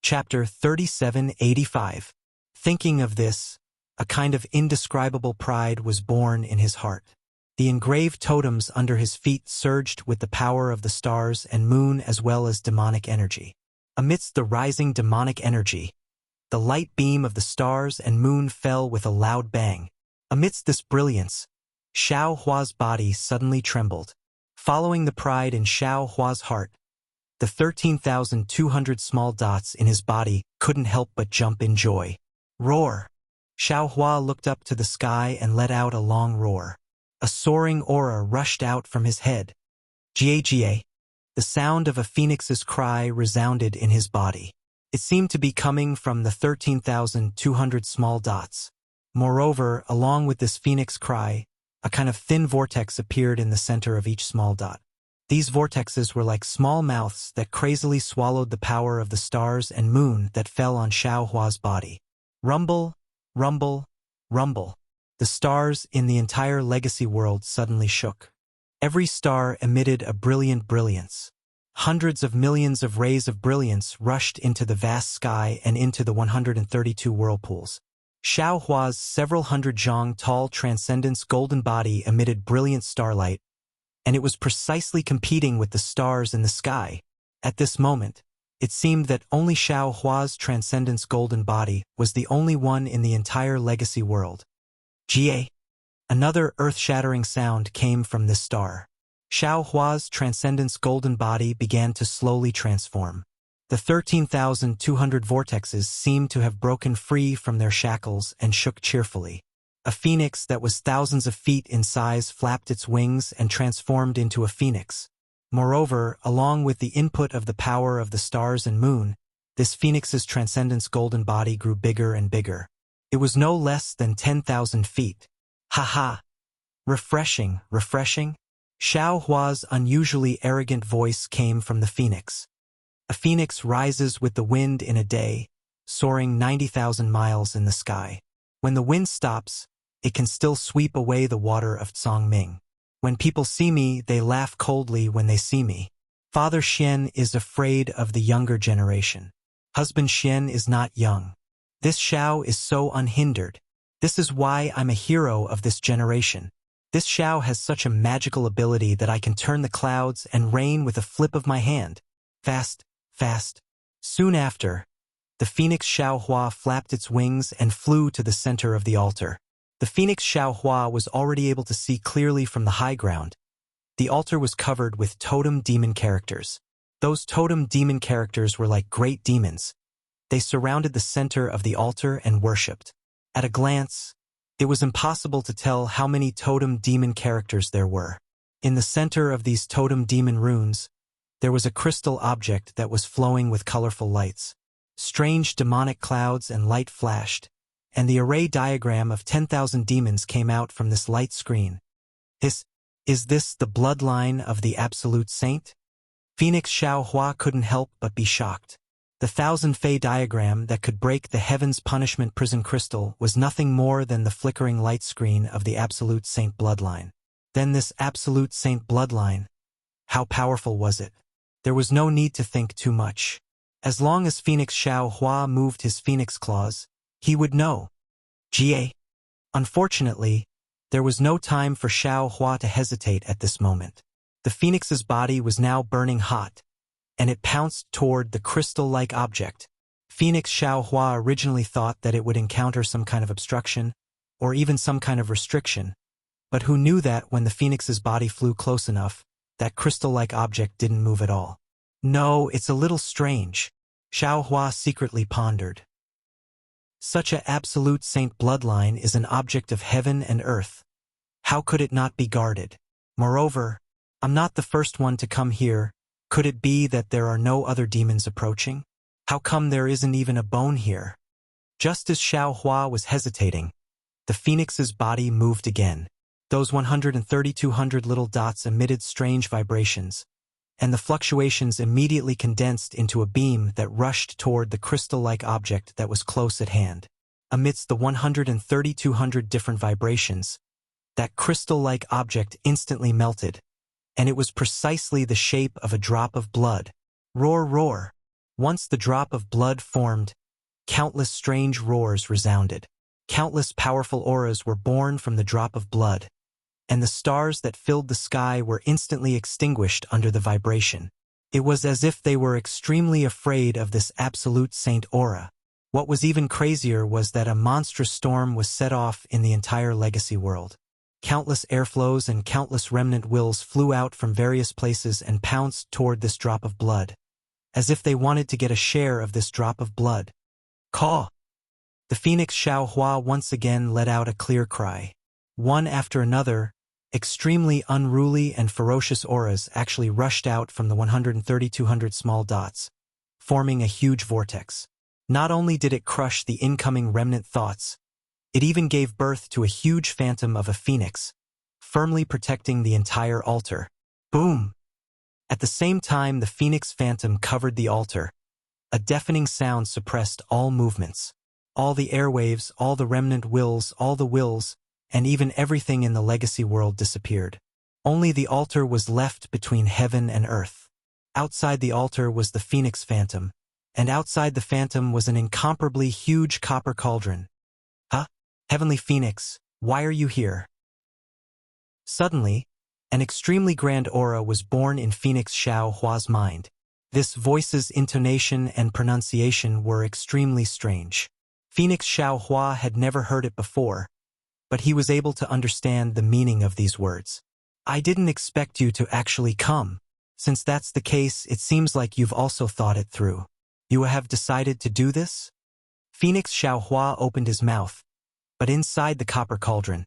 Chapter 3785. Thinking of this, a kind of indescribable pride was born in his heart. The engraved totems under his feet surged with the power of the stars and moon as well as demonic energy. Amidst the rising demonic energy, the light beam of the stars and moon fell with a loud bang. Amidst this brilliance, Xiao Hua's body suddenly trembled. Following the pride in Xiao Hua's heart, the 13,200 small dots in his body couldn't help but jump in joy. Roar! Xiao Hua looked up to the sky and let out a long roar. A soaring aura rushed out from his head. Jie. The sound of a phoenix's cry resounded in his body. It seemed to be coming from the 13,200 small dots. Moreover, along with this phoenix cry, a kind of thin vortex appeared in the center of each small dot. These vortexes were like small mouths that crazily swallowed the power of the stars and moon that fell on Xiao Hua's body. Rumble, rumble, rumble. The stars in the entire legacy world suddenly shook. Every star emitted a brilliant brilliance. Hundreds of millions of rays of brilliance rushed into the vast sky and into the 132 whirlpools. Xiao Hua's several hundred zhang tall transcendence golden body emitted brilliant starlight, and it was precisely competing with the stars in the sky. At this moment, it seemed that only Xiao Hua's transcendence golden body was the only one in the entire legacy world. Jie. Another earth-shattering sound came from this star. Xiao Hua's transcendence golden body began to slowly transform. The 13,200 vortexes seemed to have broken free from their shackles and shook cheerfully. A phoenix that was thousands of feet in size flapped its wings and transformed into a phoenix. Moreover, along with the input of the power of the stars and moon, this phoenix's transcendence golden body grew bigger and bigger. It was no less than 10,000 feet. Ha ha! Refreshing, refreshing? Xiao Hua's unusually arrogant voice came from the phoenix. A phoenix rises with the wind in a day, soaring 90,000 miles in the sky. When the wind stops, it can still sweep away the water of Tsongming. When people see me, they laugh coldly when they see me. Father Xian is afraid of the younger generation. Husband Xian is not young. This Xiao is so unhindered. This is why I'm a hero of this generation. This Xiao has such a magical ability that I can turn the clouds and rain with a flip of my hand. Fast, fast. Soon after, the phoenix Xiao Hua flapped its wings and flew to the center of the altar. The phoenix Xiao Hua was already able to see clearly from the high ground. The altar was covered with totem demon characters. Those totem demon characters were like great demons. They surrounded the center of the altar and worshipped. At a glance, it was impossible to tell how many totem demon characters there were. In the center of these totem demon runes, there was a crystal object that was flowing with colorful lights. Strange demonic clouds and light flashed, and the array diagram of 10,000 demons came out from this light screen. Is this the bloodline of the Absolute Saint? Phoenix Xiao Hua couldn't help but be shocked. The Thousand Fei diagram that could break the Heaven's Punishment prison crystal was nothing more than the flickering light screen of the Absolute Saint bloodline. Then this Absolute Saint bloodline, how powerful was it? There was no need to think too much. As long as Phoenix Xiao Hua moved his phoenix claws, he would know. Jie. Unfortunately, there was no time for Xiao Hua to hesitate at this moment. The phoenix's body was now burning hot, and it pounced toward the crystal-like object. Phoenix Xiao Hua originally thought that it would encounter some kind of obstruction, or even some kind of restriction, but who knew that when the phoenix's body flew close enough, that crystal-like object didn't move at all. No, it's a little strange, Xiao Hua secretly pondered. Such a absolute saint bloodline is an object of heaven and earth. How could it not be guarded? Moreover, I'm not the first one to come here. Could it be that there are no other demons approaching? How come there isn't even a bone here? Just as Xiao Hua was hesitating, the phoenix's body moved again. Those 132 little dots emitted strange vibrations, and the fluctuations immediately condensed into a beam that rushed toward the crystal-like object that was close at hand. Amidst the 132 different vibrations, that crystal-like object instantly melted, and it was precisely the shape of a drop of blood. Roar, roar! Once the drop of blood formed, countless strange roars resounded. Countless powerful auras were born from the drop of blood, and the stars that filled the sky were instantly extinguished under the vibration. It was as if they were extremely afraid of this absolute saint aura. What was even crazier was that a monstrous storm was set off in the entire legacy world. Countless airflows and countless remnant wills flew out from various places and pounced toward this drop of blood, as if they wanted to get a share of this drop of blood. Caw! The phoenix Xiao Hua once again let out a clear cry. One after another, extremely unruly and ferocious auras actually rushed out from the 130-200 small dots, forming a huge vortex. Not only did it crush the incoming remnant thoughts, it even gave birth to a huge phantom of a phoenix, firmly protecting the entire altar. Boom! At the same time the phoenix phantom covered the altar, a deafening sound suppressed all movements. All the airwaves, all the remnant wills, all the wills, and even everything in the legacy world disappeared. Only the altar was left between heaven and earth. Outside the altar was the phoenix phantom, and outside the phantom was an incomparably huge copper cauldron. Huh? Heavenly Phoenix, why are you here? Suddenly, an extremely grand aura was born in Phoenix Xiao Hua's mind. This voice's intonation and pronunciation were extremely strange. Phoenix Xiao Hua had never heard it before, but he was able to understand the meaning of these words. I didn't expect you to actually come. Since that's the case, it seems like you've also thought it through. You have decided to do this? Phoenix Xiao Hua opened his mouth, but inside the copper cauldron,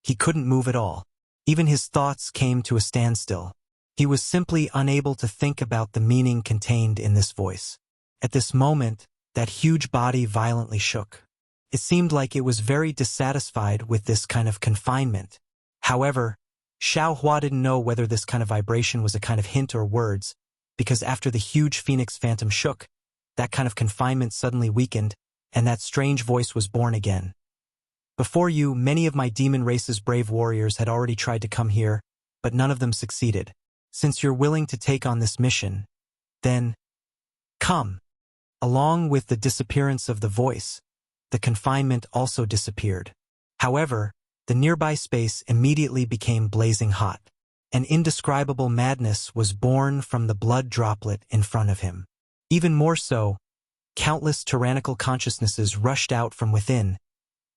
he couldn't move at all. Even his thoughts came to a standstill. He was simply unable to think about the meaning contained in this voice. At this moment, that huge body violently shook. It seemed like it was very dissatisfied with this kind of confinement. However, Xiao Hua didn't know whether this kind of vibration was a kind of hint or words, because after the huge phoenix phantom shook, that kind of confinement suddenly weakened, and that strange voice was born again. Before you, many of my demon race's brave warriors had already tried to come here, but none of them succeeded. Since you're willing to take on this mission, then come. Along with the disappearance of the voice, the confinement also disappeared. However, the nearby space immediately became blazing hot. An indescribable madness was born from the blood droplet in front of him. Even more so, countless tyrannical consciousnesses rushed out from within,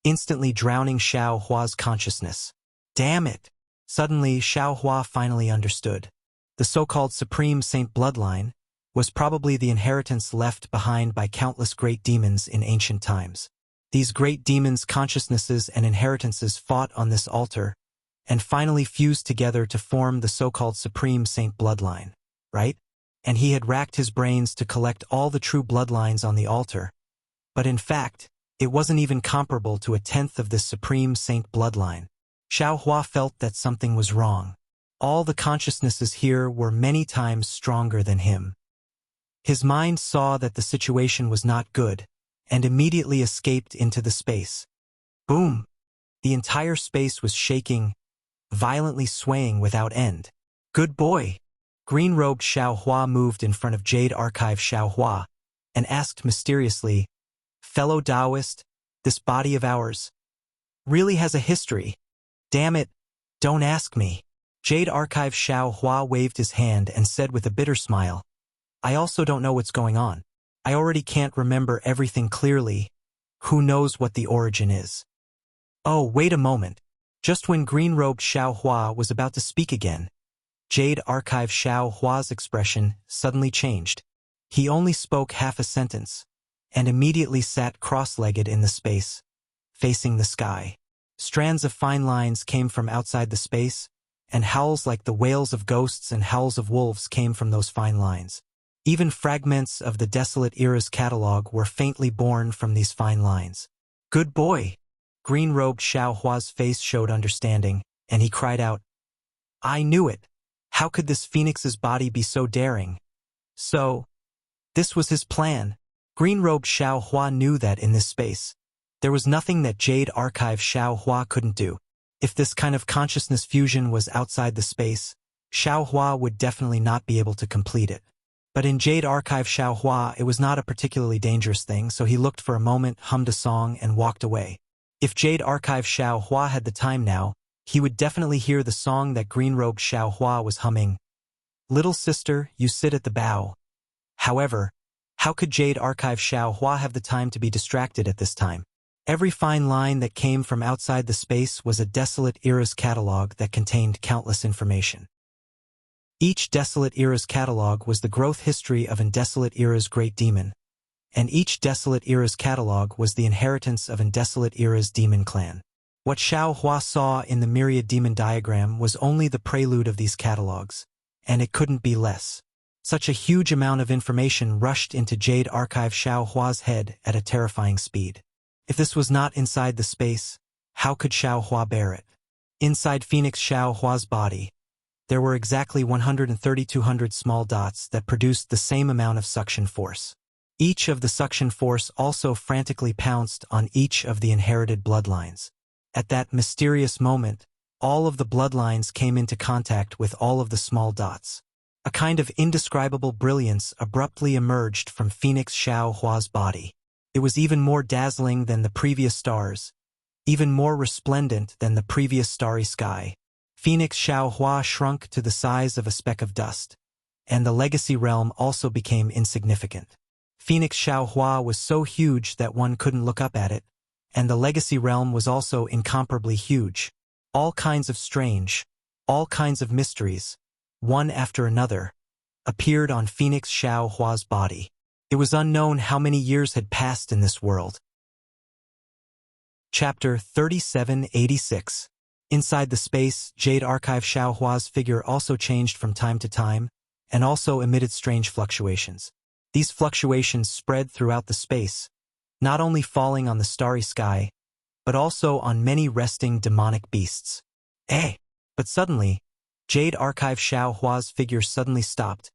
instantly drowning Xiao Hua's consciousness. Damn it! Suddenly, Xiao Hua finally understood. The so-called Supreme Saint Bloodline was probably the inheritance left behind by countless great demons in ancient times. These great demons' consciousnesses and inheritances fought on this altar, and finally fused together to form the so-called Supreme Saint Bloodline, right? And he had racked his brains to collect all the true bloodlines on the altar, but in fact, it wasn't even comparable to a tenth of this Supreme Saint Bloodline. Xiao Hua felt that something was wrong. All the consciousnesses here were many times stronger than him. His mind saw that the situation was not good, and immediately escaped into the space. Boom! The entire space was shaking, violently swaying without end. Good boy! Green-robed Xiao Hua moved in front of Jade Archive Xiao Hua, and asked mysteriously, Fellow Taoist, this body of ours really has a history. Damn it, don't ask me. Jade Archive Xiao Hua waved his hand and said with a bitter smile, I also don't know what's going on. I already can't remember everything clearly. Who knows what the origin is? Oh, wait a moment. Just when green-robed Xiao Hua was about to speak again, Jade Archive Xiao Hua's expression suddenly changed. He only spoke half a sentence, and immediately sat cross-legged in the space, facing the sky. Strands of fine lines came from outside the space, and howls like the wails of ghosts and howls of wolves came from those fine lines. Even fragments of the Desolate Era's catalog were faintly born from these fine lines. Good boy! Green-robed Xiao Hua's face showed understanding, and he cried out, I knew it! How could this phoenix's body be so daring? So, this was his plan. Green-robed Xiao Hua knew that in this space, there was nothing that Jade Archive Xiao Hua couldn't do. If this kind of consciousness fusion was outside the space, Xiao Hua would definitely not be able to complete it. But in Jade Archive Xiaohua, it was not a particularly dangerous thing, so he looked for a moment, hummed a song, and walked away. If Jade Archive Xiaohua had the time now, he would definitely hear the song that green-robed Xiaohua was humming. Little sister, you sit at the bow. However, how could Jade Archive Xiaohua have the time to be distracted at this time? Every fine line that came from outside the space was a desolate era's catalog that contained countless information. Each desolate era's catalog was the growth history of an desolate era's great demon, and each desolate era's catalog was the inheritance of an desolate era's demon clan. What Xiaohua saw in the myriad demon diagram was only the prelude of these catalogs, and it couldn't be less. Such a huge amount of information rushed into Jade Archive Xiaohua's head at a terrifying speed. If this was not inside the space, how could Xiaohua bear it? Inside Phoenix Xiaohua's body, there were exactly 13200 small dots that produced the same amount of suction force. Each of the suction force also frantically pounced on each of the inherited bloodlines. At that mysterious moment, all of the bloodlines came into contact with all of the small dots. A kind of indescribable brilliance abruptly emerged from Phoenix Xiaohua's body. It was even more dazzling than the previous stars, even more resplendent than the previous starry sky. Phoenix Xiaohua shrunk to the size of a speck of dust, and the legacy realm also became insignificant. Phoenix Xiaohua was so huge that one couldn't look up at it, and the legacy realm was also incomparably huge. All kinds of strange, all kinds of mysteries, one after another, appeared on Phoenix Xiaohua's body. It was unknown how many years had passed in this world. Chapter 3786. Inside the space, Jade Archive Xiaohua's figure also changed from time to time, and also emitted strange fluctuations. These fluctuations spread throughout the space, not only falling on the starry sky, but also on many resting demonic beasts. But suddenly, Jade Archive Xiaohua's figure suddenly stopped,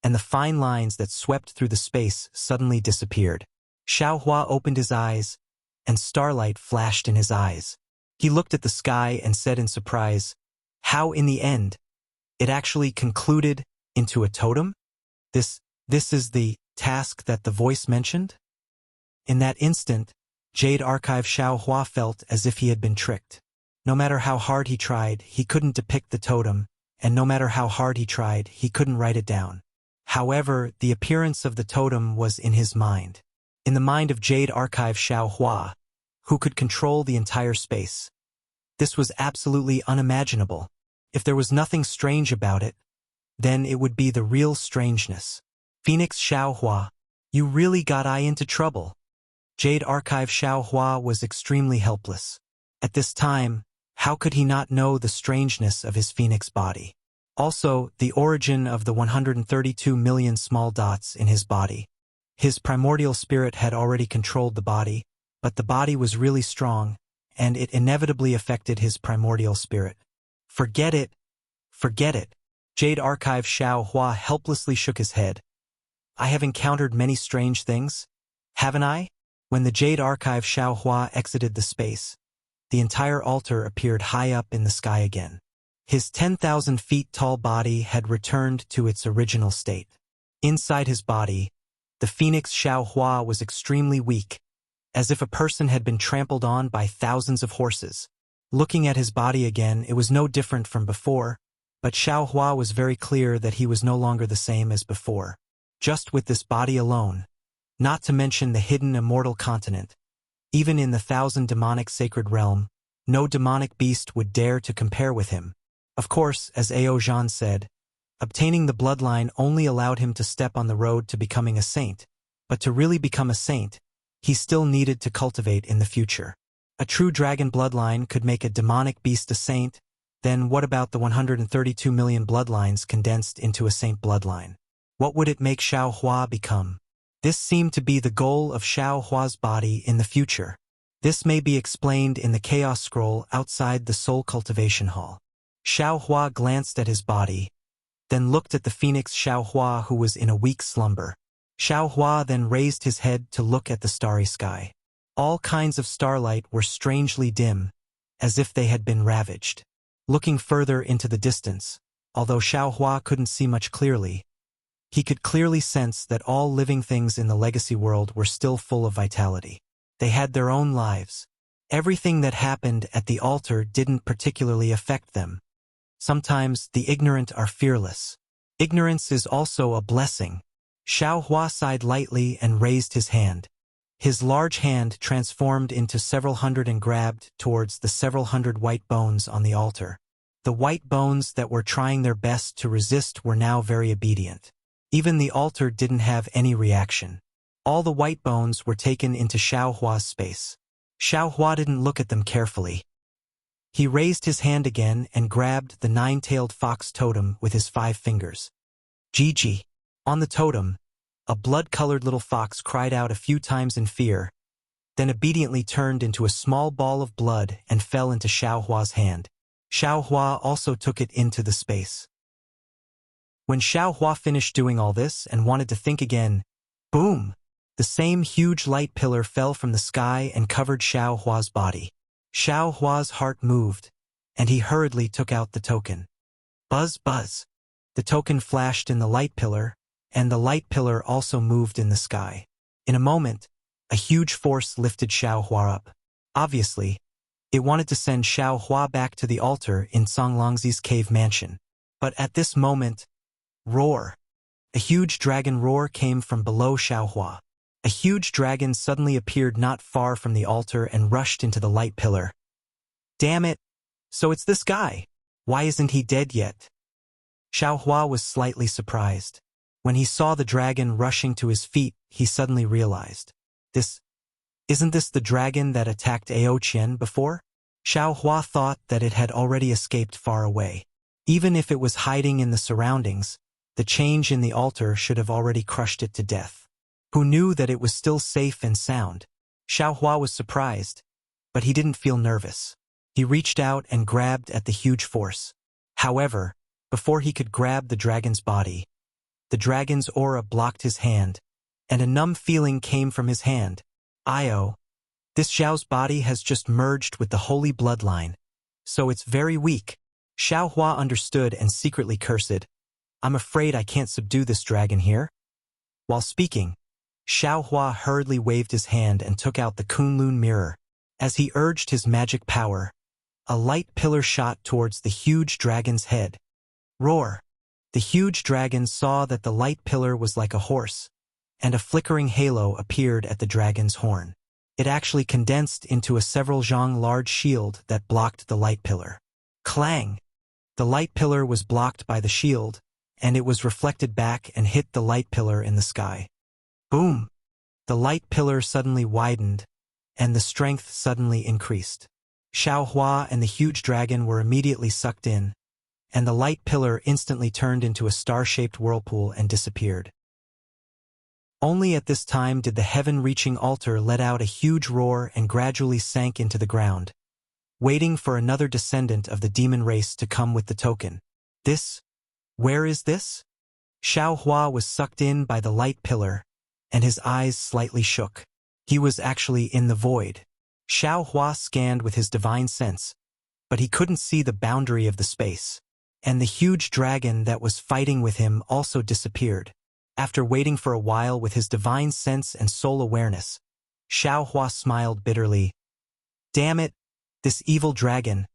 and the fine lines that swept through the space suddenly disappeared. Xiaohua opened his eyes, and starlight flashed in his eyes. He looked at the sky and said in surprise, "How in the end, it actually concluded into a totem? This is the task that the voice mentioned?" In that instant, Jade Archive Xiaohua felt as if he had been tricked. No matter how hard he tried, he couldn't depict the totem, and no matter how hard he tried, he couldn't write it down. However, the appearance of the totem was in his mind. In the mind of Jade Archive Xiaohua, who could control the entire space. This was absolutely unimaginable. If there was nothing strange about it, then it would be the real strangeness. Phoenix Xiaohua, you really got I into trouble. Jade Archive Xiaohua was extremely helpless. At this time, how could he not know the strangeness of his phoenix body? Also, the origin of the 132 million small dots in his body. His primordial spirit had already controlled the body, but the body was really strong, and it inevitably affected his primordial spirit. Forget it. Forget it. Jade Archive Xiaohua helplessly shook his head. I have encountered many strange things, haven't I? When the Jade Archive Xiaohua exited the space, the entire altar appeared high up in the sky again. His 10,000 feet tall body had returned to its original state. Inside his body, the Phoenix Xiaohua was extremely weak, as if a person had been trampled on by thousands of horses. Looking at his body again, it was no different from before, but Xiaohua was very clear that he was no longer the same as before. Just with this body alone, not to mention the hidden immortal continent, even in the 1,000 demonic sacred realm, no demonic beast would dare to compare with him. Of course, as Ao Zhan said, obtaining the bloodline only allowed him to step on the road to becoming a saint, but to really become a saint, he still needed to cultivate in the future. A true dragon bloodline could make a demonic beast a saint, then what about the 132 million bloodlines condensed into a saint bloodline? What would it make Xiaohua become? This seemed to be the goal of Xiaohua's body in the future. This may be explained in the Chaos Scroll outside the Soul Cultivation Hall. Xiaohua glanced at his body, then looked at the Phoenix Xiaohua who was in a weak slumber. Xiaohua then raised his head to look at the starry sky. All kinds of starlight were strangely dim, as if they had been ravaged. Looking further into the distance, although Xiaohua couldn't see much clearly, He could clearly sense that all living things in the legacy world were still full of vitality. They had their own lives. Everything that happened at the altar didn't particularly affect them. Sometimes the ignorant are fearless. Ignorance is also a blessing. Xiao Hua sighed lightly and raised his hand. His large hand transformed into several hundred and grabbed towards the several hundred white bones on the altar. The white bones that were trying their best to resist were now very obedient. Even the altar didn't have any reaction. All the white bones were taken into Xiao Hua's space. Xiao Hua didn't look at them carefully. He raised his hand again and grabbed the nine-tailed fox totem with his 5 fingers. Gigi. On the totem, a blood-colored little fox cried out a few times in fear, then obediently turned into a small ball of blood and fell into Xiao Hua's hand. Xiao Hua also took it into the space. When Xiao Hua finished doing all this and wanted to think again, boom! The same huge light pillar fell from the sky and covered Xiao Hua's body. Xiao Hua's heart moved, and he hurriedly took out the token. Buzz, buzz! The token flashed in the light pillar, and the light pillar also moved in the sky. In a moment, a huge force lifted Xiao Hua up. Obviously, it wanted to send Xiao Hua back to the altar in Songlongzi's cave mansion. But at this moment, roar! A huge dragon roar came from below Xiao Hua. A huge dragon suddenly appeared not far from the altar and rushed into the light pillar. Damn it! So it's this guy! Why isn't he dead yet? Xiao Hua was slightly surprised. When he saw the dragon rushing to his feet, he suddenly realized. Isn't this the dragon that attacked Aoqian before? Xiao Hua thought that it had already escaped far away. Even if it was hiding in the surroundings, the change in the altar should have already crushed it to death. Who knew that it was still safe and sound? Xiao Hua was surprised, but he didn't feel nervous. He reached out and grabbed at the huge force. However, before he could grab the dragon's body, the dragon's aura blocked his hand, and a numb feeling came from his hand. Io, this Xiao's body has just merged with the holy bloodline, so it's very weak. Xiao Hua understood and secretly cursed. I'm afraid I can't subdue this dragon here. While speaking, Xiao Hua hurriedly waved his hand and took out the Kunlun mirror. As he urged his magic power, a light pillar shot towards the huge dragon's head. Roar! The huge dragon saw that the light pillar was like a horse, and a flickering halo appeared at the dragon's horn. It actually condensed into a several zhang large shield that blocked the light pillar. Clang! The light pillar was blocked by the shield, and it was reflected back and hit the light pillar in the sky. Boom! The light pillar suddenly widened, and the strength suddenly increased. Xiao Hua and the huge dragon were immediately sucked in, and the light pillar instantly turned into a star-shaped whirlpool and disappeared. Only at this time did the heaven-reaching altar let out a huge roar and gradually sank into the ground, waiting for another descendant of the demon race to come with the token. Where is this? Xiao Hua was sucked in by the light pillar, and his eyes slightly shook. He was actually in the void. Xiao Hua scanned with his divine sense, but he couldn't see the boundary of the space, and the huge dragon that was fighting with him also disappeared. After waiting for a while with his divine sense and soul awareness, Xiao Hua smiled bitterly. Damn it, this evil dragon.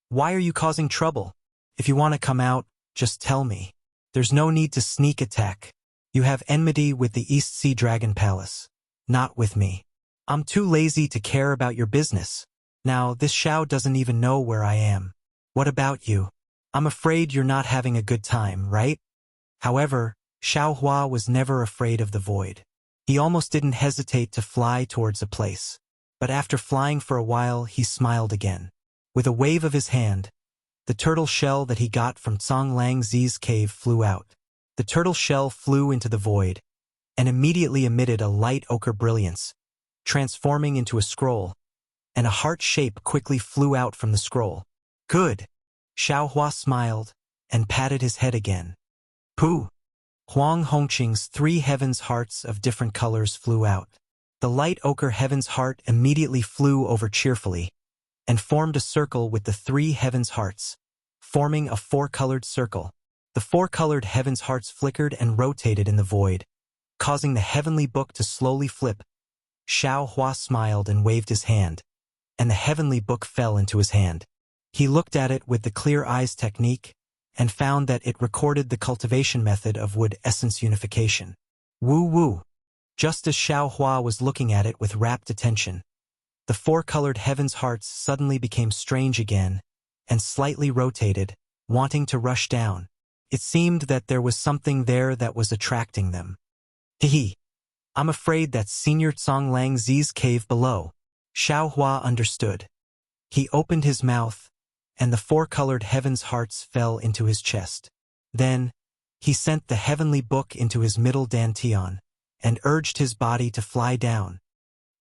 Why are you causing trouble? If you want to come out, just tell me. There's no need to sneak attack. You have enmity with the East Sea Dragon Palace, not with me. I'm too lazy to care about your business. Now, this Xiao doesn't even know where I am. What about you? I'm afraid you're not having a good time, right? However, Xiao Hua was never afraid of the void. He almost didn't hesitate to fly towards a place. But after flying for a while, he smiled again. With a wave of his hand, the turtle shell that he got from Cong Lang Zi's cave flew out. The turtle shell flew into the void, and immediately emitted a light ochre brilliance, transforming into a scroll, and a heart shape quickly flew out from the scroll. Good! Xiao Hua smiled, and patted his head again. Pooh! Huang Hongqing's 3 heavens hearts of different colors flew out. The light ochre heavens heart immediately flew over cheerfully, and formed a circle with the 3 heavens hearts, forming a 4-colored circle. The four-colored heaven's hearts flickered and rotated in the void, causing the heavenly book to slowly flip. Xiao Hua smiled and waved his hand, and the heavenly book fell into his hand. He looked at it with the clear eyes technique and found that it recorded the cultivation method of wood essence unification. Woo-woo! Just as Xiao Hua was looking at it with rapt attention, the four-colored heaven's hearts suddenly became strange again and slightly rotated, wanting to rush down. It seemed that there was something there that was attracting them. Hee. I'm afraid that's Senior Tsong Lang Zi's cave below. Xiao Hua understood. He opened his mouth, and the four-colored heaven's hearts fell into his chest. Then, he sent the heavenly book into his middle dantian, and urged his body to fly down.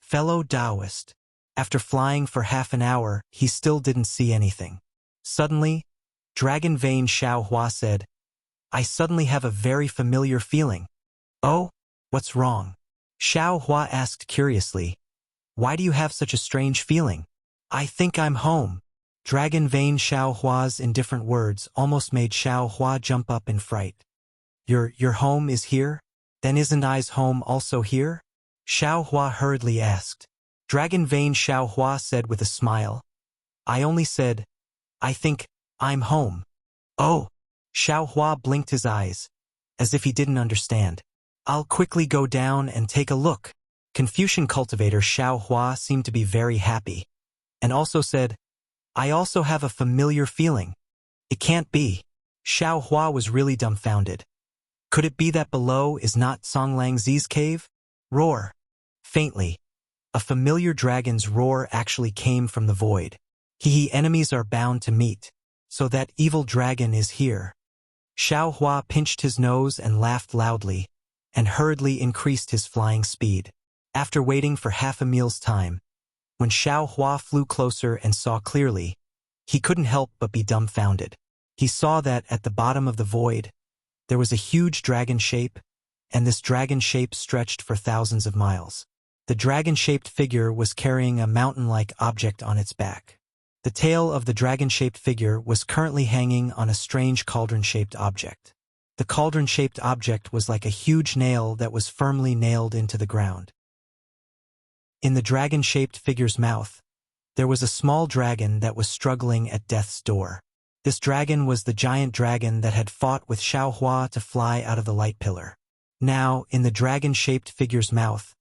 Fellow Taoist. After flying for half an hour, he still didn't see anything. Suddenly, Dragon Vein Xiao Hua said, I suddenly have a very familiar feeling. Oh, what's wrong? Xiao Hua asked curiously. Why do you have such a strange feeling? I think I'm home. Dragon Vein Xiao Hua's indifferent words almost made Xiao Hua jump up in fright. Your home is here? Then isn't I's home also here? Xiao Hua hurriedly asked. Dragon Vein Xiao Hua said with a smile. I only said, I think I'm home. Oh! Xiao Hua blinked his eyes, as if he didn't understand. I'll quickly go down and take a look. Confucian cultivator Xiao Hua seemed to be very happy, and also said, I also have a familiar feeling. It can't be. Xiao Hua was really dumbfounded. Could it be that below is not Tsong Lang Zi's cave? Roar. Faintly. A familiar dragon's roar actually came from the void. Enemies are bound to meet. So that evil dragon is here. Xiao Hua pinched his nose and laughed loudly, and hurriedly increased his flying speed. After waiting for half a meal's time, when Xiao Hua flew closer and saw clearly, he couldn't help but be dumbfounded. He saw that at the bottom of the void, there was a huge dragon shape, and this dragon shape stretched for thousands of miles. The dragon-shaped figure was carrying a mountain-like object on its back. The tail of the dragon-shaped figure was currently hanging on a strange cauldron-shaped object. The cauldron-shaped object was like a huge nail that was firmly nailed into the ground. In the dragon-shaped figure's mouth, there was a small dragon that was struggling at death's door. This dragon was the giant dragon that had fought with Xiao Hua to fly out of the light pillar. Now, in the dragon-shaped figure's mouth,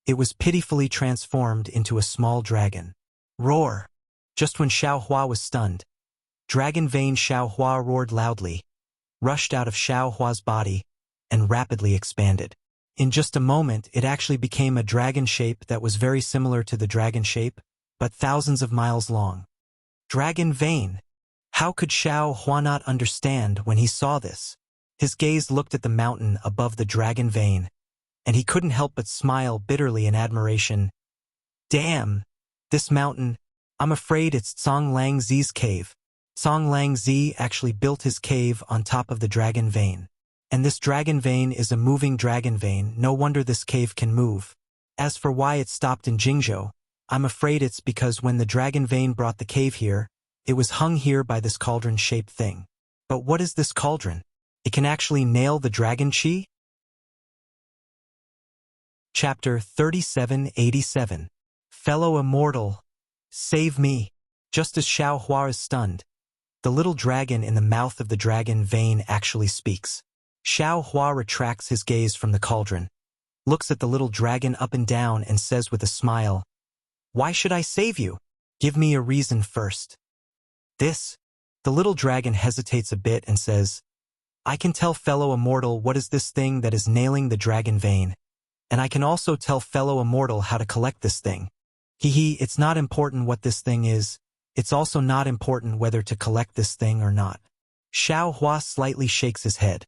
it was pitifully transformed into a small dragon. Roar! Just when Xiao Hua was stunned, Dragon Vein Xiao Hua roared loudly, rushed out of Xiao Hua's body, and rapidly expanded. In just a moment, it actually became a dragon shape that was very similar to the dragon shape, but thousands of miles long. Dragon Vein! How could Xiao Hua not understand when he saw this? His gaze looked at the mountain above the dragon vein, and he couldn't help but smile bitterly in admiration. Damn! This mountain, I'm afraid it's Tsong Lang Zi's cave. Tsong Lang Zi actually built his cave on top of the dragon vein. And this dragon vein is a moving dragon vein, no wonder this cave can move. As for why it stopped in Jingzhou, I'm afraid it's because when the dragon vein brought the cave here, it was hung here by this cauldron-shaped thing. But what is this cauldron? It can actually nail the dragon chi? Chapter 3787. Fellow Immortal, save me. Just as Xiao Hua is stunned, the little dragon in the mouth of the dragon vein actually speaks. Xiao Hua retracts his gaze from the cauldron, looks at the little dragon up and down and says with a smile, Why should I save you? Give me a reason first. The little dragon hesitates a bit and says, I can tell fellow immortal what is this thing that is nailing the dragon vein, and I can also tell fellow immortal how to collect this thing. It's not important what this thing is, it's also not important whether to collect this thing or not. Xiao Hua slightly shakes his head.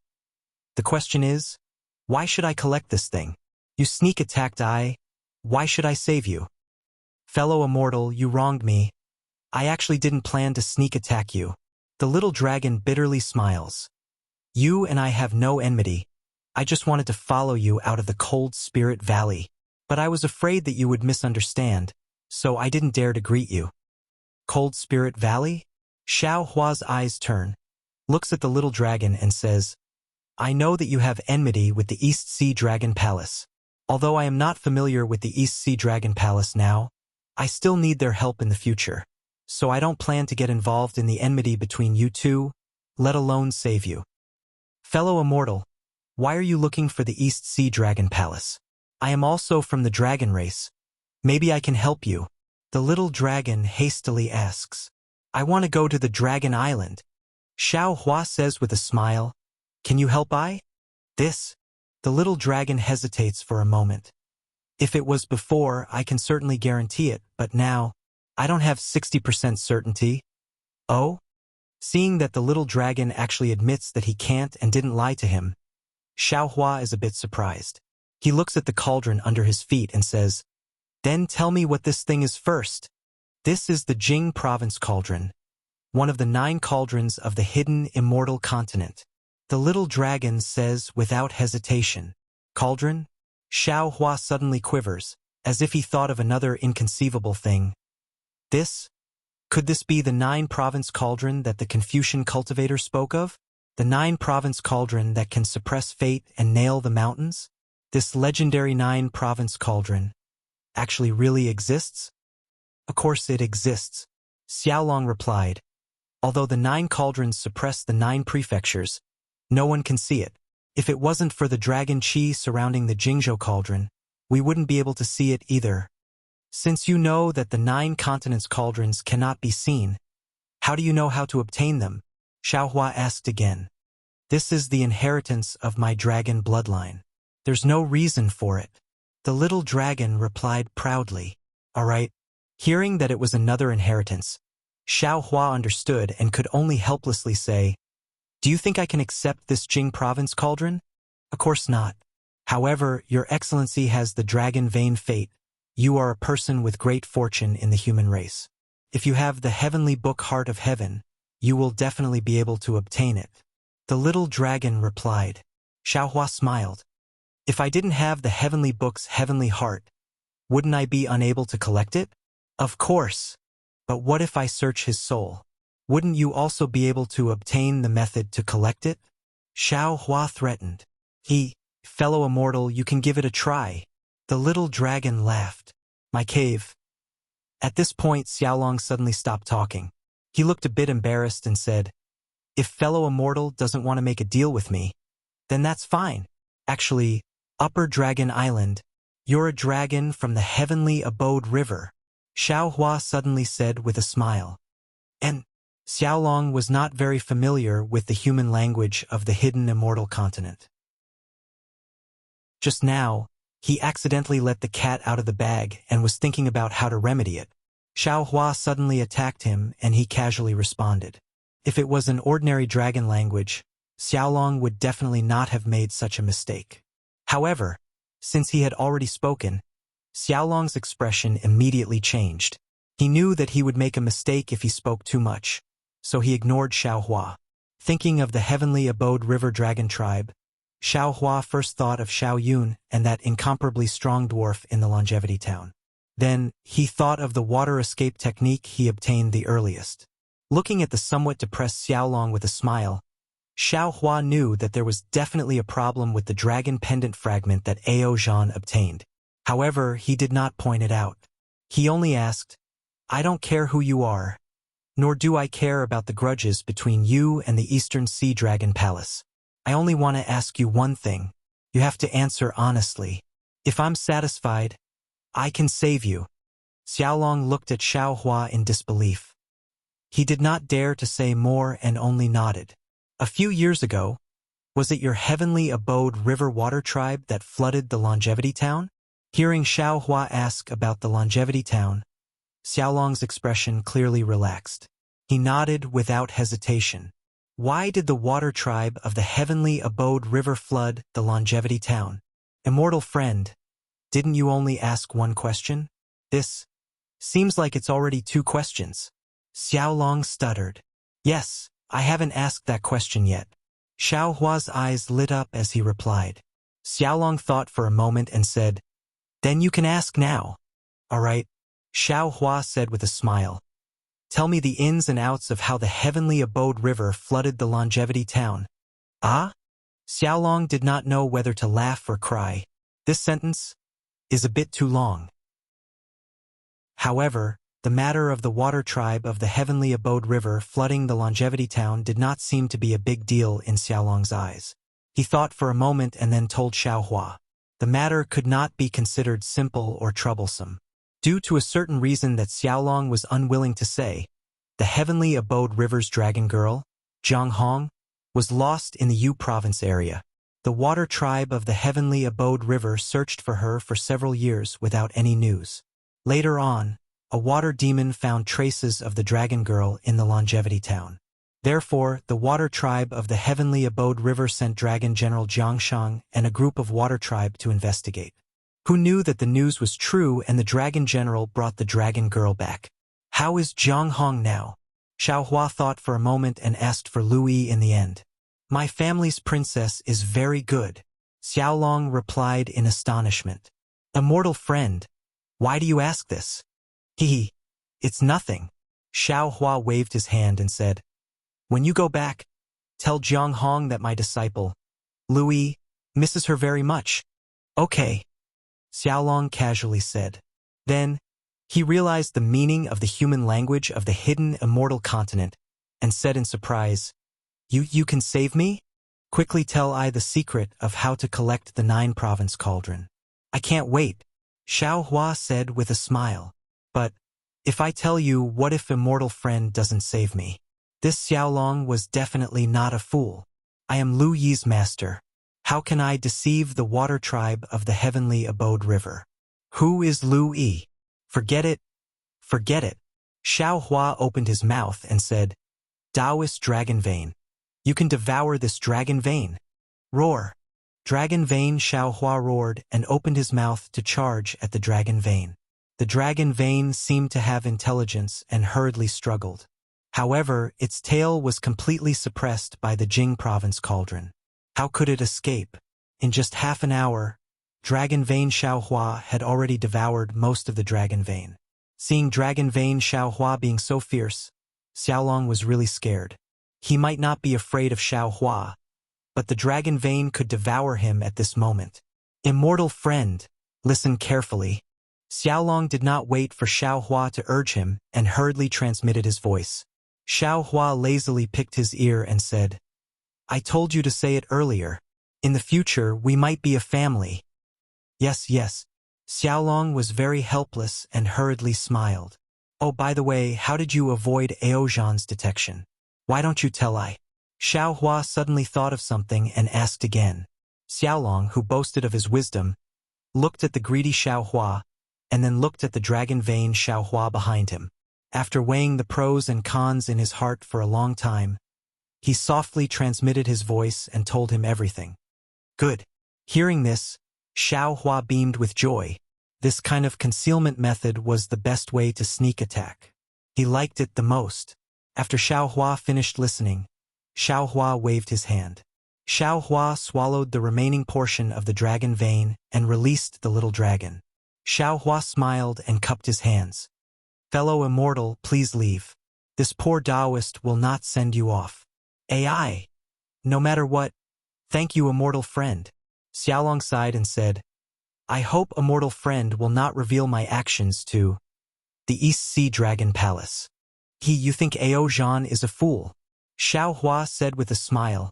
The question is, why should I collect this thing? You sneak-attacked why should I save you? Fellow immortal, you wronged me. I actually didn't plan to sneak-attack you. The little dragon bitterly smiles. You and I have no enmity. I just wanted to follow you out of the Cold Spirit Valley. But I was afraid that you would misunderstand, so I didn't dare to greet you. Cold Spirit Valley? Xiao Hua's eyes turn, looks at the little dragon and says, I know that you have enmity with the East Sea Dragon Palace. Although I am not familiar with the East Sea Dragon Palace now, I still need their help in the future. So I don't plan to get involved in the enmity between you two, let alone save you. Fellow immortal, why are you looking for the East Sea Dragon Palace? I am also from the dragon race. Maybe I can help you. The little dragon hastily asks. I want to go to the Dragon Island. Xiao Hua says with a smile. Can you help this? The little dragon hesitates for a moment. If it was before, I can certainly guarantee it, but now, I don't have 60% certainty. Oh? Seeing that the little dragon actually admits that he can't and didn't lie to him, Xiao Hua is a bit surprised. He looks at the cauldron under his feet and says, Then tell me what this thing is first. This is the Jing Province Cauldron, one of the 9 cauldrons of the hidden immortal continent. The little dragon says without hesitation. Cauldron? Xiao Hua suddenly quivers, as if he thought of another inconceivable thing. Could this be the 9-province cauldron that the Confucian cultivator spoke of? The 9-province cauldron that can suppress fate and nail the mountains? This legendary 9-province cauldron actually really exists? Of course it exists, Xiaolong replied. Although the 9 cauldrons suppress the 9 prefectures, no one can see it. If it wasn't for the dragon qi surrounding the Jingzhou cauldron, we wouldn't be able to see it either. Since you know that the 9 continents cauldrons cannot be seen, how do you know how to obtain them? Xiaohua asked again. This is the inheritance of my dragon bloodline. There's no reason for it. The little dragon replied proudly. All right. Hearing that it was another inheritance, Xiaohua understood and could only helplessly say, Do you think I can accept this Jing province cauldron? Of course not. However, your excellency has the dragon vein fate. You are a person with great fortune in the human race. If you have the heavenly book Heart of Heaven, you will definitely be able to obtain it. The little dragon replied. Xiaohua smiled. If I didn't have the heavenly book's heavenly heart, wouldn't I be unable to collect it? Of course. But what if I search his soul? Wouldn't you also be able to obtain the method to collect it? Xiaohua threatened. Fellow immortal, you can give it a try. The little dragon laughed. My cave. At this point, Xiaolong suddenly stopped talking. He looked a bit embarrassed and said, If fellow immortal doesn't want to make a deal with me, then that's fine. Actually, Upper Dragon Island, you're a dragon from the heavenly abode river, Xiaohua suddenly said with a smile. And Xiaolong was not very familiar with the human language of the hidden immortal continent. Just now, he accidentally let the cat out of the bag and was thinking about how to remedy it. Xiaohua suddenly attacked him and he casually responded. If it was an ordinary dragon language, Xiaolong would definitely not have made such a mistake. However, since he had already spoken, Xiaolong's expression immediately changed. He knew that he would make a mistake if he spoke too much, so he ignored Xiaohua. Thinking of the heavenly abode river dragon tribe, Xiaohua first thought of Xiao Yun and that incomparably strong dwarf in the longevity town. Then, he thought of the water escape technique he obtained the earliest. Looking at the somewhat depressed Xiaolong with a smile, Xiaohua knew that there was definitely a problem with the dragon pendant fragment that Ao Zhan obtained. However, he did not point it out. He only asked, I don't care who you are, nor do I care about the grudges between you and the Eastern Sea Dragon Palace. I only want to ask you one thing. You have to answer honestly. If I'm satisfied, I can save you. Xiaolong looked at Xiaohua in disbelief. He did not dare to say more and only nodded. A few years ago, was it your heavenly abode river water tribe that flooded the longevity town? Hearing Xiaohua ask about the longevity town, Xiaolong's expression clearly relaxed. He nodded without hesitation. Why did the water tribe of the heavenly abode river flood the longevity town? Immortal friend, didn't you only ask one question? This seems like it's already 2 questions. Xiaolong stuttered. Yes, I haven't asked that question yet. Xiaohua's eyes lit up as he replied. Xiaolong thought for a moment and said, Then you can ask now. All right, Xiaohua said with a smile. Tell me the ins and outs of how the heavenly abode river flooded the longevity town. Ah? Xiaolong did not know whether to laugh or cry. This sentence is a bit too long. However, the matter of the water tribe of the heavenly abode river flooding the longevity town did not seem to be a big deal in Xiaolong's eyes. He thought for a moment and then told Xiaohua. The matter could not be considered simple or troublesome. Due to a certain reason that Xiaolong was unwilling to say, the heavenly abode river's dragon girl, Zhang Hong, was lost in the Yu province area. The water tribe of the heavenly abode river searched for her for several years without any news. Later on, a water demon found traces of the dragon girl in the longevity town. Therefore, the water tribe of the heavenly abode river sent Dragon General Jiangshang and a group of water tribe to investigate. Who knew that the news was true and the dragon general brought the dragon girl back? How is Zhang Hong now? Xiaohua thought for a moment and asked for Lu Yi in the end. My family's princess is very good, Xiaolong replied in astonishment. Immortal friend, why do you ask this? Hee, it's nothing. Xiaohua waved his hand and said, when you go back, tell Zhang Hong that my disciple, Lu Yi, misses her very much. Okay, Xiaolong casually said. Then, he realized the meaning of the human language of the hidden immortal continent and said in surprise, You can save me? Quickly tell I the secret of how to collect the 9-province cauldron. I can't wait, Xiaohua said with a smile. But, if I tell you, what if immortal friend doesn't save me? This Xiaolong was definitely not a fool. I am Lu Yi's master. How can I deceive the water tribe of the heavenly abode river? Who is Lu Yi? Forget it. Forget it. Xiaohua opened his mouth and said, Taoist dragon vein. You can devour this dragon vein. Roar. Dragon vein, Xiaohua roared and opened his mouth to charge at the dragon vein. The dragon vein seemed to have intelligence and hurriedly struggled. However, its tail was completely suppressed by the Jing province cauldron. How could it escape? In just half an hour, Dragon Vein Xiaohua had already devoured most of the Dragon Vein. Seeing Dragon Vein Xiaohua being so fierce, Xiaolong was really scared. He might not be afraid of Xiaohua, but the Dragon Vein could devour him at this moment. Immortal friend, listen carefully. Xiaolong did not wait for Xiaohua to urge him and hurriedly transmitted his voice. Xiaohua lazily picked his ear and said, I told you to say it earlier. In the future, we might be a family. Yes, yes. Xiaolong was very helpless and hurriedly smiled. Oh, by the way, how did you avoid Aozhan's detection? Why don't you tell I? Xiaohua suddenly thought of something and asked again. Xiaolong, who boasted of his wisdom, looked at the greedy Xiaohua and then looked at the dragon vein Xiaohua behind him. After weighing the pros and cons in his heart for a long time, he softly transmitted his voice and told him everything. Good. Hearing this, Xiaohua beamed with joy. This kind of concealment method was the best way to sneak attack. He liked it the most. After Xiaohua finished listening, Xiaohua waved his hand. Xiaohua swallowed the remaining portion of the dragon vein and released the little dragon. Xiaohua smiled and cupped his hands. Fellow immortal, please leave. This poor Taoist will not send you off. AI. No matter what, thank you, immortal friend. Xiaolong sighed and said, I hope immortal friend will not reveal my actions to the East Sea Dragon Palace. You think Aozhan is a fool? Xiaohua said with a smile.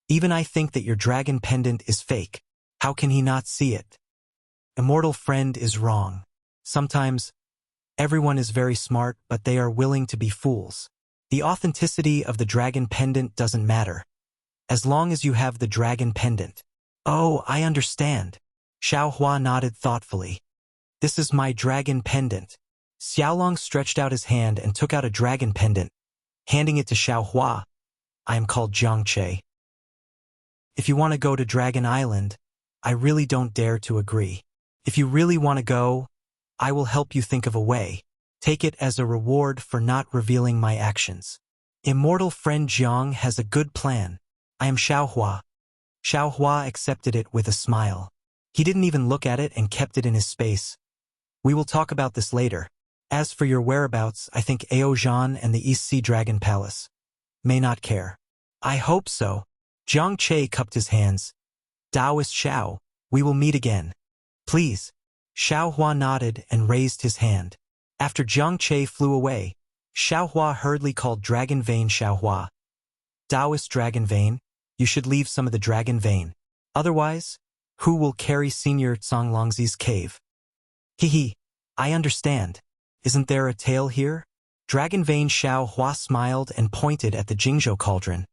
Even I think that your dragon pendant is fake. How can he not see it? Immortal friend is wrong. Sometimes, everyone is very smart, but they are willing to be fools. The authenticity of the dragon pendant doesn't matter, as long as you have the dragon pendant. Oh, I understand. Xiaohua nodded thoughtfully. This is my dragon pendant. Xiaolong stretched out his hand and took out a dragon pendant, handing it to Xiaohua. I am called Jiangche. If you want to go to Dragon Island, I really don't dare to agree. If you really want to go, I will help you think of a way. Take it as a reward for not revealing my actions. Immortal friend Jiang has a good plan. I am Xiaohua. Xiaohua accepted it with a smile. He didn't even look at it and kept it in his space. We will talk about this later. As for your whereabouts, I think Aozhan and the East Sea Dragon Palace may not care. I hope so. Jiang Che cupped his hands. Taoist Xiao, we will meet again. Please. Xiao Hua nodded and raised his hand. After Jiang Che flew away, Xiao Hua hurriedly called Dragon Vein Xiao Hua. Taoist Dragon Vein, you should leave some of the Dragon Vein. Otherwise, who will carry Senior Songlongzi's cave? Hee, I understand. Isn't there a tail here? Dragon Vein Xiao Hua smiled and pointed at the Jingzhou cauldron.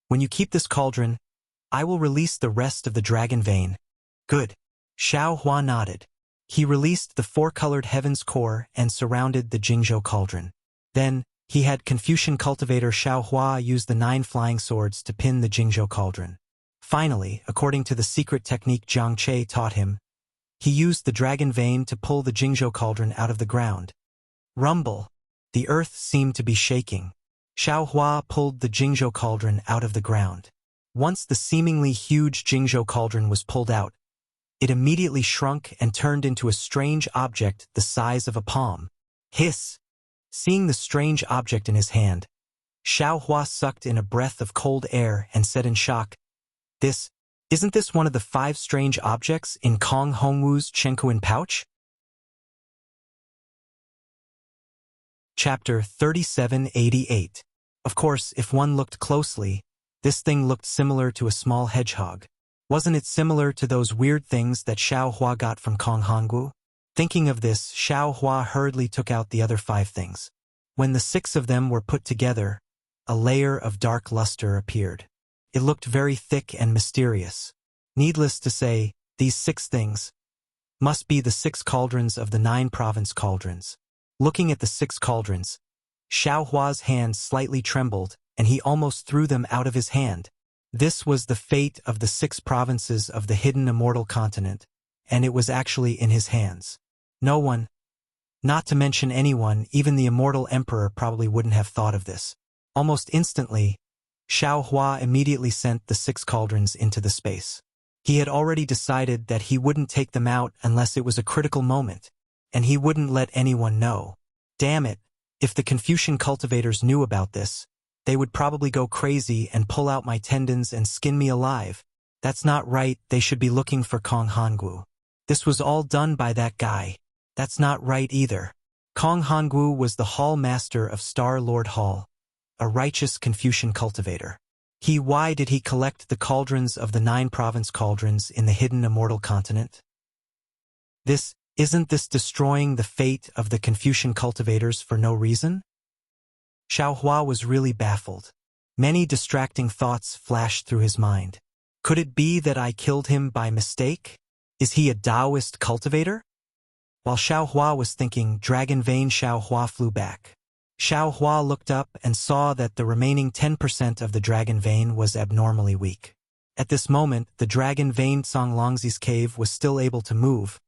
When you keep this cauldron, I will release the rest of the Dragon Vein. Good. Xiao Hua nodded. He released the four-colored heaven's core and surrounded the Jingzhou cauldron. Then, he had Confucian cultivator Xiao Hua use the 9 flying swords to pin the Jingzhou cauldron. Finally, according to the secret technique Jiang Che taught him, he used the Dragon Vein to pull the Jingzhou cauldron out of the ground. Rumble. The earth seemed to be shaking. Xiao Hua pulled the Jingzhou cauldron out of the ground. Once the seemingly huge Jingzhou cauldron was pulled out, it immediately shrunk and turned into a strange object the size of a palm. Hiss! Seeing the strange object in his hand, Xiao Hua sucked in a breath of cold air and said in shock, Isn't this one of the 5 strange objects in Kong Hongwu's Chenkuan pouch? Chapter 3788. Of course, if one looked closely, this thing looked similar to a small hedgehog. Wasn't it similar to those weird things that Xiao Hua got from Kong Hongwu? Thinking of this, Xiao Hua hurriedly took out the other 5 things. When the 6 of them were put together, a layer of dark luster appeared. It looked very thick and mysterious. Needless to say, these 6 things must be the 6 cauldrons of the 9 province cauldrons. Looking at the 6 cauldrons, Xiao Hua's hand slightly trembled, and he almost threw them out of his hand. This was the fate of the 6 provinces of the hidden immortal continent, and it was actually in his hands. No one, not to mention anyone, even the immortal emperor probably wouldn't have thought of this. Almost instantly, Xiao Hua immediately sent the 6 cauldrons into the space. He had already decided that he wouldn't take them out unless it was a critical moment, and he wouldn't let anyone know. Damn it, if the Confucian cultivators knew about this, they would probably go crazy and pull out my tendons and skin me alive. That's not right, they should be looking for Kong Hongwu. This was all done by that guy. That's not right either. Kong Hongwu was the hall master of Star Lord Hall, a righteous Confucian cultivator. Why did he collect the cauldrons of the 9 province cauldrons in the hidden immortal continent? Isn't this destroying the fate of the Confucian cultivators for no reason? Xiao Hua was really baffled. Many distracting thoughts flashed through his mind. Could it be that I killed him by mistake? Is he a Taoist cultivator? While Xiao Hua was thinking, Dragon Vein Xiao Hua flew back. Xiao Hua looked up and saw that the remaining 10% of the Dragon Vein was abnormally weak. At this moment, the Dragon Vein Songlongzi's cave was still able to move,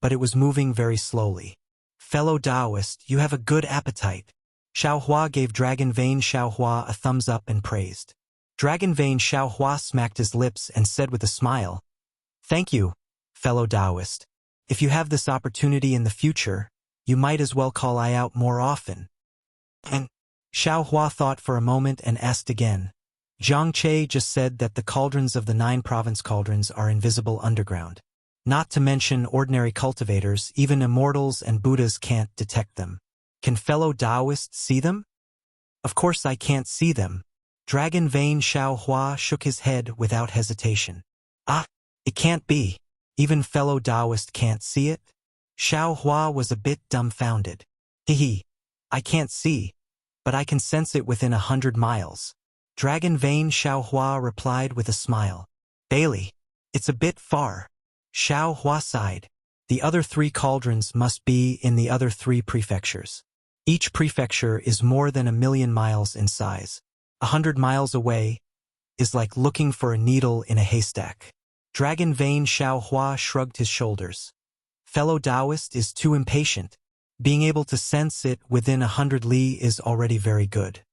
but it was moving very slowly. Fellow Taoist, you have a good appetite. Xiao Hua gave Dragon Vein Xiao Hua a thumbs up and praised. Dragon Vein Xiao Hua smacked his lips and said with a smile, Thank you, fellow Taoist. If you have this opportunity in the future, you might as well call I out more often. And Xiao Hua thought for a moment and asked again. Jiang Che just said that the cauldrons of the 9 province cauldrons are invisible underground. Not to mention ordinary cultivators, even immortals and Buddhas can't detect them. Can fellow Taoists see them? Of course I can't see them. Dragon Vein Xiao Hua shook his head without hesitation. It can't be. Even fellow Taoist can't see it? Xiao Hua was a bit dumbfounded. I can't see, but I can sense it within 100 miles. Dragon Vein Xiao Hua replied with a smile. Bailey, it's a bit far. Xiao Hua sighed. The other 3 cauldrons must be in the other 3 prefectures. Each prefecture is more than 1,000,000 miles in size. 100 miles away is like looking for a needle in a haystack. Dragon Vein Xiao Hua shrugged his shoulders. Fellow Taoist is too impatient. Being able to sense it within 100 li is already very good.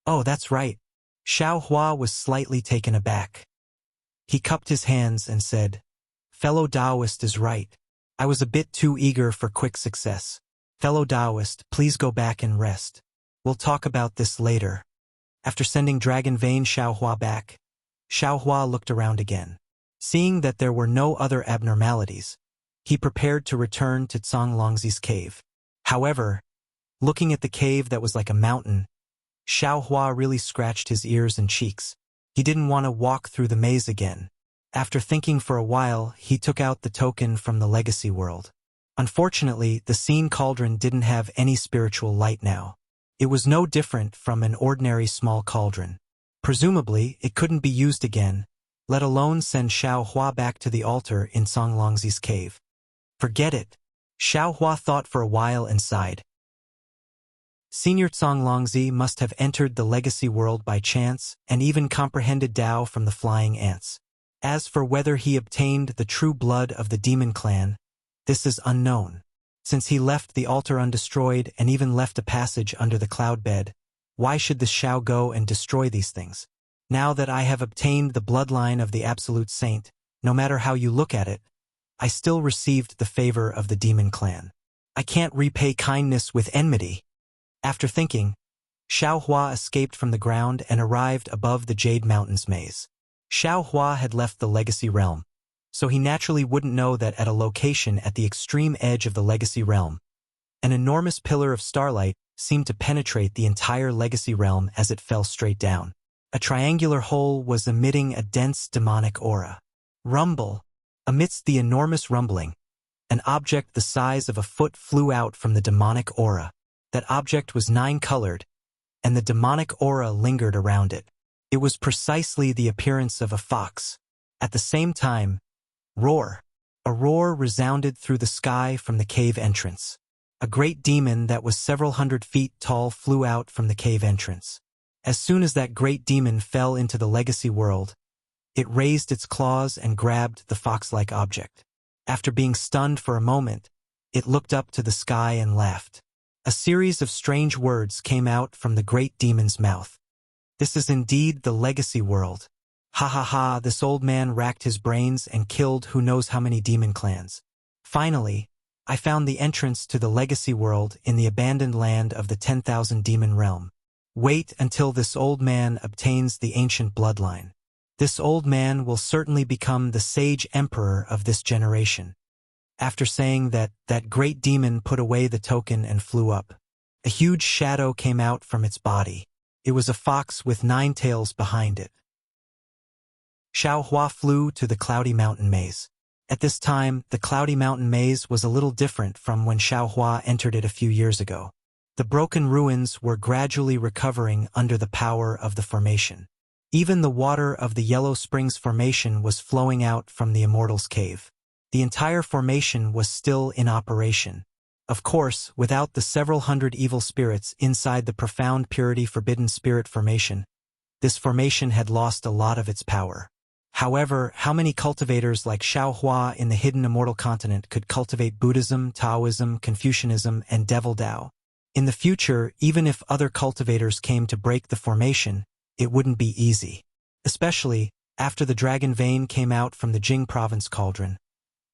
Oh, that's right. Xiao Hua was slightly taken aback. He cupped his hands and said, Fellow Taoist is right. I was a bit too eager for quick success. Fellow Taoist, please go back and rest. We'll talk about this later. After sending Dragon Vein Xiaohua back, Xiaohua looked around again. Seeing that there were no other abnormalities, he prepared to return to Zonglongzi's cave. However, looking at the cave that was like a mountain, Xiaohua really scratched his ears and cheeks. He didn't want to walk through the maze again. After thinking for a while, he took out the token from the legacy world. Unfortunately, the scene cauldron didn't have any spiritual light now. It was no different from an ordinary small cauldron. Presumably, it couldn't be used again, let alone send Xiaohua back to the altar in Zonglongzi's cave. Forget it. Xiaohua thought for a while and sighed. Senior Zonglongzi must have entered the legacy world by chance and even comprehended Tao from the flying ants. As for whether he obtained the true blood of the demon clan, this is unknown. Since he left the altar undestroyed and even left a passage under the cloud bed, why should the Xiao go and destroy these things? Now that I have obtained the bloodline of the absolute saint, no matter how you look at it, I still received the favor of the demon clan. I can't repay kindness with enmity. After thinking, Xiaohua escaped from the ground and arrived above the Jade Mountains maze. Xiaohua had left the legacy realm, so he naturally wouldn't know that at a location at the extreme edge of the legacy realm, an enormous pillar of starlight seemed to penetrate the entire legacy realm as it fell straight down. A triangular hole was emitting a dense demonic aura. Rumble. Amidst the enormous rumbling, an object the size of a foot flew out from the demonic aura. That object was 9-colored, and the demonic aura lingered around it. It was precisely the appearance of a fox. At the same time, roar. A roar resounded through the sky from the cave entrance. A great demon that was several hundred feet tall flew out from the cave entrance. As soon as that great demon fell into the legacy world, it raised its claws and grabbed the fox-like object. After being stunned for a moment, it looked up to the sky and laughed. A series of strange words came out from the great demon's mouth. This is indeed the legacy world. Ha ha ha, this old man racked his brains and killed who knows how many demon clans. Finally, I found the entrance to the legacy world in the abandoned land of the 10,000 demon realm. Wait until this old man obtains the ancient bloodline. This old man will certainly become the sage emperor of this generation. After saying that, that great demon put away the token and flew up. A huge shadow came out from its body. It was a fox with 9 tails behind it. Xiaohua flew to the Cloudy Mountain Maze. At this time, the Cloudy Mountain Maze was a little different from when Xiaohua entered it a few years ago. The broken ruins were gradually recovering under the power of the formation. Even the water of the Yellow Springs Formation was flowing out from the Immortal's Cave. The entire formation was still in operation. Of course, without the several hundred evil spirits inside the profound purity forbidden spirit formation, this formation had lost a lot of its power. However, how many cultivators like Xiaohua in the hidden immortal continent could cultivate Buddhism, Taoism, Confucianism, and Devil Dao? In the future, even if other cultivators came to break the formation, it wouldn't be easy. Especially, after the dragon vein came out from the Jing province cauldron,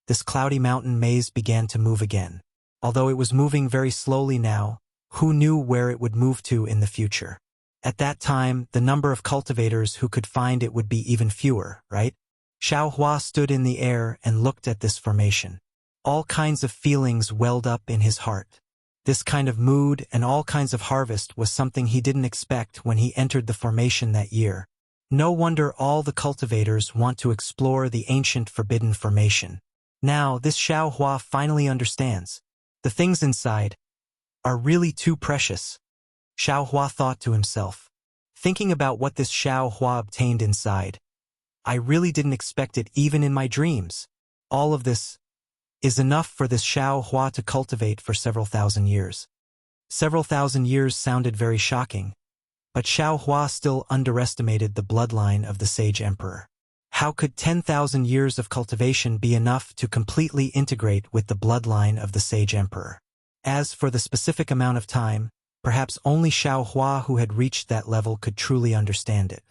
this cloudy mountain maze began to move again. Although it was moving very slowly now, who knew where it would move to in the future? At that time, the number of cultivators who could find it would be even fewer, right? Xiaohua stood in the air and looked at this formation. All kinds of feelings welled up in his heart. This kind of mood and all kinds of harvest was something he didn't expect when he entered the formation that year. No wonder all the cultivators want to explore the ancient forbidden formation. Now, this Xiaohua finally understands. The things inside are really too precious. Xiaohua thought to himself. Thinking about what this Xiaohua obtained inside, I really didn't expect it even in my dreams. All of this is enough for this Xiaohua to cultivate for several thousand years. Several thousand years sounded very shocking, but Xiaohua still underestimated the bloodline of the sage emperor. How could 10,000 years of cultivation be enough to completely integrate with the bloodline of the sage emperor? As for the specific amount of time, perhaps only Xiaohua who had reached that level could truly understand it.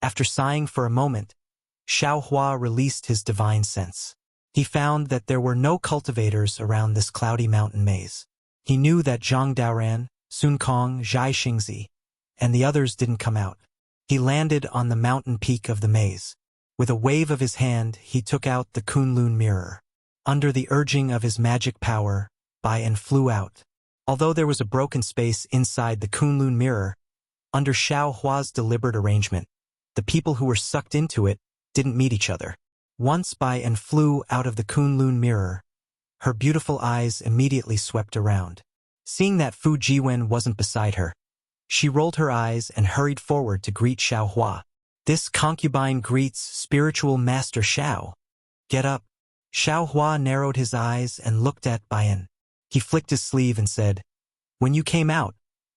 After sighing for a moment, Xiaohua released his divine sense. He found that there were no cultivators around this cloudy mountain maze. He knew that Zhang Daoran, Sun Kong, Zhai Xingzi, and the others didn't come out. He landed on the mountain peak of the maze. With a wave of his hand, he took out the Kunlun mirror. Under the urging of his magic power, Bai En flew out. Although there was a broken space inside the Kunlun mirror, under Xiao Hua's deliberate arrangement, the people who were sucked into it didn't meet each other. Once Bai En flew out of the Kunlun mirror, her beautiful eyes immediately swept around. Seeing that Fu Jiwen wasn't beside her, she rolled her eyes and hurried forward to greet Xiao Hua. This concubine greets spiritual master Xiao. Get up. Xiao Hua narrowed his eyes and looked at Bai En. He flicked his sleeve and said, when you came out,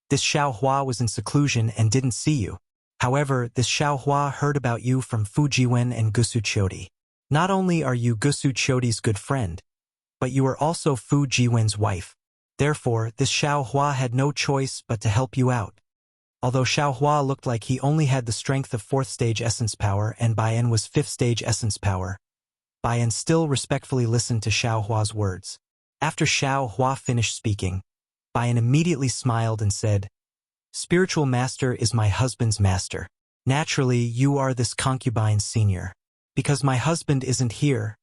this Xiao Hua was in seclusion and didn't see you. However, this Xiao Hua heard about you from Fu Jiwen and Gusu Chodi. Not only are you Gusu Chodi's good friend, but you are also Fu Jiwen's wife. Therefore, this Xiao Hua had no choice but to help you out. Although Xiao Hua looked like he only had the strength of 4th stage essence power and Bai En was 5th stage essence power, Bai En still respectfully listened to Xiao Hua's words. After Xiao Hua finished speaking, Bai En immediately smiled and said, spiritual master is my husband's master. Naturally, you are this concubine's senior. Because my husband isn't here,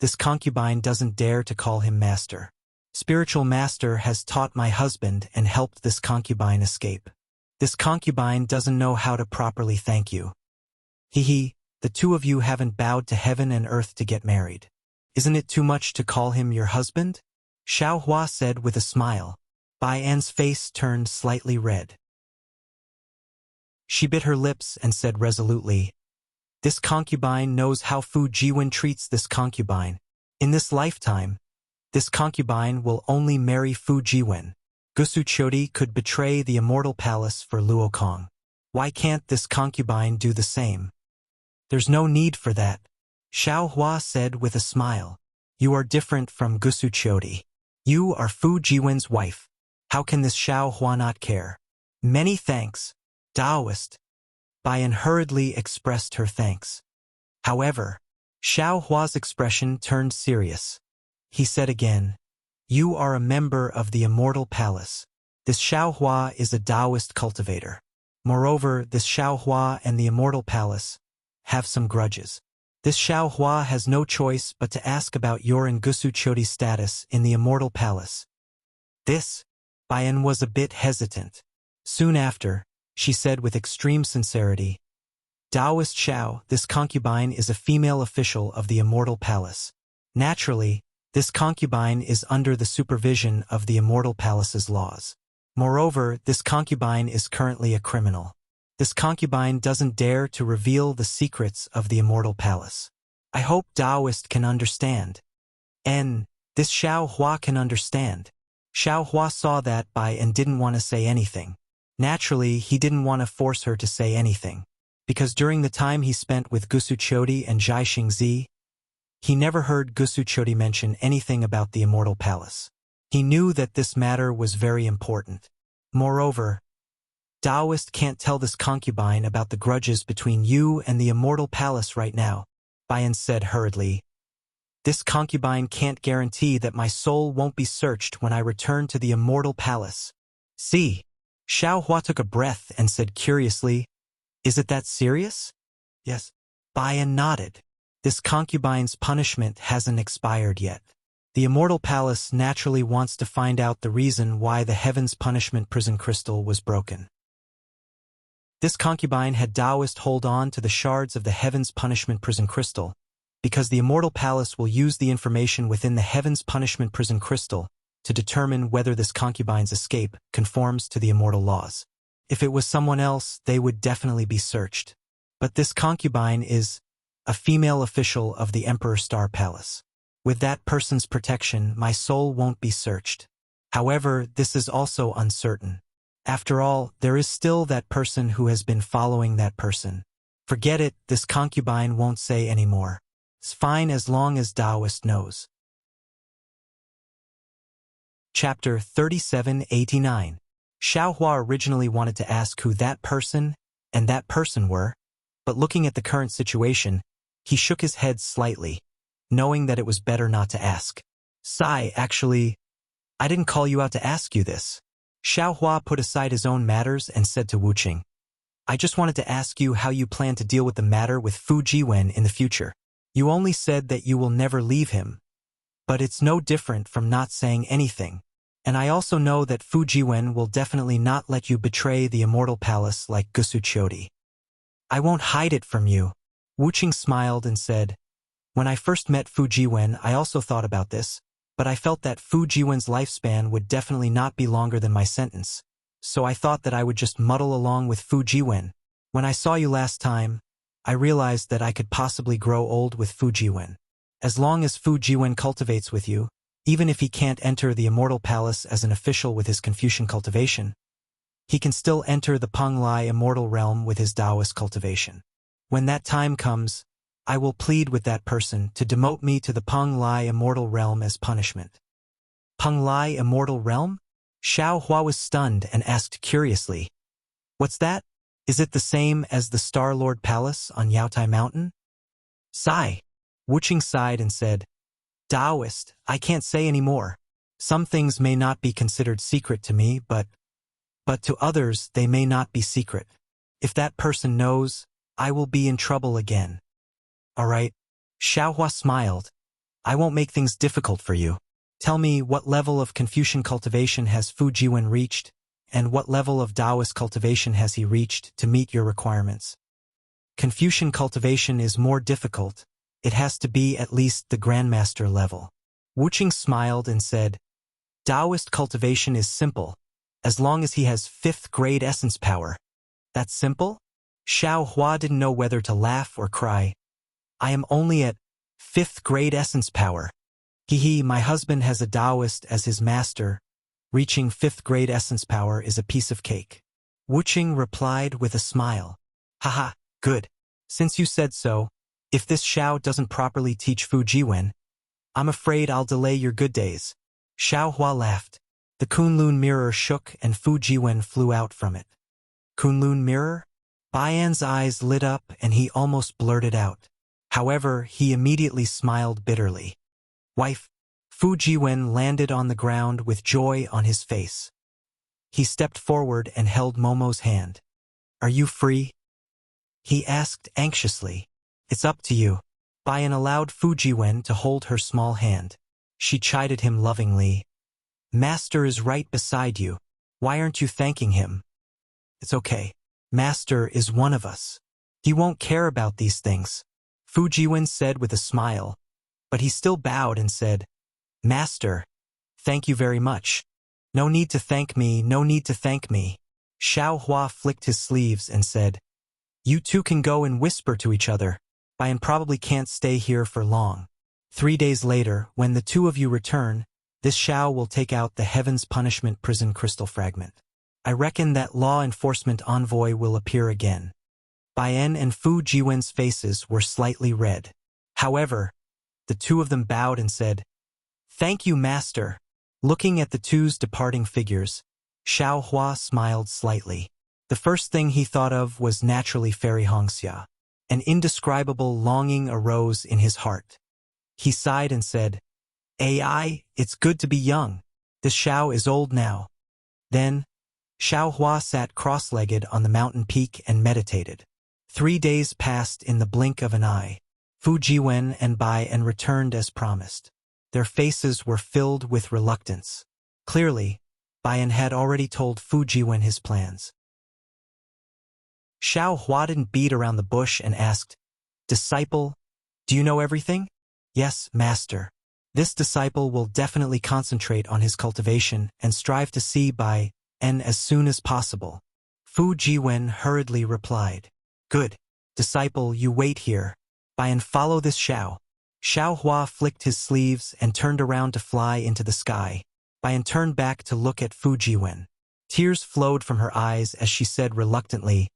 this concubine doesn't dare to call him master. Spiritual master has taught my husband and helped this concubine escape. This concubine doesn't know how to properly thank you. He, the two of you haven't bowed to heaven and earth to get married. Isn't it too much to call him your husband? Xiao Hua said with a smile. Bai An's face turned slightly red. She bit her lips and said resolutely, this concubine knows how Fu Jiwen treats this concubine. In this lifetime, this concubine will only marry Fu Jiwen. Gusu Chodi could betray the immortal palace for Luokong. Why can't this concubine do the same? There's no need for that, Xiao Hua said with a smile. You are different from Gusu Chodi. You are Fu Jiwen's wife. How can this Xiao Hua not care? Many thanks, Taoist. Bai En hurriedly expressed her thanks. However, Xiao Hua's expression turned serious. He said again, you are a member of the immortal palace. This Xiao Hua is a Taoist cultivator. Moreover, this Xiao Hua and the immortal palace have some grudges. This Xiao Hua has no choice but to ask about your and Gusu Chodi's status in the immortal palace. This, Bai En was a bit hesitant. Soon after, she said with extreme sincerity, Taoist Xiao, this concubine is a female official of the immortal palace. Naturally, this concubine is under the supervision of the immortal palace's laws. Moreover, this concubine is currently a criminal. This concubine doesn't dare to reveal the secrets of the immortal palace. I hope Taoist can understand. And this Xiao Hua can understand. Xiao Hua saw that Bai and didn't want to say anything. Naturally, he didn't want to force her to say anything. Because during the time he spent with Gusu Chodi and Zhai Xingzi, he never heard Gusu Chodi mention anything about the immortal palace. He knew that this matter was very important. Moreover, Taoist can't tell this concubine about the grudges between you and the immortal palace right now, Bai En said hurriedly. This concubine can't guarantee that my soul won't be searched when I return to the immortal palace. See, Xiao Hua took a breath and said curiously, is it that serious? Yes. Bai En nodded. This concubine's punishment hasn't expired yet. The immortal palace naturally wants to find out the reason why the heaven's punishment prison crystal was broken. This concubine had Taoist hold on to the shards of the heaven's punishment prison crystal, because the immortal palace will use the information within the heaven's punishment prison crystal to determine whether this concubine's escape conforms to the immortal laws. If it was someone else, they would definitely be searched. But this concubine is a female official of the Emperor Star Palace. With that person's protection, my soul won't be searched. However, this is also uncertain. After all, there is still that person who has been following that person. Forget it, this concubine won't say anymore. It's fine as long as Taoist knows. Chapter 3789. Xiao Hua originally wanted to ask who that person and that person were, but looking at the current situation, he shook his head slightly, knowing that it was better not to ask. Actually, I didn't call you out to ask you this. Xiao Hua put aside his own matters and said to Wu Qing, I just wanted to ask you how you plan to deal with the matter with Fu Jiwen in the future. You only said that you will never leave him, but it's no different from not saying anything. And I also know that Fu Jiwen will definitely not let you betray the immortal palace like Gusu Qiudi. I won't hide it from you. Wu Qing smiled and said, When I first met Fu Jiwen, I also thought about this, but I felt that Fu Jiwen's lifespan would definitely not be longer than my sentence. So I thought that I would just muddle along with Fu Jiwen. When I saw you last time, I realized that I could possibly grow old with Fu Jiwen. As long as Fu Jiwen cultivates with you, even if he can't enter the Immortal Palace as an official with his Confucian cultivation, he can still enter the Peng Lai Immortal Realm with his Taoist cultivation. When that time comes, I will plead with that person to demote me to the Peng Lai Immortal Realm as punishment. Peng Lai Immortal Realm? Xiao Hua was stunned and asked curiously, What's that? Is it the same as the Star-Lord Palace on Yaotai Mountain? Sigh. Wu Qing sighed and said, Taoist, I can't say any more. Some things may not be considered secret to me, but to others they may not be secret. If that person knows, I will be in trouble again. All right. Xiao Hua smiled. I won't make things difficult for you. Tell me, what level of Confucian cultivation has Fu Jiwen reached, and what level of Taoist cultivation has he reached to meet your requirements? Confucian cultivation is more difficult. It has to be at least the Grandmaster level. Wu Qing smiled and said, Taoist cultivation is simple, as long as he has 5th grade essence power. That's simple? Xiao Hua didn't know whether to laugh or cry. I am only at 5th grade essence power. My husband has a Taoist as his master. Reaching 5th grade essence power is a piece of cake. Wu Qing replied with a smile. Haha, good. Since you said so, if this Xiao doesn't properly teach Fu Jiwen, I'm afraid I'll delay your good days. Xiao Hua laughed. The Kunlun mirror shook and Fu Jiwen flew out from it. Kunlun mirror? Baian's eyes lit up and he almost blurted out. However, he immediately smiled bitterly. Wife, Fu Jiwen landed on the ground with joy on his face. He stepped forward and held Momo's hand. Are you free? He asked anxiously. It's up to you. Baian allowed Fu Jiwen to hold her small hand. She chided him lovingly. Master is right beside you. Why aren't you thanking him? It's okay. Master is one of us. He won't care about these things. Fu Jiwen said with a smile, but he still bowed and said, Master, thank you very much. No need to thank me, no need to thank me. Xiao Hua flicked his sleeves and said, You two can go and whisper to each other. Baian probably can't stay here for long. 3 days later, when the two of you return, this Xiao will take out the Heaven's Punishment Prison Crystal Fragment. I reckon that law enforcement envoy will appear again. Baian and Fu Jiwen's faces were slightly red. However, the two of them bowed and said, Thank you, Master. Looking at the two's departing figures, Xiao Hua smiled slightly. The first thing he thought of was naturally Fairy Hongxia. An indescribable longing arose in his heart. He sighed and said, AI, it's good to be young. This Xiao is old now. Then, Xiao Hua sat cross-legged on the mountain peak and meditated. 3 days passed in the blink of an eye. Fu Jiwen and Baian returned as promised. Their faces were filled with reluctance. Clearly, Baian had already told Fu Jiwen his plans. Xiao Hua didn't beat around the bush and asked, Disciple, do you know everything? Yes, Master. This disciple will definitely concentrate on his cultivation and strive to see Baian as soon as possible. Fu Jiwen hurriedly replied. Good. Disciple, you wait here. Baian, follow this Xiao. Xiao Hua flicked his sleeves and turned around to fly into the sky. Baian turned back to look at Fu Jiwen. Tears flowed from her eyes as she said reluctantly,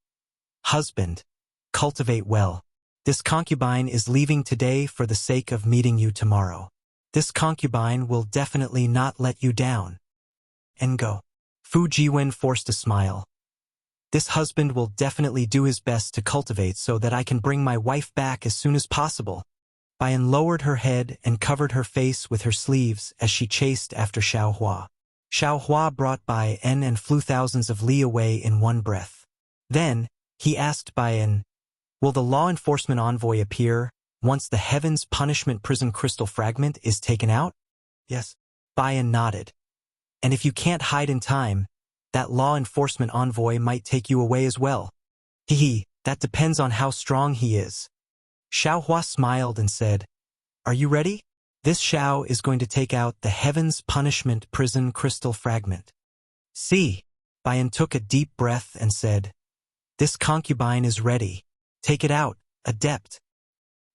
Husband, cultivate well. This concubine is leaving today for the sake of meeting you tomorrow. This concubine will definitely not let you down. And go. Fu Jiwen forced a smile. This husband will definitely do his best to cultivate so that I can bring my wife back as soon as possible. Baian lowered her head and covered her face with her sleeves as she chased after Xiao Hua. Xiao Hua brought Bai En and flew thousands of li away in one breath. Then, he asked Bai En, "Will the law enforcement envoy appear once the Heaven's Punishment Prison Crystal Fragment is taken out?" "Yes." Bai En nodded. "And if you can't hide in time, that law enforcement envoy might take you away as well." "Hee, that depends on how strong he is." Xiao Hua smiled and said, "Are you ready? This Xiao is going to take out the Heaven's Punishment Prison Crystal Fragment." "See." Bai En took a deep breath and said, "This concubine is ready. Take it out, adept."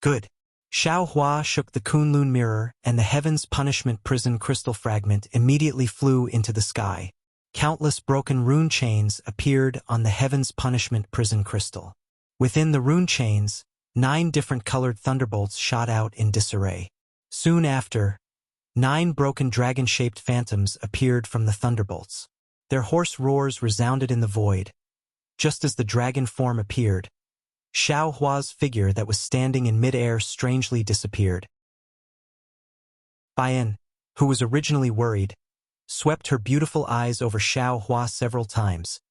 "Good." Xiao Hua shook the Kunlun mirror, and the Heaven's Punishment Prison Crystal Fragment immediately flew into the sky. Countless broken rune chains appeared on the Heaven's Punishment Prison Crystal. Within the rune chains, 9 different colored thunderbolts shot out in disarray. Soon after, 9 broken dragon-shaped phantoms appeared from the thunderbolts. Their hoarse roars resounded in the void. Just as the dragon form appeared, Xiao Hua's figure that was standing in mid-air strangely disappeared. Bai En, who was originally worried, swept her beautiful eyes over Xiao Hua several times,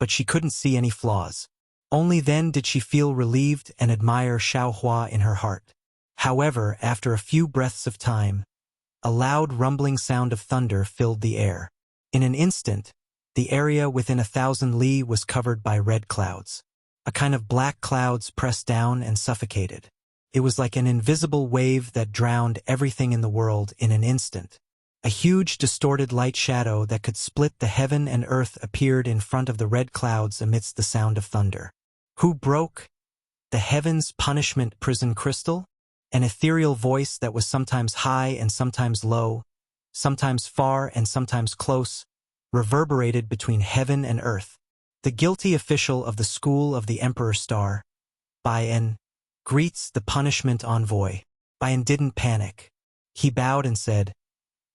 but she couldn't see any flaws. Only then did she feel relieved and admire Xiao Hua in her heart. However, after a few breaths of time, a loud rumbling sound of thunder filled the air. In an instant, the area within 1,000 li was covered by red clouds. A kind of black clouds pressed down and suffocated. It was like an invisible wave that drowned everything in the world in an instant. A huge distorted light shadow that could split the heaven and earth appeared in front of the red clouds amidst the sound of thunder. Who broke the Heaven's Punishment Prison Crystal? An ethereal voice that was sometimes high and sometimes low, sometimes far and sometimes close, reverberated between heaven and earth. The guilty official of the School of the Emperor Star, Bai En, greets the punishment envoy. Bai En didn't panic. He bowed and said,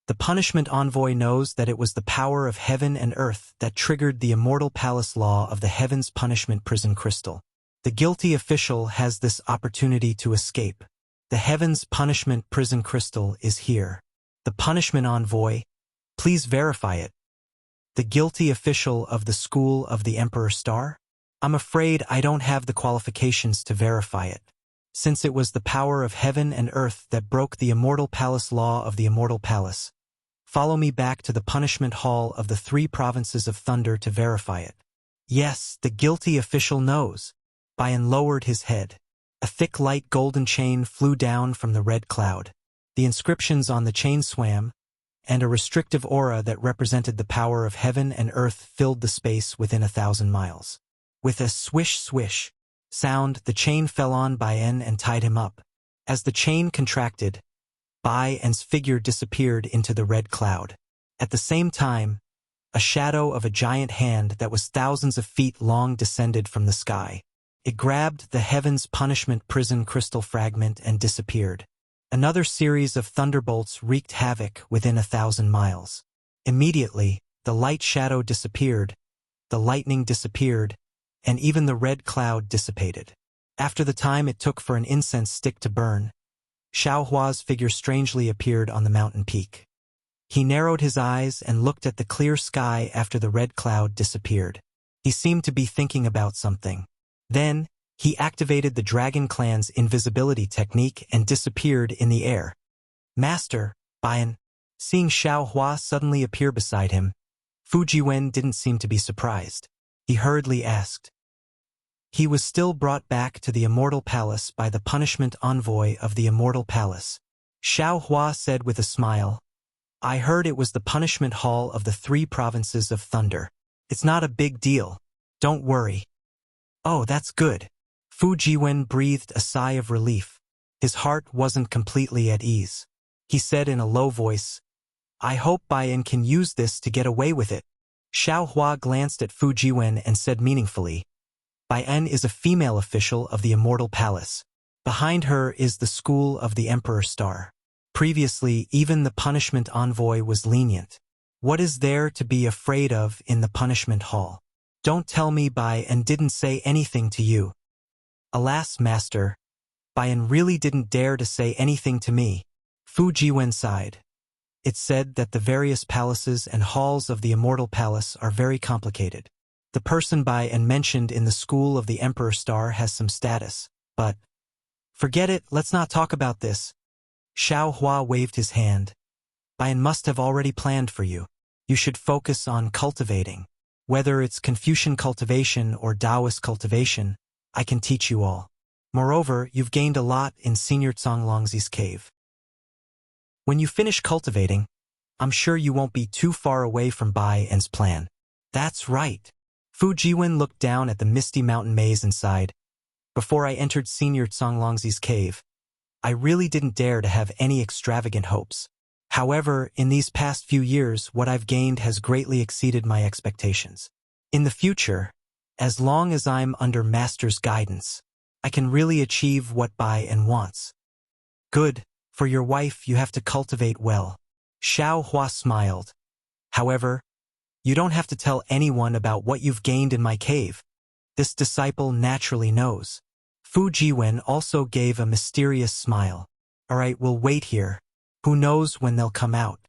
"The punishment envoy knows that it was the power of heaven and earth that triggered the immortal palace law of the Heaven's Punishment Prison Crystal. The guilty official has this opportunity to escape. The Heaven's Punishment Prison Crystal is here. The punishment envoy, please verify it." "The guilty official of the School of the Emperor Star? I'm afraid I don't have the qualifications to verify it. Since it was the power of heaven and earth that broke the immortal palace law of the immortal palace. Follow me back to the punishment hall of the 3 provinces of thunder to verify it." "Yes, the guilty official knows." Bai En lowered his head. A thick light golden chain flew down from the red cloud. The inscriptions on the chain swam, and a restrictive aura that represented the power of heaven and earth filled the space within 1,000 miles. With a swish-swish sound, the chain fell on Bai En and tied him up. As the chain contracted, Bai En's figure disappeared into the red cloud. At the same time, a shadow of a giant hand that was thousands of feet long descended from the sky. It grabbed the Heaven's Punishment Prison Crystal Fragment and disappeared. Another series of thunderbolts wreaked havoc within 1,000 miles. Immediately, the light shadow disappeared, the lightning disappeared, and even the red cloud dissipated. After the time it took for an incense stick to burn, Xiao Hua's figure strangely appeared on the mountain peak. He narrowed his eyes and looked at the clear sky after the red cloud disappeared. He seemed to be thinking about something. Then, he activated the Dragon Clan's invisibility technique and disappeared in the air. "Master," Bai En, seeing Xiao Hua suddenly appear beside him, Fu Jiwen didn't seem to be surprised. He hurriedly asked. He was still brought back to the Immortal Palace by the punishment envoy of the Immortal Palace. Xiao Hua said with a smile, "I heard it was the punishment hall of the 3 provinces of thunder. It's not a big deal. Don't worry." "Oh, that's good." Fu Jiwen breathed a sigh of relief. His heart wasn't completely at ease. He said in a low voice, "I hope Bai En can use this to get away with it." Xiao Hua glanced at Fu Jiwen and said meaningfully, "Bai En is a female official of the Immortal Palace. Behind her is the School of the Emperor Star. Previously, even the punishment envoy was lenient. What is there to be afraid of in the punishment hall? Don't tell me Bai En didn't say anything to you." "Alas, master, Bai En really didn't dare to say anything to me." Fu Jiwen sighed. It's said that the various palaces and halls of the Immortal Palace are very complicated. The person by and mentioned in the school of the Emperor Star has some status, but forget it, let's not talk about this. Xiao Hua waved his hand. Bayan must have already planned for you. You should focus on cultivating. Whether it's Confucian cultivation or Taoist cultivation, I can teach you all. Moreover, you've gained a lot in Senior Zonglongzi's cave. When you finish cultivating, I'm sure you won't be too far away from Bai An's plan. That's right. Fu Jiwen looked down at the misty mountain maze and sighed. Before I entered Senior Zonglongzi's cave, I really didn't dare to have any extravagant hopes. However, in these past few years, what I've gained has greatly exceeded my expectations. In the future, as long as I'm under Master's guidance, I can really achieve what Bai An wants. Good. For your wife, you have to cultivate well. Xiao Hua smiled. However, you don't have to tell anyone about what you've gained in my cave. This disciple naturally knows. Fu Jiwen also gave a mysterious smile. All right, we'll wait here. Who knows when they'll come out?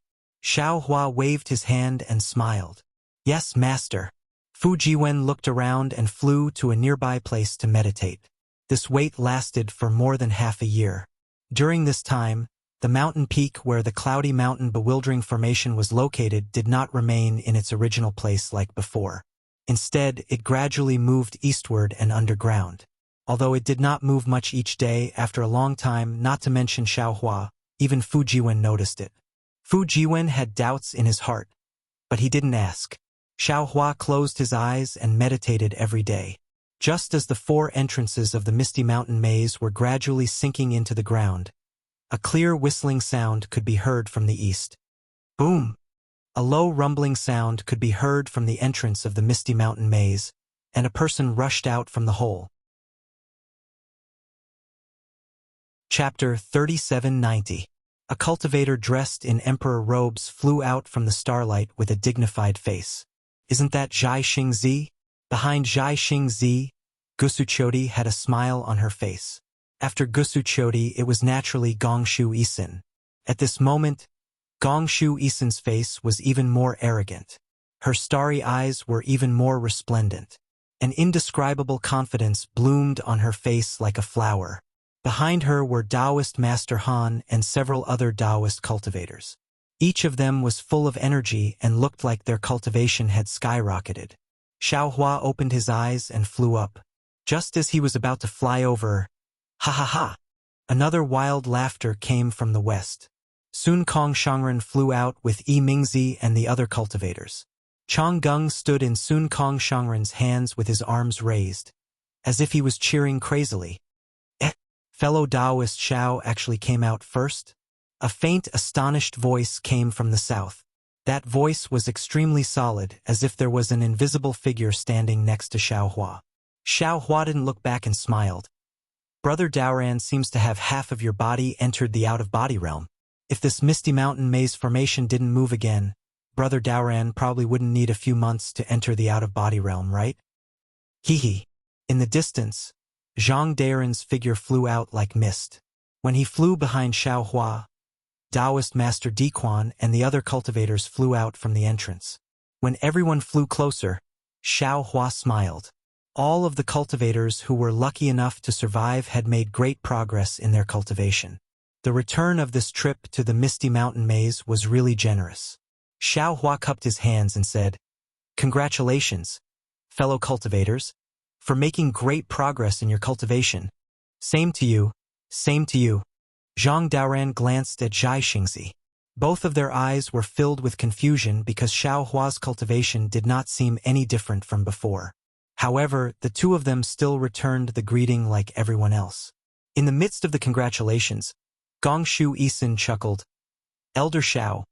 Xiao Hua waved his hand and smiled. Yes, master. Fu Jiwen looked around and flew to a nearby place to meditate. This wait lasted for more than half a year. During this time, the mountain peak where the cloudy mountain bewildering formation was located did not remain in its original place like before. Instead, it gradually moved eastward and underground. Although it did not move much each day, after a long time, not to mention Xiao Hua, even Fu Jiwen noticed it. Fu Jiwen had doubts in his heart, but he didn't ask. Xiao Hua closed his eyes and meditated every day. Just as the 4 entrances of the misty mountain maze were gradually sinking into the ground, a clear whistling sound could be heard from the east. Boom! A low rumbling sound could be heard from the entrance of the misty mountain maze, and a person rushed out from the hole. Chapter 3790. A cultivator dressed in emperor robes flew out from the starlight with a dignified face. Isn't that Zhai Xingzi? Behind Zhai Xingzi, Gusuchodi had a smile on her face. After Gusuchodi, it was naturally Gongshu Isin. At this moment, Gongshu Isin's face was even more arrogant. Her starry eyes were even more resplendent. An indescribable confidence bloomed on her face like a flower. Behind her were Taoist Master Han and several other Taoist cultivators. Each of them was full of energy and looked like their cultivation had skyrocketed. Xiao Hua opened his eyes and flew up. Just as he was about to fly over, ha ha ha! Another wild laughter came from the west. Sun Kong Shangren flew out with Yi Mingzi and the other cultivators. Chang Gung stood in Sun Kong Shangren's hands with his arms raised, as if he was cheering crazily. Fellow Taoist Xiao actually came out first? A faint, astonished voice came from the south. That voice was extremely solid, as if there was an invisible figure standing next to Xiao Hua. Xiao Hua didn't look back and smiled. Brother Daoran seems to have half of your body entered the out-of-body realm. If this misty mountain maze formation didn't move again, Brother Daoran probably wouldn't need a few months to enter the out-of-body realm, right? Hee. In the distance, Zhang Daren's figure flew out like mist. When he flew behind Xiao Hua, Taoist Master Diquan and the other cultivators flew out from the entrance. When everyone flew closer, Xiao Hua smiled. All of the cultivators who were lucky enough to survive had made great progress in their cultivation. The return of this trip to the misty mountain maze was really generous. Xiao Hua cupped his hands and said, "Congratulations, fellow cultivators, for making great progress in your cultivation. Same to you, same to you." Zhang Daoran glanced at Zhai Xingzi. Both of their eyes were filled with confusion because Xiao Hua's cultivation did not seem any different from before. However, the two of them still returned the greeting like everyone else. In the midst of the congratulations, Gongshu Isin chuckled. "Elder Xiao,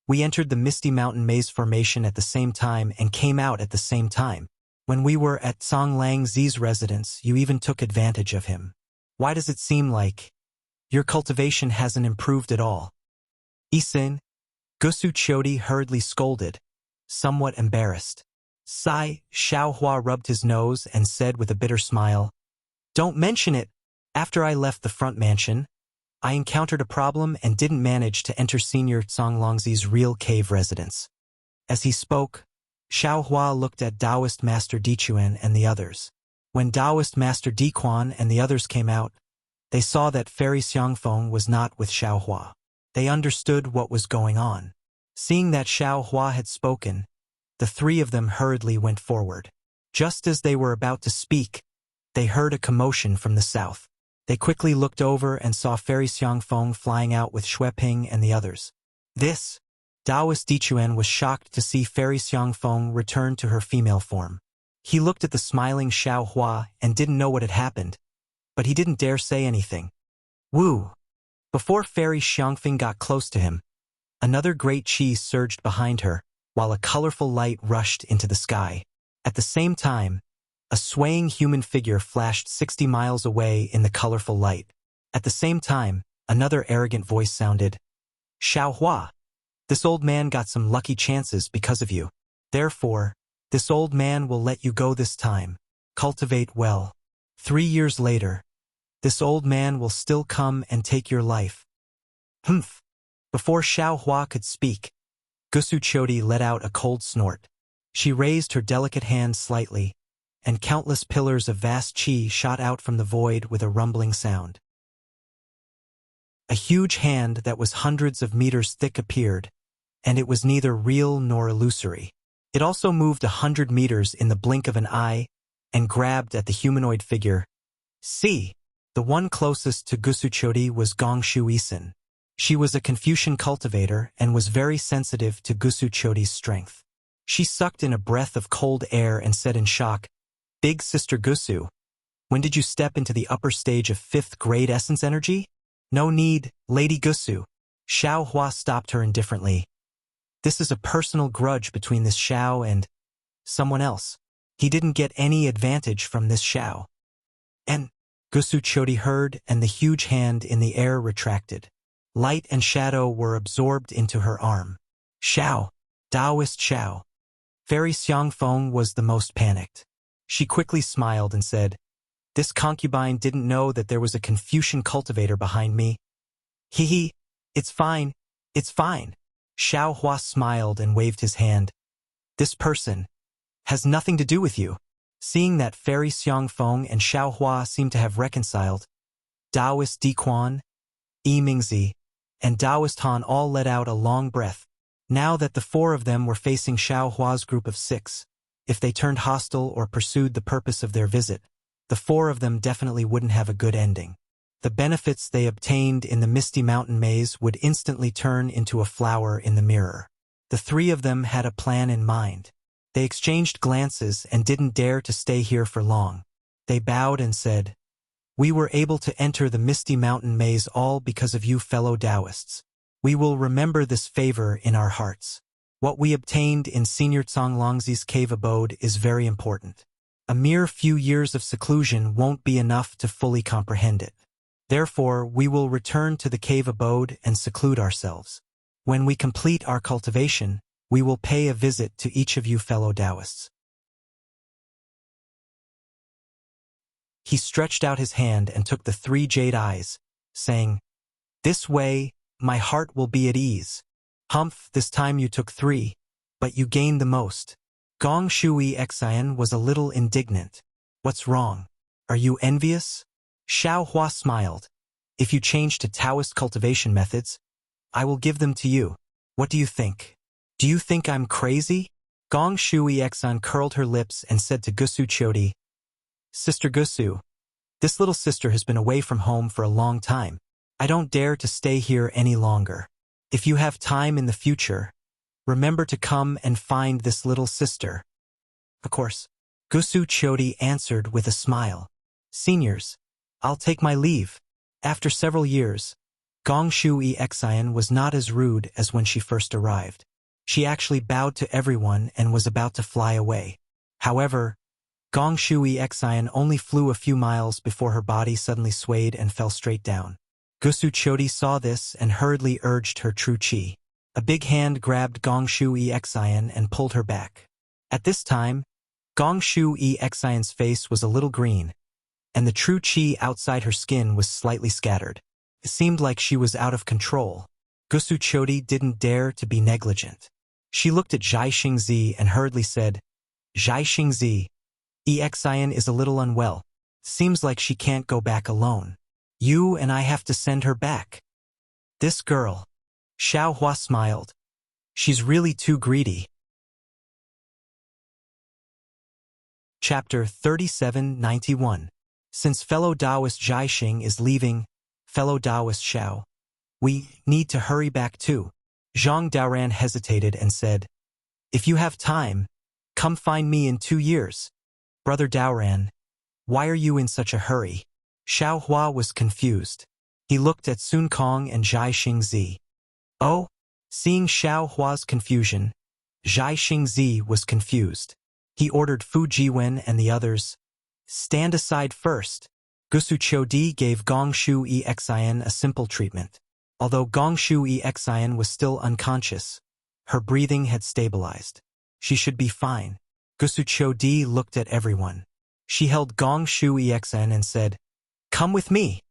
we entered the misty mountain maze formation at the same time and came out at the same time. When we were at Song Lang Zi's residence, you even took advantage of him. Why does it seem like your cultivation hasn't improved at all?" Isin, Gusu Chodi hurriedly scolded, somewhat embarrassed. Sigh, Xiao Hua rubbed his nose and said with a bitter smile, "Don't mention it. After I left the front mansion, I encountered a problem and didn't manage to enter Senior Songlongzi's real cave residence. As he spoke, Xiao Hua looked at Taoist Master Dichuan and the others. When Taoist Master Diquan and the others came out, they saw that Fairy Xiangfeng was not with Xiao Hua. They understood what was going on. Seeing that Xiao Hua had spoken, the three of them hurriedly went forward. Just as they were about to speak, they heard a commotion from the south. They quickly looked over and saw Fairy Xiangfeng flying out with Xueping and the others. This, Taoist Dichuan was shocked to see Fairy Xiangfeng return to her female form. He looked at the smiling Xiao Hua and didn't know what had happened, but he didn't dare say anything. Woo! Before Fairy Xiangfeng got close to him, another great chi surged behind her, while a colorful light rushed into the sky. At the same time, a swaying human figure flashed 60 miles away in the colorful light. At the same time, another arrogant voice sounded, Xiao Hua, this old man got some lucky chances because of you. Therefore, this old man will let you go this time. Cultivate well. 3 years later, this old man will still come and take your life. Humph! Before Xiao Hua could speak, Gusu Chodi let out a cold snort. She raised her delicate hand slightly, and countless pillars of vast chi shot out from the void with a rumbling sound. A huge hand that was hundreds of meters thick appeared, and it was neither real nor illusory. It also moved 100 meters in the blink of an eye and grabbed at the humanoid figure. See, the one closest to Gusu Chodi was Gongshu Isin. She was a Confucian cultivator and was very sensitive to Gusu Chodi's strength. She sucked in a breath of cold air and said in shock, Big Sister Gusu, when did you step into the upper stage of 5th grade essence energy? No need, Lady Gusu. Xiao Hua stopped her indifferently. This is a personal grudge between this Xiao and someone else. He didn't get any advantage from this Xiao. And Gusu Chodi heard, and the huge hand in the air retracted. Light and shadow were absorbed into her arm. Xiao, Taoist Xiao. Fairy Xiangfeng was the most panicked. She quickly smiled and said, This concubine didn't know that there was a Confucian cultivator behind me. Hee, it's fine, it's fine. Xiao Hua smiled and waved his hand. This person has nothing to do with you. Seeing that Fairy Xiangfeng and Xiao Hua seemed to have reconciled, Taoist Diquan, Mingzi, and Taoist Han all let out a long breath. Now that the four of them were facing Xiao Hua's group of 6, if they turned hostile or pursued the purpose of their visit, the four of them definitely wouldn't have a good ending. The benefits they obtained in the Misty Mountain Maze would instantly turn into a flower in the mirror. The three of them had a plan in mind. They exchanged glances and didn't dare to stay here for long. They bowed and said, We were able to enter the Misty Mountain Maze all because of you fellow Taoists. We will remember this favor in our hearts. What we obtained in Senior Songlongzi's cave abode is very important. A mere few years of seclusion won't be enough to fully comprehend it. Therefore, we will return to the cave abode and seclude ourselves. When we complete our cultivation, we will pay a visit to each of you fellow Taoists. He stretched out his hand and took the 3 jade eyes, saying, This way, my heart will be at ease. Humph, this time you took 3, but you gained the most. Gong Shui Xian was a little indignant. What's wrong? Are you envious? Xiao Hua smiled. If you change to Taoist cultivation methods, I will give them to you. What do you think? Do you think I'm crazy? Gong Shui Xian curled her lips and said to Gusu Chodi, Sister Gusu, this little sister has been away from home for a long time. I don't dare to stay here any longer. If you have time in the future, remember to come and find this little sister. Of course, Gusu Chodi answered with a smile. Seniors, I'll take my leave. After several years, Gong Shui Xian was not as rude as when she first arrived. She actually bowed to everyone and was about to fly away. However, Gong Shui Xian only flew a few miles before her body suddenly swayed and fell straight down. Gusu Chodi saw this and hurriedly urged her true chi. A big hand grabbed Gong Shui Xian and pulled her back. At this time, Gong Shui Xian's face was a little green, and the true chi outside her skin was slightly scattered. It seemed like she was out of control. Gusu Chodi didn't dare to be negligent. She looked at Zhai Xingzi and hurriedly said, Zhai Xingzi, Exian is a little unwell. Seems like she can't go back alone. You and I have to send her back. This girl. Xiao Hua smiled. She's really too greedy. Chapter 3791. Since fellow Taoist Zhai Xing is leaving, fellow Taoist Xiao, we need to hurry back too. Zhang Daoran hesitated and said, If you have time, come find me in 2 years. Brother Daoran, why are you in such a hurry? Xiao Hua was confused. He looked at Sun Kong and Zhai Xingzi. Oh? Seeing Xiao Hua's confusion, Zhai Xingzi was confused. He ordered Fu Jiwen and the others, Stand aside first. Gusu Chodi gave Gong Shu Exian a simple treatment. Although Gong Shu Exian was still unconscious, her breathing had stabilized. She should be fine. Gusu Chodi looked at everyone. She held Gong Shu Exian and said, Come with me.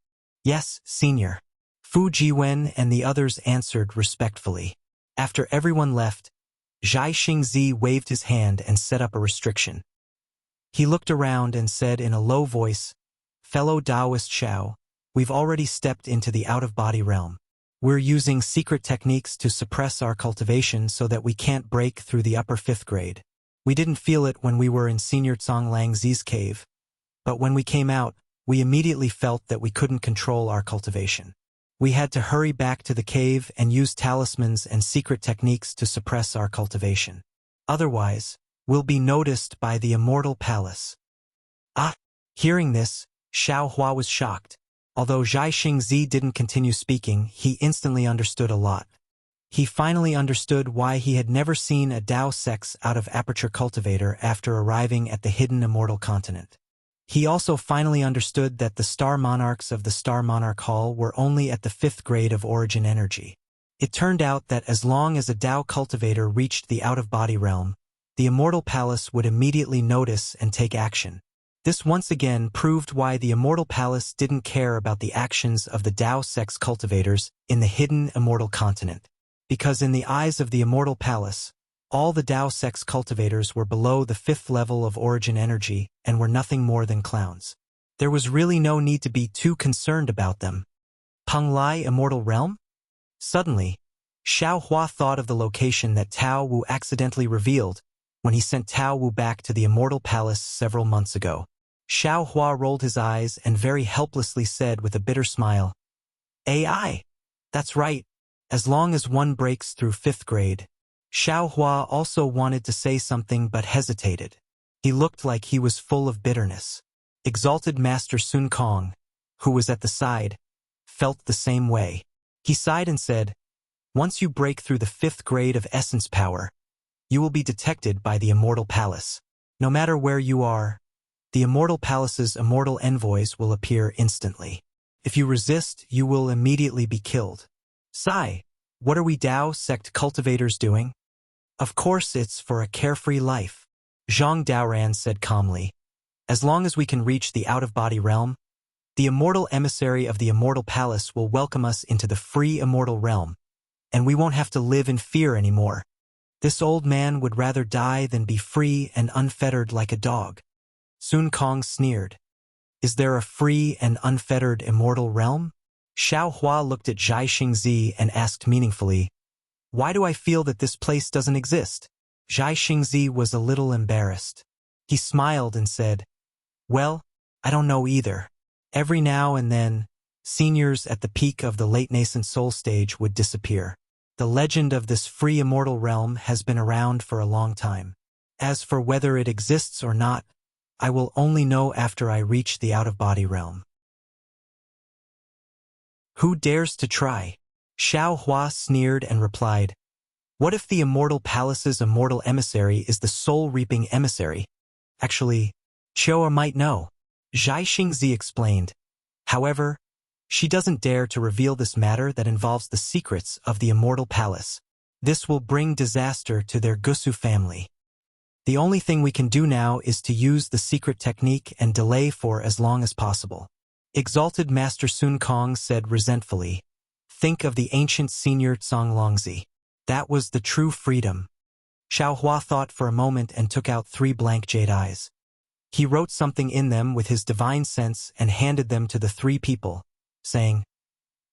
Yes, senior. Fu Jiwen and the others answered respectfully. After everyone left, Zhai Xingzi waved his hand and set up a restriction. He looked around and said in a low voice, Fellow Taoist Xiao, we've already stepped into the out-of-body realm. We're using secret techniques to suppress our cultivation so that we can't break through the upper 5th grade. We didn't feel it when we were in Senior Tsang Langzi's cave, but when we came out, we immediately felt that we couldn't control our cultivation. We had to hurry back to the cave and use talismans and secret techniques to suppress our cultivation. Otherwise, we'll be noticed by the Immortal Palace. Ah! Hearing this, Xiao Hua was shocked. Although Zhai Xingzi didn't continue speaking, he instantly understood a lot. He finally understood why he had never seen a Dao sex out of aperture cultivator after arriving at the hidden immortal continent. He also finally understood that the Star Monarchs of the Star Monarch Hall were only at the 5th grade of origin energy. It turned out that as long as a Dao cultivator reached the out-of-body realm, the Immortal Palace would immediately notice and take action. This once again proved why the Immortal Palace didn't care about the actions of the Dao sex cultivators in the hidden immortal continent. Because in the eyes of the Immortal Palace, all the Dao sex cultivators were below the 5th level of origin energy and were nothing more than clowns. There was really no need to be too concerned about them. Peng Lai Immortal Realm? Suddenly, Xiao Hua thought of the location that Tao Wu accidentally revealed when he sent Tao Wu back to the Immortal Palace several months ago. Xiao Hua rolled his eyes and very helplessly said with a bitter smile, AI. That's right. As long as one breaks through 5th grade. Xiao Hua also wanted to say something but hesitated. He looked like he was full of bitterness. Exalted Master Sun Kong, who was at the side, felt the same way. He sighed and said, Once you break through the 5th grade of essence power, you will be detected by the Immortal Palace. No matter where you are, the Immortal Palace's immortal envoys will appear instantly. If you resist, you will immediately be killed. Sai, what are we Dao sect cultivators doing? Of course it's for a carefree life. Zhang Daoran said calmly. As long as we can reach the out-of-body realm, the immortal emissary of the Immortal Palace will welcome us into the free immortal realm, and we won't have to live in fear anymore. This old man would rather die than be free and unfettered like a dog. Sun Kong sneered. Is there a free and unfettered immortal realm? Xiao Hua looked at Zhai Xingzi and asked meaningfully, Why do I feel that this place doesn't exist? Zhai Xingzi was a little embarrassed. He smiled and said, Well, I don't know either. Every now and then, seniors at the peak of the late nascent soul stage would disappear. The legend of this free immortal realm has been around for a long time. As for whether it exists or not, I will only know after I reach the out-of-body realm. Who dares to try? Xiao Hua sneered and replied, What if the Immortal Palace's immortal emissary is the soul-reaping emissary? Actually, Chioa might know. Zhai Xingzi explained. However, she doesn't dare to reveal this matter that involves the secrets of the Immortal Palace. This will bring disaster to their Gusu family. The only thing we can do now is to use the secret technique and delay for as long as possible. Exalted Master Sun Kong said resentfully. Think of the ancient senior Longzi. That was the true freedom. Xiao Hua thought for a moment and took out 3 blank jade eyes. He wrote something in them with his divine sense and handed them to the 3 people, saying,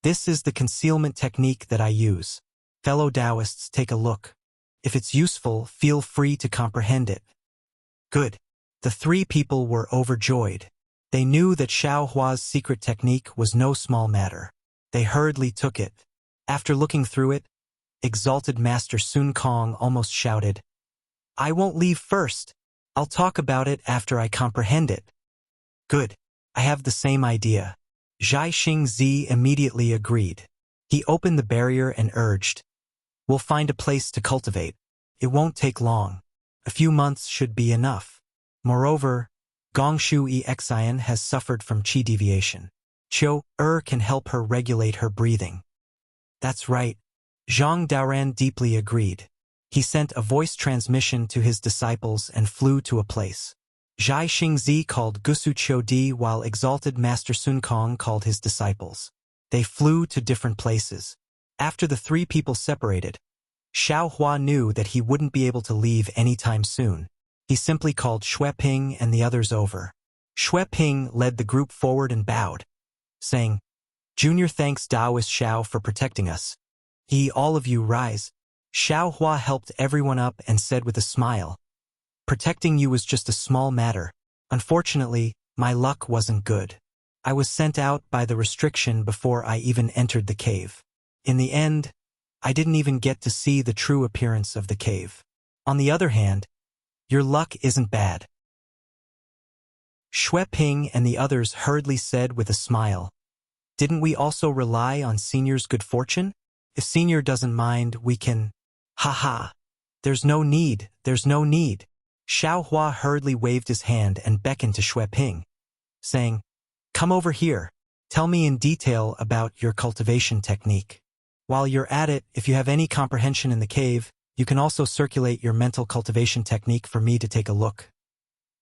"This is the concealment technique that I use. Fellow Taoists, take a look. If it's useful, feel free to comprehend it." Good. The 3 people were overjoyed. They knew that Xiao Hua's secret technique was no small matter. They hurriedly took it. After looking through it, Exalted Master Sun Kong almost shouted, "I won't leave first. I'll talk about it after I comprehend it." Good. I have the same idea. Zhai Xingzi immediately agreed. He opened the barrier and urged, "We'll find a place to cultivate. It won't take long. A few months should be enough. Moreover, Gongshu Exian has suffered from qi deviation. Qiu can help her regulate her breathing." That's right. Zhang Daoran deeply agreed. He sent a voice transmission to his disciples and flew to a place. Zhai Xingzi called Gusu Qiudi while Exalted Master Sun Kong called his disciples. They flew to different places. After the 3 people separated, Xiao Hua knew that he wouldn't be able to leave anytime soon. He simply called Xue Ping and the others over. Xue Ping led the group forward and bowed, saying, "Junior thanks Taoist Xiao for protecting us. All of you rise." Xiao Hua helped everyone up and said with a smile, "Protecting you was just a small matter. Unfortunately, my luck wasn't good. I was sent out by the restriction before I even entered the cave. In the end, I didn't even get to see the true appearance of the cave. On the other hand, your luck isn't bad." Xue Ping and the others hurriedly said with a smile, "Didn't we also rely on Senior's good fortune? If Senior doesn't mind, we can—" "Ha. There's no need. Xiao Hua hurriedly waved his hand and beckoned to Xue Ping, saying, "Come over here. Tell me in detail about your cultivation technique. While you're at it, if you have any comprehension in the cave, you can also circulate your mental cultivation technique for me to take a look."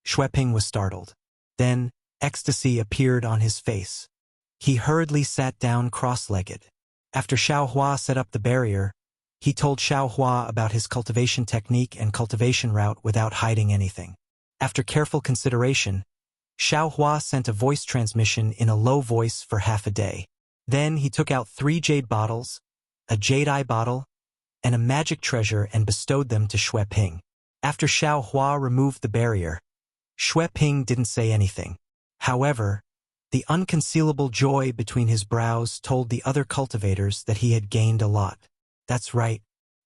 Xue Ping was startled. Then, ecstasy appeared on his face. He hurriedly sat down cross-legged. After Xiao Hua set up the barrier, he told Xiao Hua about his cultivation technique and cultivation route without hiding anything. After careful consideration, Xiao Hua sent a voice transmission in a low voice for half a day. Then he took out 3 jade bottles, a jade eye bottle, and a magic treasure and bestowed them to Xue Ping. After Xiao Hua removed the barrier, Xue Ping didn't say anything. However, the unconcealable joy between his brows told the other cultivators that he had gained a lot. That's right.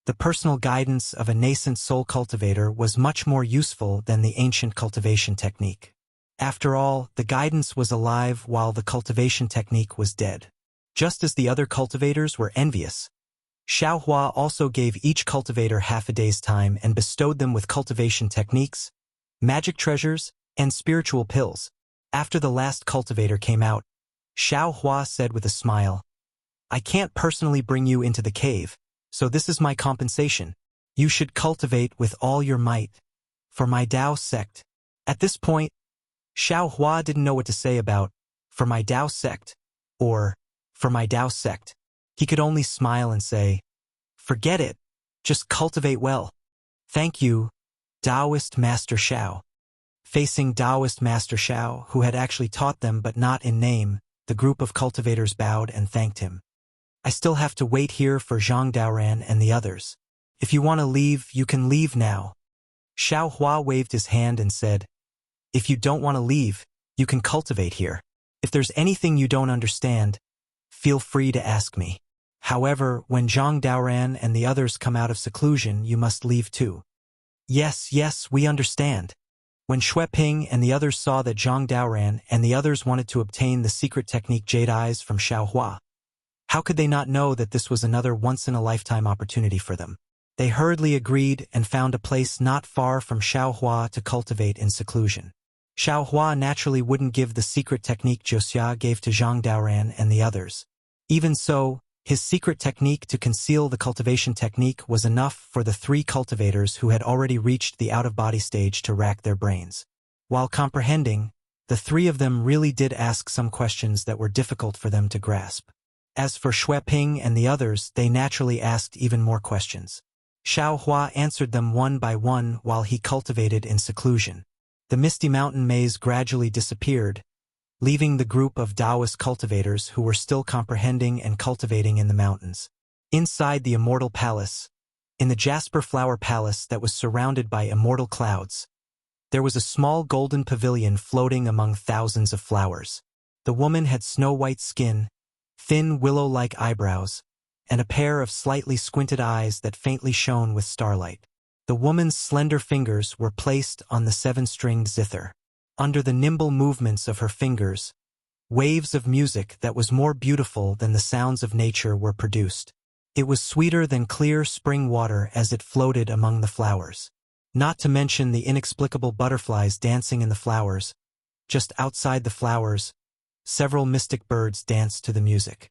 The personal guidance of a nascent soul cultivator was much more useful than the ancient cultivation technique. After all, the guidance was alive while the cultivation technique was dead. Just as the other cultivators were envious, Xiao Hua also gave each cultivator half a day's time and bestowed them with cultivation techniques, magic treasures, and spiritual pills. After the last cultivator came out, Xiao Hua said with a smile, "I can't personally bring you into the cave, so this is my compensation. You should cultivate with all your might. For my Tao sect." At this point, Xiao Hua didn't know what to say about "for my Tao sect" or "for my Tao sect." He could only smile and say, "Forget it. Just cultivate well. Thank you, Taoist Master Xiao." Facing Taoist Master Xiao, who had actually taught them but not in name, the group of cultivators bowed and thanked him. "I still have to wait here for Zhang Daoran and the others. If you want to leave, you can leave now." Xiao Hua waved his hand and said, "If you don't want to leave, you can cultivate here. If there's anything you don't understand, feel free to ask me. However, when Zhang Daoran and the others come out of seclusion, you must leave too." Yes, we understand." When Xue Ping and the others saw that Zhang Daoran and the others wanted to obtain the secret technique Jade Eyes from Xiao Hua, how could they not know that this was another once-in-a-lifetime opportunity for them? They hurriedly agreed and found a place not far from Xiao Hua to cultivate in seclusion. Xiao Hua naturally wouldn't give the secret technique Josiah gave to Zhang Daoran and the others. Even so, his secret technique to conceal the cultivation technique was enough for the 3 cultivators who had already reached the out-of-body stage to rack their brains. While comprehending, The three of them really did ask some questions that were difficult for them to grasp. As for Xue Ping and the others, they naturally asked even more questions. Xiao Hua answered them one by one while he cultivated in seclusion. The misty mountain maze gradually disappeared, leaving the group of Taoist cultivators who were still comprehending and cultivating in the mountains. Inside the immortal palace, in the jasper flower palace that was surrounded by immortal clouds, there was a small golden pavilion floating among thousands of flowers. The woman had snow-white skin, thin willow-like eyebrows, and a pair of slightly squinted eyes that faintly shone with starlight. The woman's slender fingers were placed on the seven-stringed zither. Under the nimble movements of her fingers, waves of music that was more beautiful than the sounds of nature were produced. It was sweeter than clear spring water as it floated among the flowers. Not to mention the inexplicable butterflies dancing in the flowers. Just outside the flowers, several mystic birds danced to the music.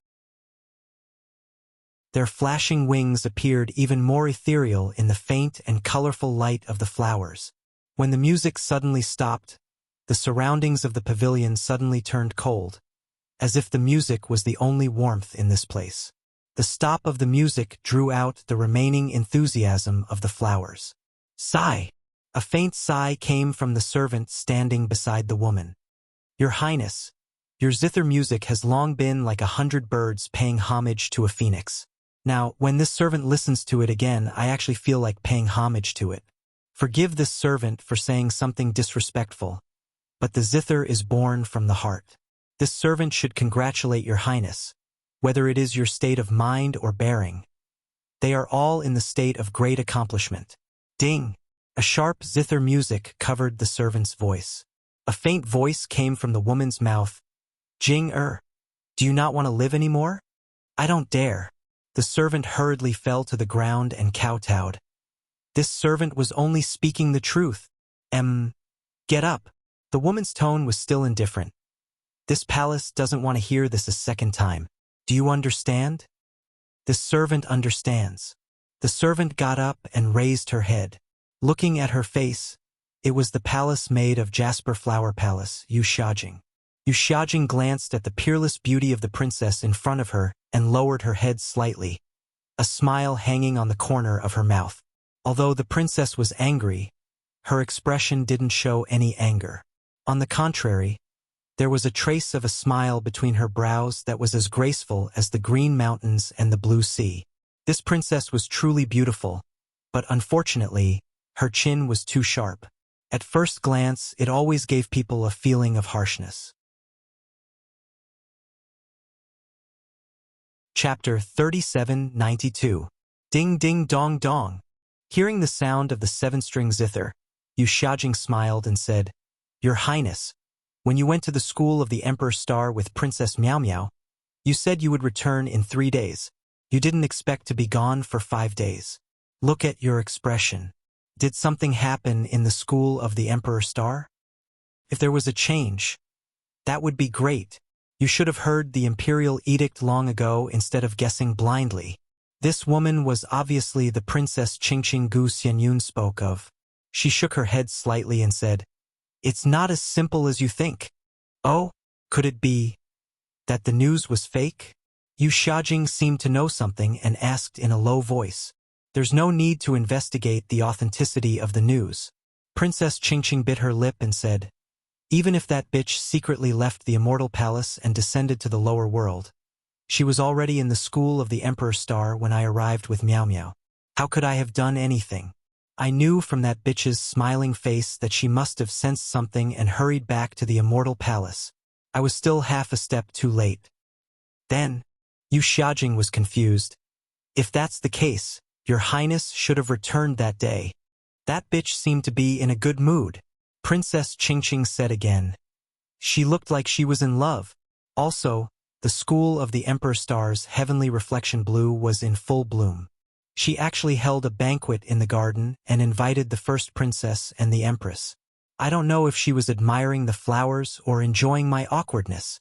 Their flashing wings appeared even more ethereal in the faint and colorful light of the flowers. When the music suddenly stopped, the surroundings of the pavilion suddenly turned cold, as if the music was the only warmth in this place. The stop of the music drew out the remaining enthusiasm of the flowers. Sigh! A faint sigh came from the servant standing beside the woman. Your Highness, your zither music has long been like 100 birds paying homage to a phoenix. Now, when this servant listens to it again, I actually feel like paying homage to it. Forgive this servant for saying something disrespectful, but the zither is born from the heart. This servant should congratulate your Highness, whether it is your state of mind or bearing. They are all in the state of great accomplishment. Ding! A sharp zither music covered the servant's voice. A faint voice came from the woman's mouth. Jing do you not want to live anymore? I don't dare. The servant hurriedly fell to the ground and kowtowed. This servant was only speaking the truth. Get up. The woman's tone was still indifferent. This palace doesn't want to hear this a second time. Do you understand? This servant understands. The servant got up and raised her head. Looking at her face, it was the palace made of jasper flower palace, Yu Xiaojing. Yu Xiaojing glanced at the peerless beauty of the princess in front of her and lowered her head slightly, a smile hanging on the corner of her mouth. Although the princess was angry, her expression didn't show any anger. On the contrary, there was a trace of a smile between her brows that was as graceful as the green mountains and the blue sea. This princess was truly beautiful, but unfortunately, her chin was too sharp. At first glance, it always gave people a feeling of harshness. Chapter 3792. Ding ding dong dong. Hearing the sound of the seven-string zither, Yu Xiaojing smiled and said, Your Highness, when you went to the school of the Emperor Star with Princess Miao Miao, you said you would return in 3 days. You didn't expect to be gone for 5 days. Look at your expression. Did something happen in the school of the Emperor Star? If there was a change, that would be great. You should have heard the imperial edict long ago instead of guessing blindly. This woman was obviously the Princess Qingqing Gu Xianyun spoke of. She shook her head slightly and said, It's not as simple as you think. Oh, could it be that the news was fake? Yu Xiaojing seemed to know something and asked in a low voice. There's no need to investigate the authenticity of the news. Princess Qingqing bit her lip and said, Even if that bitch secretly left the immortal palace and descended to the lower world, she was already in the school of the Emperor Star when I arrived with Miao Miao. How could I have done anything? I knew from that bitch's smiling face that she must have sensed something and hurried back to the immortal palace. I was still half a step too late. Then, Yu Xiaojing was confused. If that's the case, Your Highness should have returned that day. That bitch seemed to be in a good mood. Princess Qingqing said again. She looked like she was in love. Also, the school of the Emperor Star's heavenly reflection blue was in full bloom. She actually held a banquet in the garden and invited the first princess and the empress. I don't know if she was admiring the flowers or enjoying my awkwardness.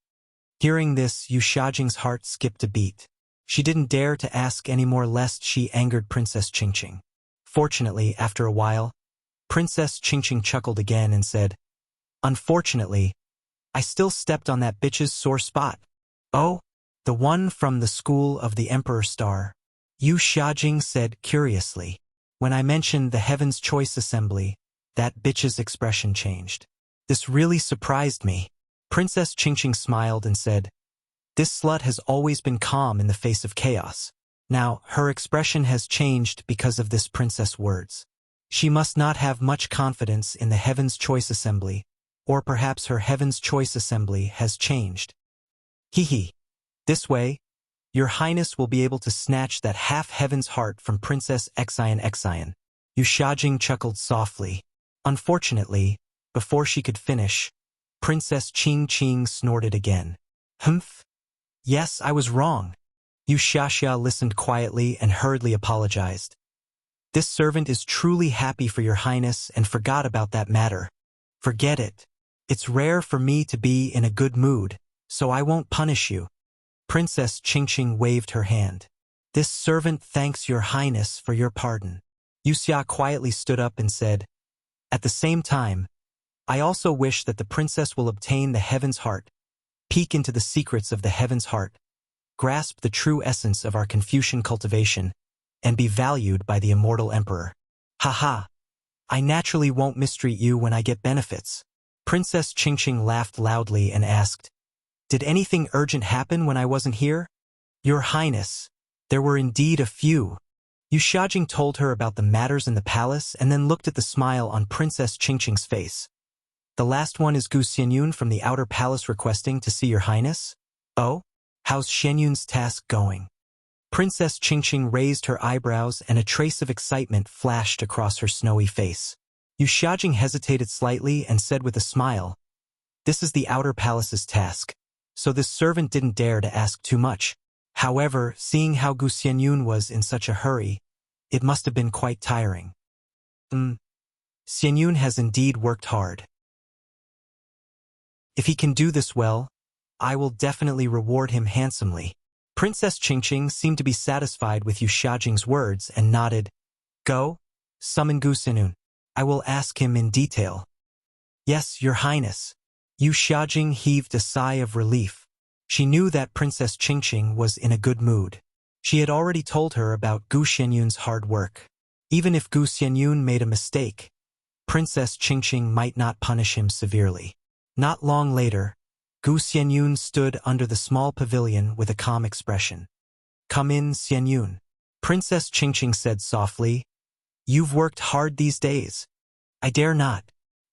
Hearing this, Yu Xiaojing's heart skipped a beat. She didn't dare to ask any more lest she angered Princess Qingqing. Fortunately, after a while, Princess Qingqing chuckled again and said, Unfortunately, I still stepped on that bitch's sore spot. Oh, the one from the school of the Emperor Star. Yu Xiaojing said curiously. When I mentioned the Heaven's Choice Assembly, that bitch's expression changed. This really surprised me. Princess Qingqing smiled and said, this slut has always been calm in the face of chaos. Now, her expression has changed because of this princess' words. She must not have much confidence in the Heaven's Choice Assembly, or perhaps her Heaven's Choice Assembly has changed. Hee hee. This way, Your Highness will be able to snatch that half-heaven's heart from Princess Xian. Yu Xiaojing chuckled softly. Unfortunately, before she could finish, Princess Qingqing snorted again. Humph. Yes, I was wrong. Yu Xiaxia listened quietly and hurriedly apologized. This servant is truly happy for Your Highness and forgot about that matter. Forget it. It's rare for me to be in a good mood, so I won't punish you. Princess Qingqing waved her hand. This servant thanks Your Highness for your pardon. Yu Xia quietly stood up and said, at the same time, I also wish that the princess will obtain the Heaven's Heart, peek into the secrets of the Heaven's Heart, grasp the true essence of our Confucian cultivation, and be valued by the immortal emperor. Haha. I naturally won't mistreat you when I get benefits. Princess Qingqing laughed loudly and asked, did anything urgent happen when I wasn't here? Your Highness, there were indeed a few. Yu Xiaojing told her about the matters in the palace and then looked at the smile on Princess Qingqing's face. The last one is Gu Xianyun from the outer palace requesting to see Your Highness. Oh? How's Xianyun's task going? Princess Qingqing raised her eyebrows and a trace of excitement flashed across her snowy face. Yu Xiaojing hesitated slightly and said with a smile, this is the outer palace's task, so this servant didn't dare to ask too much. However, seeing how Gu Xianyun was in such a hurry, it must have been quite tiring. Xianyun has indeed worked hard. If he can do this well, I will definitely reward him handsomely. Princess Qingqing seemed to be satisfied with Yu Xiaojing's words and nodded. Go, summon Gu Xianyun. I will ask him in detail. Yes, Your Highness. Yu Xiaojing heaved a sigh of relief. She knew that Princess Qingqing was in a good mood. She had already told her about Gu Xianyun's hard work. Even if Gu Xianyun made a mistake, Princess Qingqing might not punish him severely. Not long later, Gu Xianyun stood under the small pavilion with a calm expression. Come in, Xianyun. Princess Qingqing said softly. You've worked hard these days. I dare not.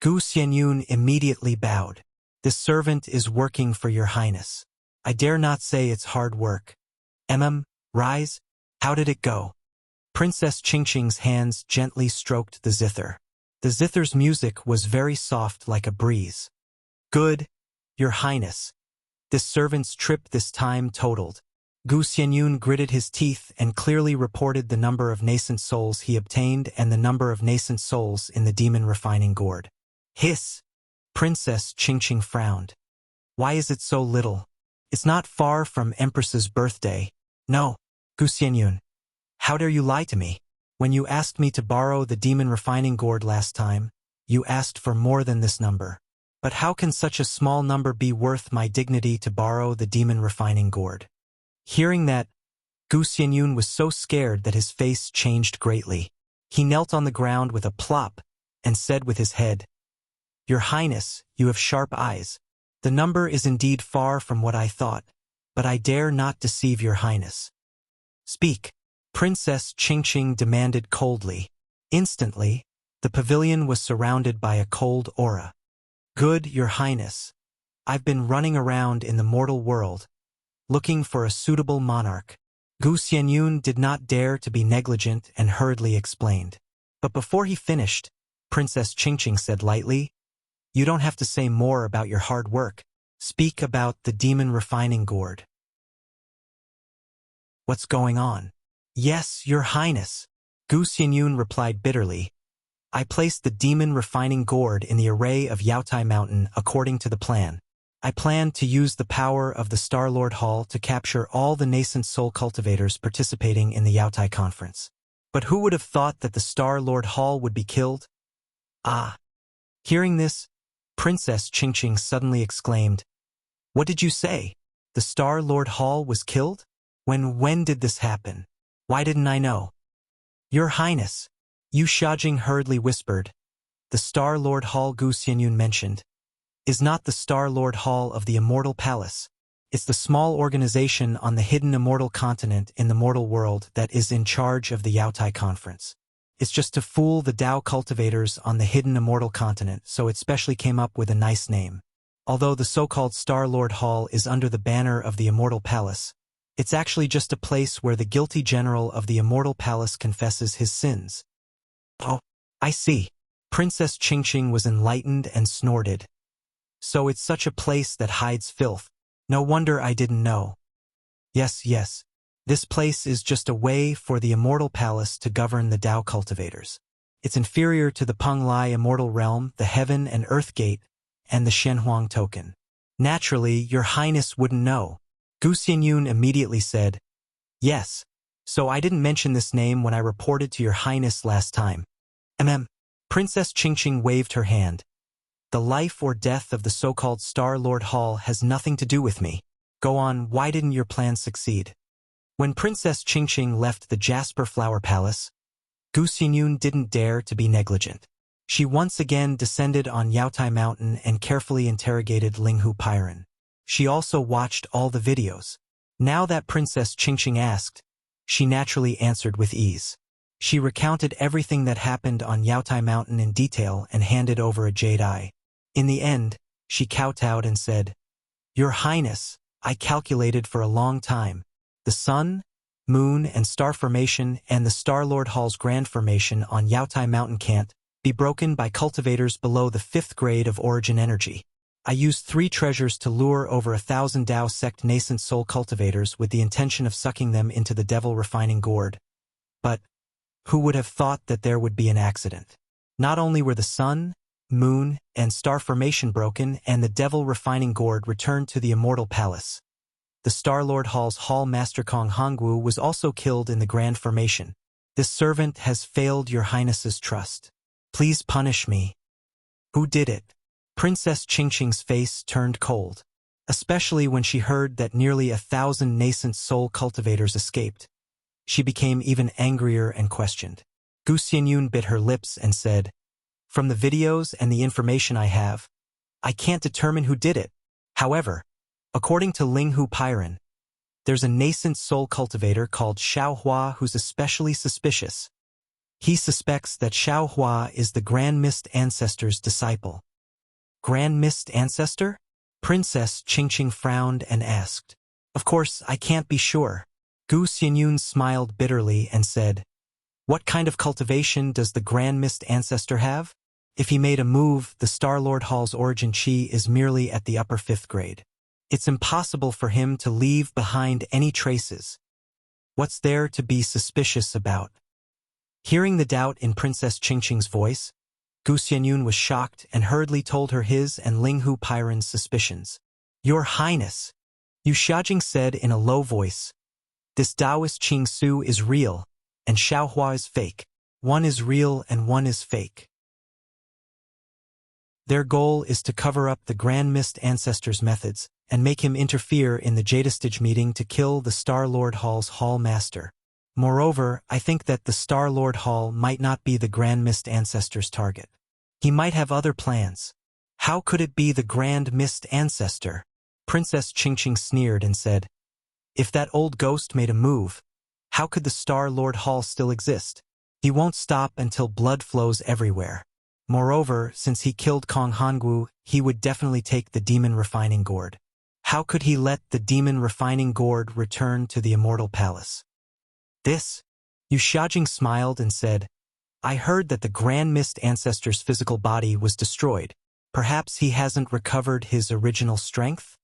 Gu Xianyun immediately bowed. This servant is working for Your Highness. I dare not say it's hard work. Rise. How did it go? Princess Qingqing's hands gently stroked the zither. The zither's music was very soft like a breeze. Good, Your Highness. This servant's trip this time totaled. Gu Xianyun gritted his teeth and clearly reported the number of nascent souls he obtained and the number of nascent souls in the demon refining gourd. Hiss! Princess Qingqing frowned. Why is it so little? It's not far from Empress's birthday. No, Gu Xianyun. How dare you lie to me? When you asked me to borrow the demon refining gourd last time, you asked for more than this number. But how can such a small number be worth my dignity to borrow the demon refining gourd? Hearing that, Gu Xianyun was so scared that his face changed greatly. He knelt on the ground with a plop and said with his head, Your Highness, you have sharp eyes. The number is indeed far from what I thought, but I dare not deceive Your Highness. Speak, Princess Qingqing demanded coldly. Instantly, the pavilion was surrounded by a cold aura. Good, Your Highness. I've been running around in the mortal world, looking for a suitable monarch. Gu Xianyun did not dare to be negligent and hurriedly explained. But before he finished, Princess Qingqing said lightly, You don't have to say more about your hard work. Speak about the demon refining gourd. What's going on? Yes, Your Highness. Gu Xianyun replied bitterly. I placed the demon refining gourd in the array of Yaotai Mountain according to the plan. I planned to use the power of the Star-Lord Hall to capture all the nascent soul cultivators participating in the Yaotai Conference. But who would have thought that the Star-Lord Hall would be killed? Ah! Hearing this, Princess Qingqing suddenly exclaimed, "What did you say? The Star Lord Hall was killed? When did this happen? Why didn't I know?" "Your Highness," Yu Xiaojing hurriedly whispered, "the Star Lord Hall Gu Xianyun mentioned is not the Star Lord Hall of the Immortal Palace. It's the small organization on the hidden immortal continent in the mortal world that is in charge of the Yaotai Conference. It's just to fool the Dao cultivators on the hidden immortal continent, so it specially came up with a nice name. Although the so-called Star Lord Hall is under the banner of the Immortal Palace, it's actually just a place where the guilty general of the Immortal Palace confesses his sins." "Oh, I see." Princess Qingqing was enlightened and snorted. "So it's such a place that hides filth. No wonder I didn't know." Yes. This place is just a way for the Immortal Palace to govern the Dao cultivators. It's inferior to the Penglai Immortal Realm, the Heaven and Earth Gate, and the Shenhuang Token. Naturally, Your Highness wouldn't know. Gu Xianyun immediately said, "Yes, so I didn't mention this name when I reported to Your Highness last time." Princess Qingqing waved her hand. "The life or death of the so-called Star Lord Hall has nothing to do with me. Go on, why didn't your plan succeed?" When Princess Qingqing left the Jasper Flower Palace, Gu Xianyun didn't dare to be negligent. She once again descended on Yaotai Mountain and carefully interrogated Linghu Pairan. She also watched all the videos. Now that Princess Qingqing asked, she naturally answered with ease. She recounted everything that happened on Yaotai Mountain in detail and handed over a jade eye. In the end, she kowtowed and said, "Your Highness, I calculated for a long time. The sun, moon, and star formation and the Star-Lord Hall's grand formation on Yaotai Mountain can't be broken by cultivators below the 5th grade of origin energy. I used 3 treasures to lure over 1,000 Dao sect nascent soul cultivators with the intention of sucking them into the devil refining gourd. But who would have thought that there would be an accident? Not only were the sun, moon, and star formation broken and the devil refining gourd returned to the Immortal Palace, the Star-Lord Hall's Hall Master Kong Hongwu was also killed in the grand formation. This servant has failed Your Highness's trust. Please punish me." "Who did it?" Princess Qingqing's face turned cold, especially when she heard that nearly 1,000 nascent soul cultivators escaped. She became even angrier and questioned. Gu Xianyun bit her lips and said, "From the videos and the information I have, I can't determine who did it. However, according to Linghu Pairan, there's a nascent soul cultivator called Xiaohua who's especially suspicious. He suspects that Xiaohua is the Grand Mist Ancestor's disciple." "Grand Mist Ancestor?" Princess Qingqing frowned and asked. "Of course, I can't be sure." Gu Xianyun smiled bitterly and said, "What kind of cultivation does the Grand Mist Ancestor have? If he made a move, the Star-Lord Hall's origin chi is merely at the upper 5th grade. It's impossible for him to leave behind any traces. What's there to be suspicious about?" Hearing the doubt in Princess Qingqing's voice, Gu Xianyun was shocked and hurriedly told her his and Linghu Pairan's suspicions. "Your Highness," Yu Xiaojing said in a low voice, "this Taoist Qing Su is real, and Xiaohua is fake. One is real and one is fake. Their goal is to cover up the Grand Mist Ancestor's methods and make him interfere in the Jadestage meeting to kill the Star-Lord Hall's Hall Master. Moreover, I think that the Star-Lord Hall might not be the Grand Mist Ancestor's target. He might have other plans. How could it be the Grand Mist Ancestor?" Princess Qingqing sneered and said, "If that old ghost made a move, how could the Star-Lord Hall still exist? He won't stop until blood flows everywhere. Moreover, since he killed Kong Hongwu, he would definitely take the Demon Refining Gourd. How could he let the Demon Refining Gourd return to the Immortal Palace?" "This?" Yu Xiaojing smiled and said, "I heard that the Grand Mist Ancestor's physical body was destroyed. Perhaps he hasn't recovered his original strength?"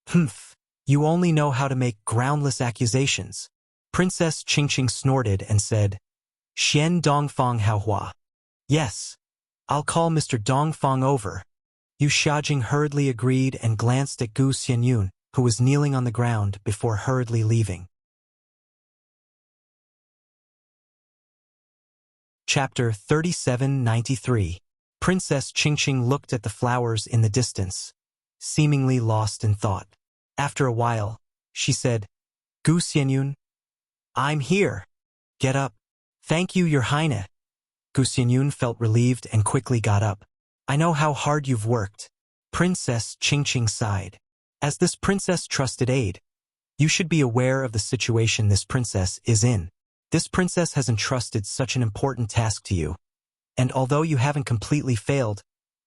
"Humph, you only know how to make groundless accusations." Princess Qingqing snorted and said, "Xian Dongfang Haohua." "Yes, I'll call Mr. Dongfang over." Yu Xiaojing hurriedly agreed and glanced at Gu Xianyun, who was kneeling on the ground before hurriedly leaving. Chapter 3793. Princess Qingqing looked at the flowers in the distance, seemingly lost in thought. After a while, she said, Gu Xianyun, I'm here. Get up. Thank you, Your Highness. Gu Xianyun felt relieved and quickly got up. I know how hard you've worked. Princess Qingqing sighed. As this princess trusted aid, you should be aware of the situation this princess is in. This princess has entrusted such an important task to you. And although you haven't completely failed,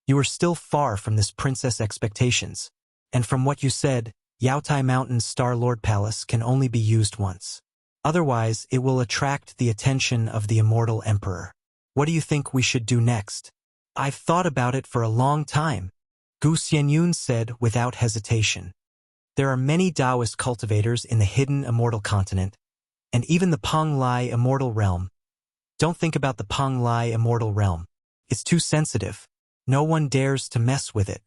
you are still far from this princess' expectations. And from what you said, Yaotai Mountain's Star Lord Palace can only be used once. Otherwise, it will attract the attention of the immortal emperor. What do you think we should do next? I've thought about it for a long time, Gu Xianyun said without hesitation. There are many Taoist cultivators in the hidden immortal continent, and even the Penglai immortal realm. Don't think about the Penglai immortal realm. It's too sensitive. No one dares to mess with it.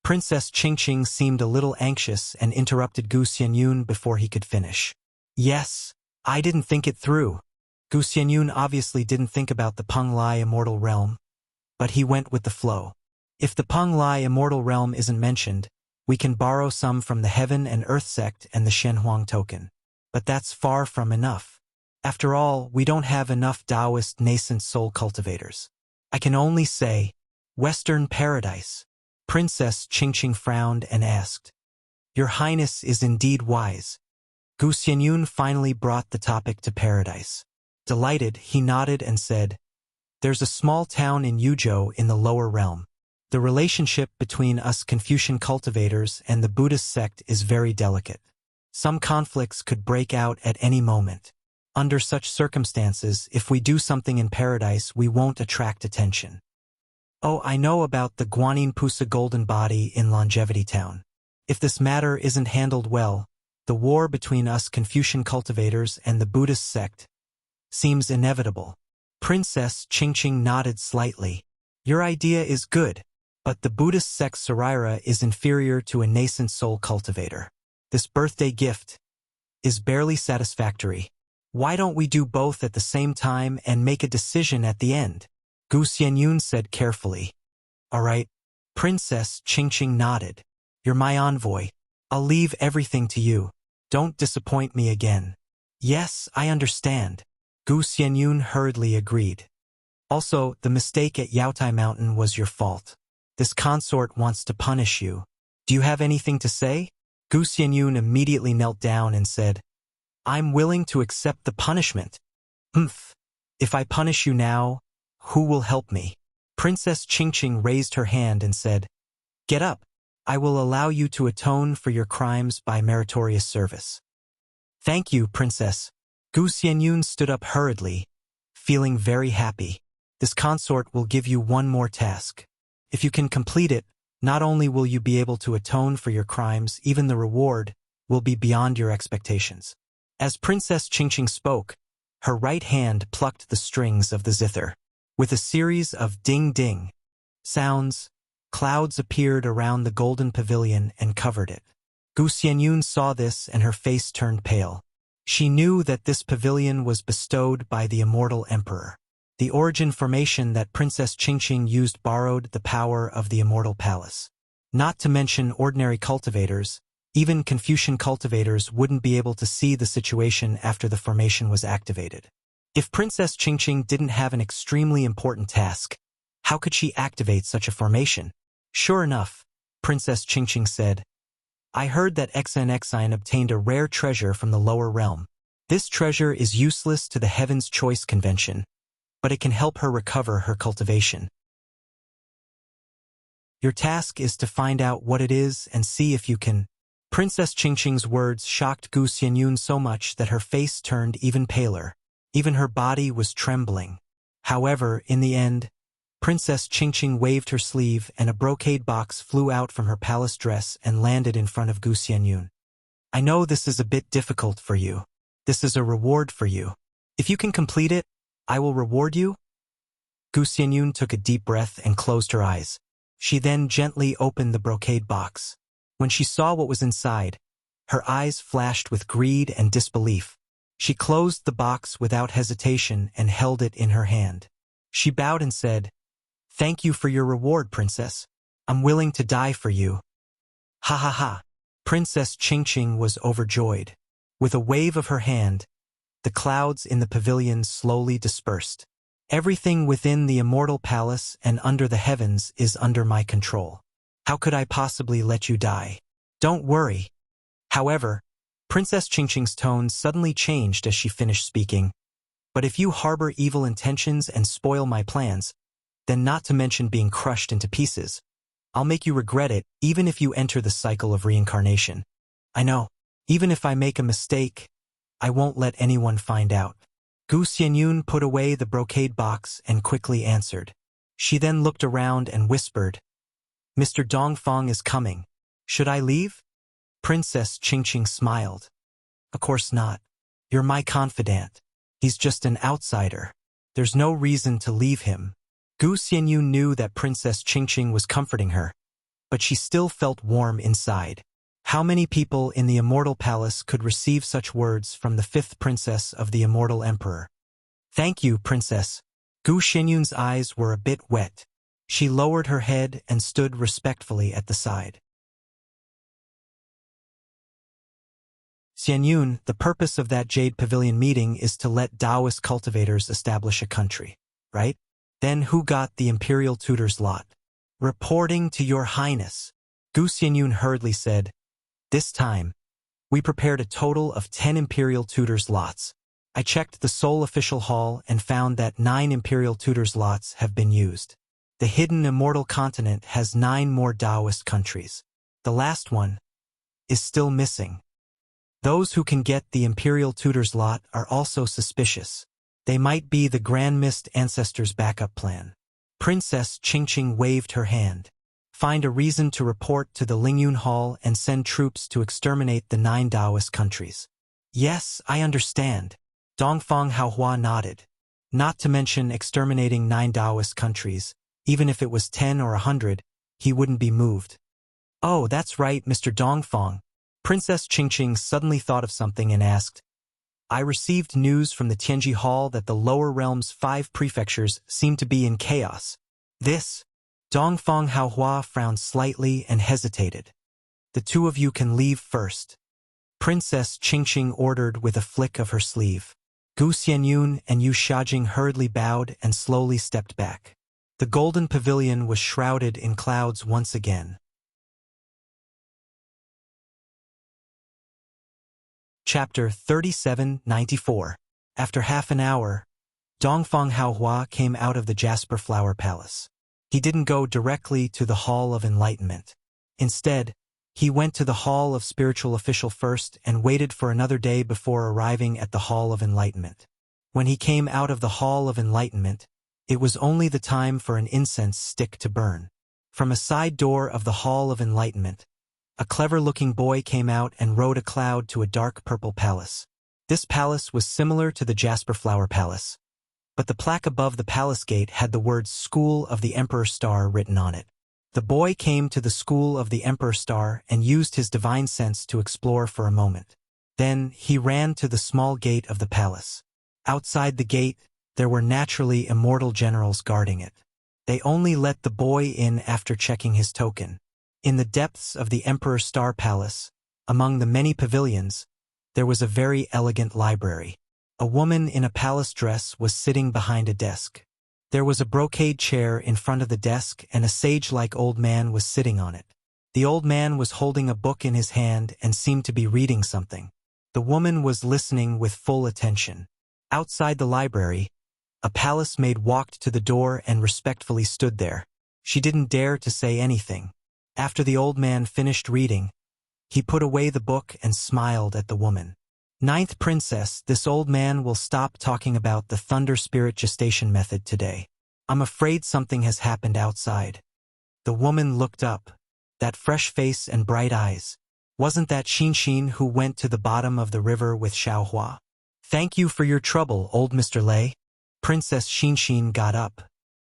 Princess Qingqing seemed a little anxious and interrupted Gu Xianyun before he could finish. Yes, I didn't think it through. Gu Xianyun obviously didn't think about the Penglai immortal realm, but he went with the flow. If the Penglai immortal realm isn't mentioned, we can borrow some from the Heaven and Earth sect and the Shenhuang token. But that's far from enough. After all, we don't have enough Taoist nascent soul cultivators. I can only say, Western Paradise. Princess Qingqing frowned and asked, Your Highness is indeed wise. Gu Xianyun finally brought the topic to Paradise. Delighted, he nodded and said, There's a small town in Yuzhou in the lower realm. The relationship between us Confucian cultivators and the Buddhist sect is very delicate. Some conflicts could break out at any moment. Under such circumstances, if we do something in Paradise, we won't attract attention. Oh, I know about the Guanyin Pusa Golden Body in Longevity Town. If this matter isn't handled well, the war between us Confucian cultivators and the Buddhist sect seems inevitable. Princess Qingqing nodded slightly. Your idea is good, but the Buddhist sect Saraira is inferior to a nascent soul cultivator. This birthday gift is barely satisfactory. Why don't we do both at the same time and make a decision at the end? Gu Xianyun said carefully. All right. Princess Qingqing nodded. You're my envoy. I'll leave everything to you. Don't disappoint me again. Yes, I understand. Gu Xianyun hurriedly agreed. Also, the mistake at Yaotai Mountain was your fault. This consort wants to punish you. Do you have anything to say? Gu Xianyun immediately knelt down and said, I'm willing to accept the punishment. If I punish you now, who will help me? Princess Qingqing raised her hand and said, Get up. I will allow you to atone for your crimes by meritorious service. Thank you, Princess. Gu Xianyun stood up hurriedly, feeling very happy. This consort will give you one more task. If you can complete it, not only will you be able to atone for your crimes, even the reward will be beyond your expectations. As Princess Qingqing spoke, her right hand plucked the strings of the zither. With a series of ding-ding sounds, clouds appeared around the golden pavilion and covered it. Gu Xianyun saw this and her face turned pale. She knew that this pavilion was bestowed by the immortal emperor. The origin formation that Princess Qingqing used borrowed the power of the immortal palace. Not to mention ordinary cultivators, even Confucian cultivators wouldn't be able to see the situation after the formation was activated. If Princess Qingqing didn't have an extremely important task, how could she activate such a formation? Sure enough, Princess Qingqing said, I heard that Xinxian obtained a rare treasure from the lower realm. This treasure is useless to the Heaven's Choice Convention, but it can help her recover her cultivation. Your task is to find out what it is and see if you can. Princess Qingqing's words shocked Gu Xianyun so much that her face turned even paler. Even her body was trembling. However, in the end, Princess Qingqing waved her sleeve and a brocade box flew out from her palace dress and landed in front of Gu Xianyun. I know this is a bit difficult for you. This is a reward for you. If you can complete it, I will reward you. Gu Xianyun took a deep breath and closed her eyes. She then gently opened the brocade box. When she saw what was inside, her eyes flashed with greed and disbelief. She closed the box without hesitation and held it in her hand. She bowed and said, Thank you for your reward, princess. I'm willing to die for you. Ha ha ha. Princess Ching was overjoyed. With a wave of her hand, the clouds in the pavilion slowly dispersed. Everything within the immortal palace and under the heavens is under my control. How could I possibly let you die? Don't worry. However, Princess Ching's tone suddenly changed as she finished speaking. But if you harbor evil intentions and spoil my plans, then not to mention being crushed into pieces, I'll make you regret it even if you enter the cycle of reincarnation. I know, even if I make a mistake, I won't let anyone find out. Gu Xianyun put away the brocade box and quickly answered. She then looked around and whispered, Mr. Dongfang is coming. Should I leave? Princess Ching smiled. Of course not. You're my confidant. He's just an outsider. There's no reason to leave him. Gu Xianyun knew that Princess Ching was comforting her, but she still felt warm inside. How many people in the immortal palace could receive such words from the fifth princess of the immortal emperor? Thank you, princess. Gu Xianyun's eyes were a bit wet. She lowered her head and stood respectfully at the side. Xianyun, the purpose of that Jade Pavilion meeting is to let Taoist cultivators establish a country, right? Then who got the imperial tutor's lot? Reporting to your highness. Gu Xianyun hurriedly said, This time, we prepared a total of 10 imperial tutors' lots. I checked the Seoul official hall and found that 9 imperial tutors' lots have been used. The hidden immortal continent has 9 more Taoist countries. The last one is still missing. Those who can get the imperial tutor's lot are also suspicious. They might be the Grand Mist Ancestors' backup plan. Princess Ching waved her hand. Find a reason to report to the Lingyun Hall and send troops to exterminate the 9 Taoist countries. Yes, I understand. Dongfang Haohua nodded. Not to mention exterminating 9 Taoist countries. Even if it was 10 or 100, he wouldn't be moved. Oh, that's right, Mr. Dongfang. Princess Ching suddenly thought of something and asked, I received news from the Tianji Hall that the lower realm's 5 prefectures seem to be in chaos. This? Dongfang Haohua frowned slightly and hesitated. The 2 of you can leave first. Princess Ching ordered with a flick of her sleeve. Gu Xianyun and Yu Xiajing hurriedly bowed and slowly stepped back. The golden pavilion was shrouded in clouds once again. Chapter 3794. After half an hour, Dongfang Haohua came out of the Jasper Flower Palace. He didn't go directly to the Hall of Enlightenment. Instead, he went to the Hall of Spiritual Official first and waited for another day before arriving at the Hall of Enlightenment. When he came out of the Hall of Enlightenment, it was only the time for an incense stick to burn. From a side door of the Hall of Enlightenment, a clever-looking boy came out and rode a cloud to a dark purple palace. This palace was similar to the Jasper Flower Palace, but the plaque above the palace gate had the words School of the Emperor Star written on it. The boy came to the School of the Emperor Star and used his divine sense to explore for a moment. Then he ran to the small gate of the palace. Outside the gate, there were naturally immortal generals guarding it. They only let the boy in after checking his token. In the depths of the Emperor Star Palace, among the many pavilions, there was a very elegant library. A woman in a palace dress was sitting behind a desk. There was a brocade chair in front of the desk and a sage-like old man was sitting on it. The old man was holding a book in his hand and seemed to be reading something. The woman was listening with full attention. Outside the library, a palace maid walked to the door and respectfully stood there. She didn't dare to say anything. After the old man finished reading, he put away the book and smiled at the woman. Ninth Princess, this old man will stop talking about the Thunder Spirit gestation method today. I'm afraid something has happened outside. The woman looked up. That fresh face and bright eyes. Wasn't that Xin who went to the bottom of the river with Xiaohua? Thank you for your trouble, old Mr. Lei. Princess Xin got up.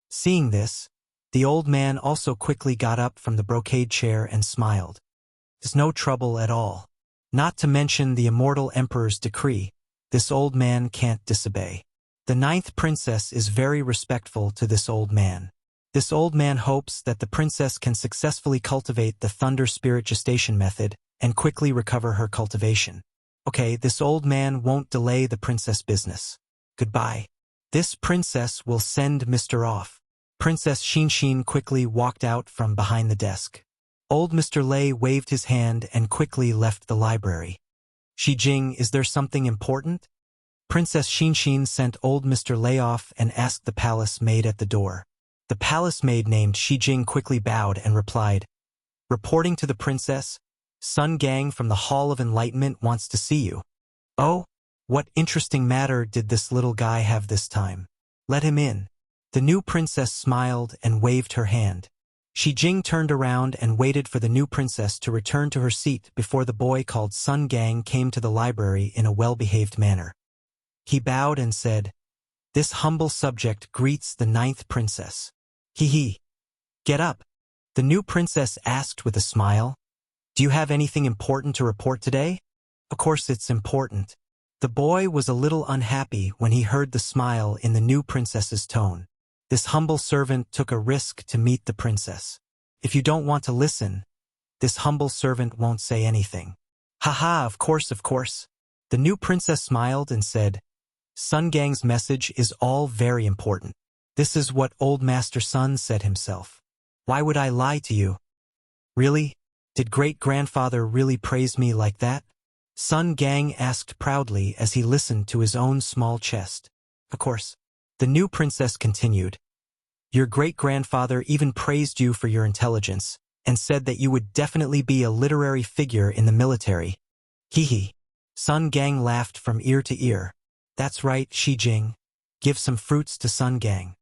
Seeing this, the old man also quickly got up from the brocade chair and smiled. There's no trouble at all. Not to mention the immortal emperor's decree, this old man can't disobey. The ninth princess is very respectful to this old man. This old man hopes that the princess can successfully cultivate the thunder spirit gestation method and quickly recover her cultivation. Okay, this old man won't delay the princess business. Goodbye. This princess will send Mr. off. Princess Shinshin quickly walked out from behind the desk. Old Mr. Lei waved his hand and quickly left the library. Shijing, is there something important? Princess Shinshin sent old Mr. Lei off and asked the palace maid at the door. The palace maid named Shijing quickly bowed and replied, "Reporting to the princess, Sun Gang from the Hall of Enlightenment wants to see you." "Oh, what interesting matter did this little guy have this time? Let him in." The new princess smiled and waved her hand. Shijing turned around and waited for the new princess to return to her seat before the boy called Sun Gang came to the library in a well-behaved manner. He bowed and said, "This humble subject greets the 9th princess." "Hee. Get up." The new princess asked with a smile. "Do you have anything important to report today?" "Of course it's important." The boy was a little unhappy when he heard the smile in the new princess's tone. This humble servant took a risk to meet the princess. If you don't want to listen, this humble servant won't say anything. "Haha, of course. The new princess smiled and said, "Sun Gang's message is all very important. This is what old Master Sun said himself. Why would I lie to you?" "Really? Did great-grandfather really praise me like that?" Sun Gang asked proudly as he listened to his own small chest. "Of course." The new princess continued, "Your great-grandfather even praised you for your intelligence, and said that you would definitely be a literary figure in the military." Hee. Sun Gang laughed from ear to ear. "That's right, Shijing. Give some fruits to Sun Gang."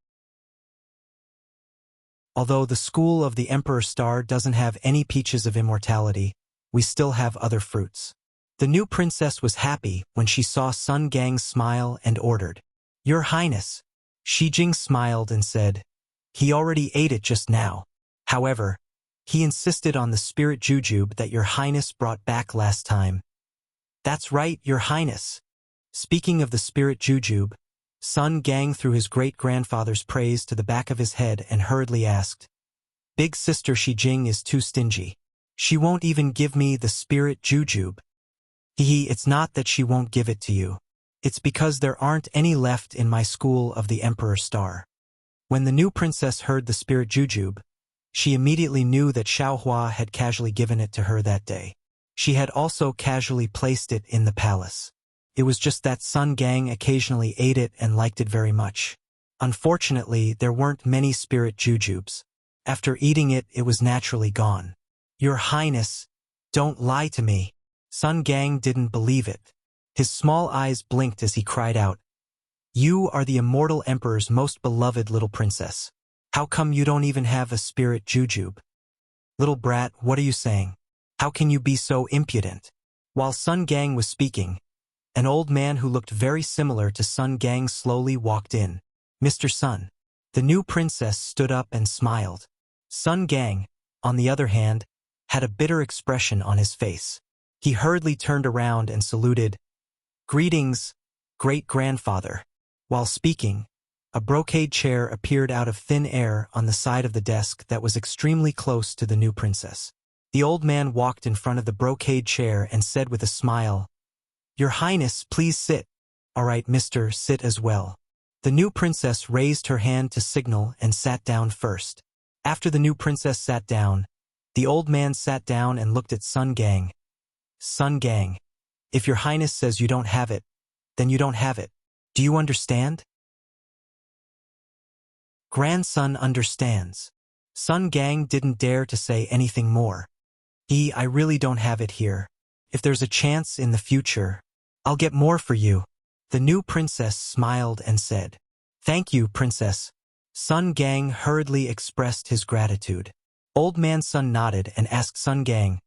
Although the school of the Emperor Star doesn't have any peaches of immortality, we still have other fruits. The new princess was happy when she saw Sun Gang smile and ordered, "Your Highness." Shijing smiled and said, "He already ate it just now. However, he insisted on the spirit jujube that your Highness brought back last time." "That's right, your Highness." Speaking of the spirit jujube, Sun Gang threw his great-grandfather's praise to the back of his head and hurriedly asked, "Big sister Shijing is too stingy. She won't even give me the spirit jujube." It's not that she won't give it to you. It's because there aren't any left in my school of the Emperor Star." When the new princess heard the spirit jujube, she immediately knew that Xiaohua had casually given it to her that day. She had also casually placed it in the palace. It was just that Sun Gang occasionally ate it and liked it very much. Unfortunately, there weren't many spirit jujubes. After eating it, it was naturally gone. "Your Highness, don't lie to me." Sun Gang didn't believe it. His small eyes blinked as he cried out, "You are the immortal emperor's most beloved little princess. How come you don't even have a spirit jujube?" "Little brat, what are you saying? How can you be so impudent?" While Sun Gang was speaking, an old man who looked very similar to Sun Gang slowly walked in. "Mr. Sun." The new princess stood up and smiled. Sun Gang, on the other hand, had a bitter expression on his face. He hurriedly turned around and saluted, "Greetings, great-grandfather." While speaking, a brocade chair appeared out of thin air on the side of the desk that was extremely close to the new princess. The old man walked in front of the brocade chair and said with a smile, "Your Highness, please sit." "All right, mister, sit as well." The new princess raised her hand to signal and sat down first. After the new princess sat down, the old man sat down and looked at Sun Gang. "Sun Gang, if your Highness says you don't have it, then you don't have it. Do you understand?" Grandson understands. Sun Gang didn't dare to say anything more. I really don't have it here. If there's a chance in the future, I'll get more for you." The new princess smiled and said, "Thank you, princess." Sun Gang hurriedly expressed his gratitude. Old Man Sun nodded and asked Sun Gang,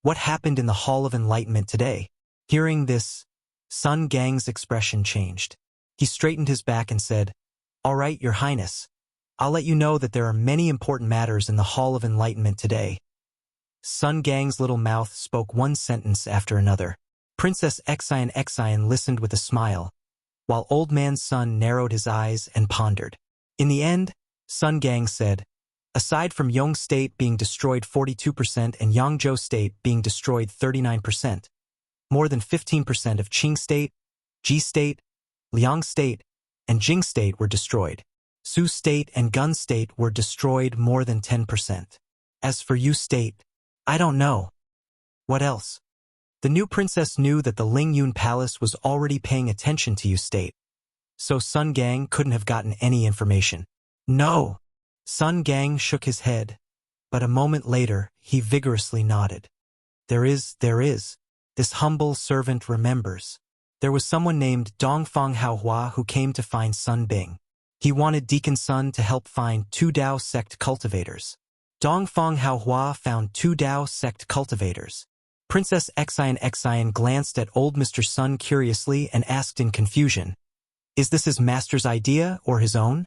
"What happened in the Hall of Enlightenment today?" Hearing this, Sun Gang's expression changed. He straightened his back and said, "All right, your Highness. I'll let you know that there are many important matters in the Hall of Enlightenment today." Sun Gang's little mouth spoke one sentence after another. Princess Exion listened with a smile, while Old Man Sun narrowed his eyes and pondered. In the end, Sun Gang said. Aside from Yong State being destroyed 42% and Yangzhou State being destroyed 39%, more than 15% of Qing State, Ji State, Liang State, and Jing State were destroyed. Su State and Gun State were destroyed more than 10%. As for Yu State, I don't know. What else? The new princess knew that the Ling Yun Palace was already paying attention to Yu State, so Sun Gang couldn't have gotten any information. No! Sun Gang shook his head, but a moment later he vigorously nodded. There is. This humble servant remembers. There was someone named Dongfang Haohua who came to find Sun Bing. He wanted Deacon Sun to help find 2 Dao sect cultivators. Dongfang Haohua found 2 Dao sect cultivators. Princess Xian glanced at old Mr. Sun curiously and asked in confusion, "Is this his master's idea or his own?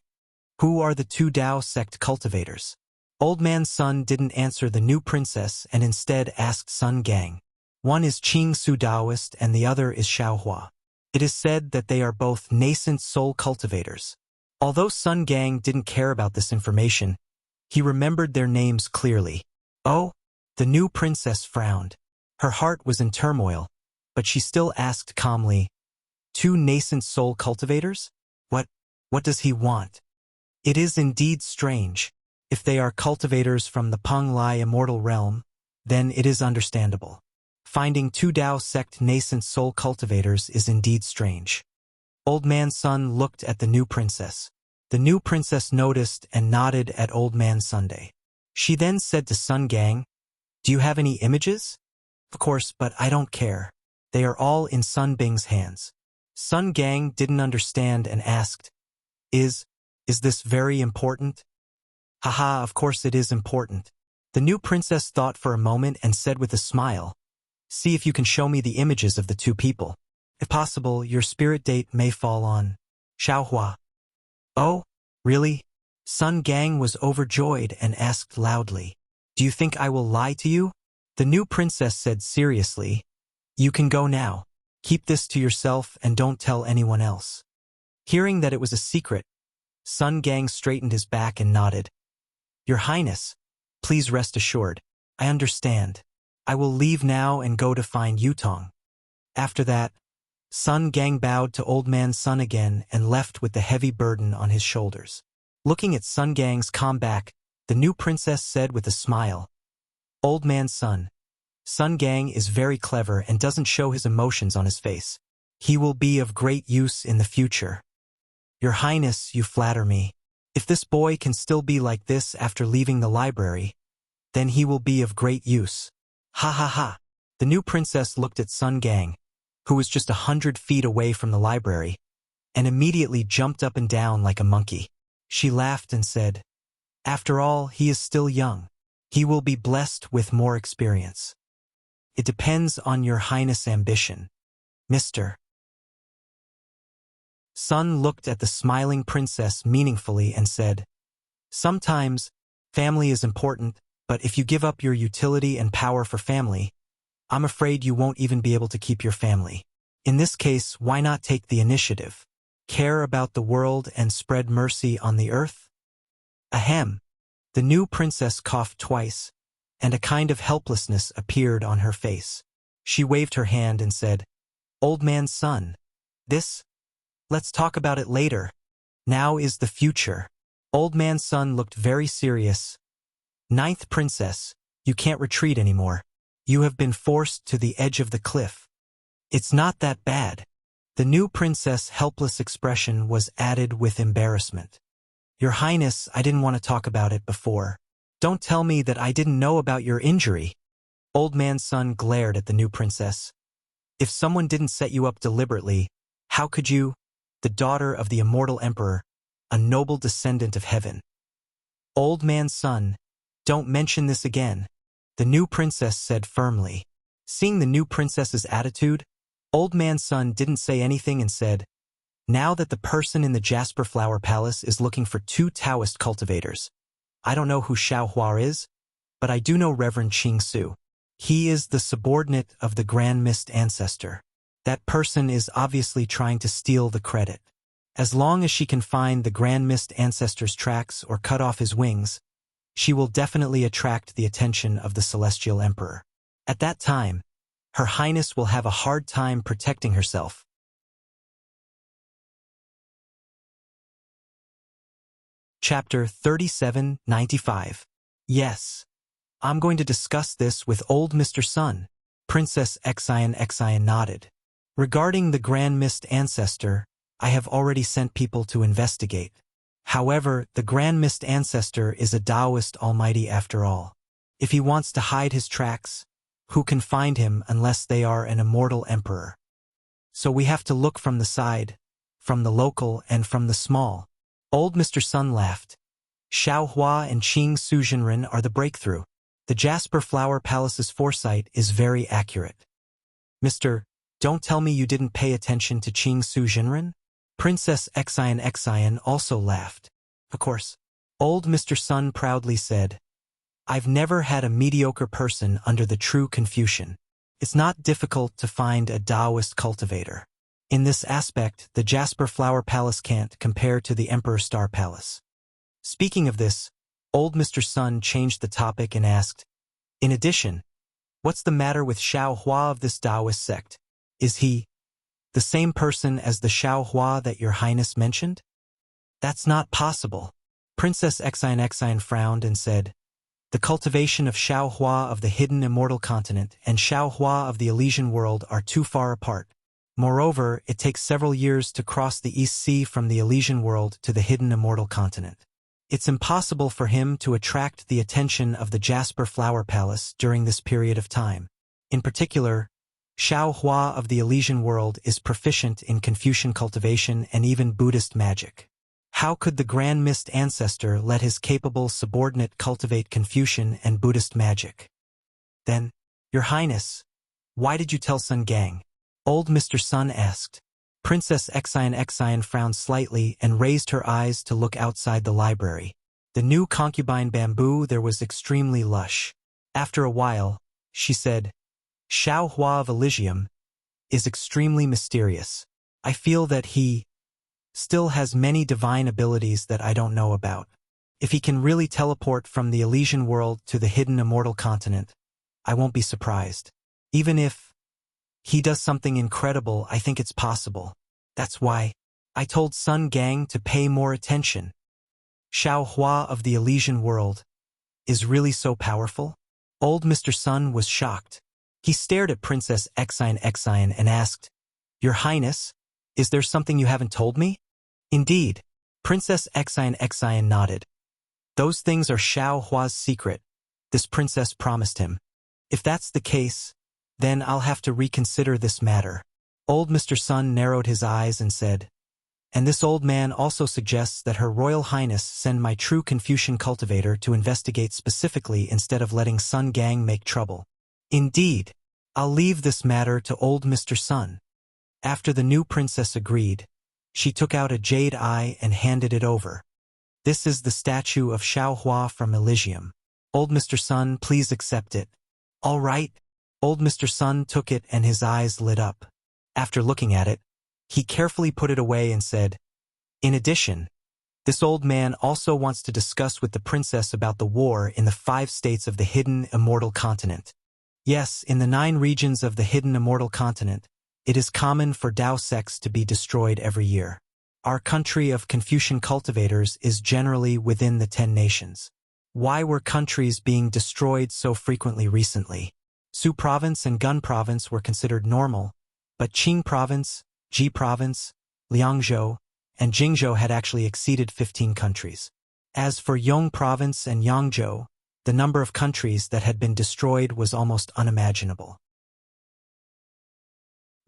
Who are the 2 Dao sect cultivators?" Old Man Sun didn't answer the new princess and instead asked Sun Gang. One is Qing Su Daoist and the other is Xiaohua. It is said that they are both nascent soul cultivators. Although Sun Gang didn't care about this information, he remembered their names clearly. Oh, the new princess frowned. Her heart was in turmoil, but she still asked calmly, 2 nascent soul cultivators? What does he want? It is indeed strange. If they are cultivators from the Peng Lai immortal realm, then it is understandable. Finding 2 Dao sect nascent soul cultivators is indeed strange. Old Man Sun looked at the new princess. The new princess noticed and nodded at Old Man Sunday. She then said to Sun Gang, "Do you have any images?" "Of course, but I don't care. They are all in Sun Bing's hands." Sun Gang didn't understand and asked, Is this very important?" "Haha, of course it is important." The new princess thought for a moment and said with a smile, "See if you can show me the images of the 2 people. If possible, your spirit date may fall on Xiaohua." "Oh, really?" Sun Gang was overjoyed and asked loudly, "Do you think I will lie to you?" The new princess said seriously, "You can go now. Keep this to yourself and don't tell anyone else." Hearing that it was a secret, Sun Gang straightened his back and nodded. "Your Highness, please rest assured. I understand. I will leave now and go to find Yutong." After that, Sun Gang bowed to Old Man Sun again and left with the heavy burden on his shoulders. Looking at Sun Gang's calm back, the new princess said with a smile, "Old Man Sun, Sun Gang is very clever and doesn't show his emotions on his face. He will be of great use in the future." "Your Highness, you flatter me. If this boy can still be like this after leaving the library, then he will be of great use." Ha ha ha. The new princess looked at Sun Gang, who was just 100 feet away from the library, and immediately jumped up and down like a monkey. She laughed and said, "After all, he is still young. He will be blessed with more experience. It depends on your Highness' ambition, Mr." Sun looked at the smiling princess meaningfully and said, "Sometimes, family is important, but if you give up your utility and power for family, I'm afraid you won't even be able to keep your family. In this case, why not take the initiative? Care about the world and spread mercy on the earth?" Ahem. The new princess coughed twice, and a kind of helplessness appeared on her face. She waved her hand and said, "Old Man Sun, let's talk about it later. Now is the future." Old Man Sun looked very serious. "Ninth Princess, you can't retreat anymore. You have been forced to the edge of the cliff. It's not that bad." The new princess' helpless expression was added with embarrassment. "Your Highness, I didn't want to talk about it before. Don't tell me that I didn't know about your injury." Old Man Sun glared at the new princess. "If someone didn't set you up deliberately, how could you? The daughter of the immortal emperor, a noble descendant of heaven." "Old Man Sun, don't mention this again," the new princess said firmly. Seeing the new princess's attitude, Old Man Sun didn't say anything and said, "Now that the person in the Jasper Flower Palace is looking for 2 Taoist cultivators. I don't know who Xiaohua is, but I do know Reverend Qing Su. He is the subordinate of the Grand Mist Ancestor. That person is obviously trying to steal the credit. As long as she can find the Grand Mist Ancestor's tracks or cut off his wings, she will definitely attract the attention of the Celestial Emperor. At that time, Her Highness will have a hard time protecting herself. Chapter 3795. Yes. I'm going to discuss this with old Mr. Sun. Princess Exion nodded. Regarding the Grand Mist Ancestor, I have already sent people to investigate. However, the Grand Mist Ancestor is a Taoist almighty after all. If he wants to hide his tracks, who can find him unless they are an immortal emperor? So we have to look from the side, from the local and from the small. Old Mr. Sun laughed. Xiao Hua and Qing Suzhenren are the breakthrough. The Jasper Flower Palace's foresight is very accurate. Mr. Don't tell me you didn't pay attention to Qing Suzhenren? Princess Exion also laughed. Of course. Old Mr. Sun proudly said, I've never had a mediocre person under the true Confucian. It's not difficult to find a Taoist cultivator. In this aspect, the Jasper Flower Palace can't compare to the Emperor Star Palace. Speaking of this, old Mr. Sun changed the topic and asked, in addition, what's the matter with Xiao Hua of this Taoist sect? Is he the same person as the Xiao Hua that your highness mentioned? That's not possible. Princess Exion frowned and said, the cultivation of Xiao Hua of the hidden immortal continent and Xiao Hua of the Elysian world are too far apart. Moreover, it takes several years to cross the East Sea from the Elysian world to the hidden immortal continent. It's impossible for him to attract the attention of the Jasper Flower Palace during this period of time. In particular, Xiao Hua of the Elysian world is proficient in Confucian cultivation and even Buddhist magic. How could the Grand Mist Ancestor let his capable subordinate cultivate Confucian and Buddhist magic? Then, Your Highness, why did you tell Sun Gang? Old Mr. Sun asked. Princess Exion frowned slightly and raised her eyes to look outside the library. The new concubine bamboo there was extremely lush. After a while, she said, Xiao Hua of Elysium is extremely mysterious. I feel that he still has many divine abilities that I don't know about. If he can really teleport from the Elysian world to the hidden immortal continent, I won't be surprised. Even if he does something incredible, I think it's possible. That's why I told Sun Gang to pay more attention. Xiao Hua of the Elysian world is really so powerful? Old Mr. Sun was shocked. He stared at Princess Exion and asked, Your Highness, is there something you haven't told me? Indeed. Princess Exion nodded. Those things are Xiao Hua's secret, this princess promised him. If that's the case, then I'll have to reconsider this matter. Old Mr. Sun narrowed his eyes and said, And this old man also suggests that Her Royal Highness send my true Confucian cultivator to investigate specifically instead of letting Sun Gang make trouble. Indeed, I'll leave this matter to old Mr. Sun. After the new princess agreed, she took out a jade eye and handed it over. This is the statue of Xiao Hua from Elysium. Old Mr. Sun, please accept it. All right. Old Mr. Sun took it and his eyes lit up. After looking at it, he carefully put it away and said, In addition, this old man also wants to discuss with the princess about the war in the 5 states of the hidden immortal continent. Yes, in the 9 regions of the hidden immortal continent, it is common for Tao sects to be destroyed every year. Our country of Confucian cultivators is generally within the 10 nations. Why were countries being destroyed so frequently recently? Su province and Gun province were considered normal, but Qing province, Ji province, Liangzhou, and Jingzhou had actually exceeded 15 countries. As for Yong province and Yangzhou, the number of countries that had been destroyed was almost unimaginable.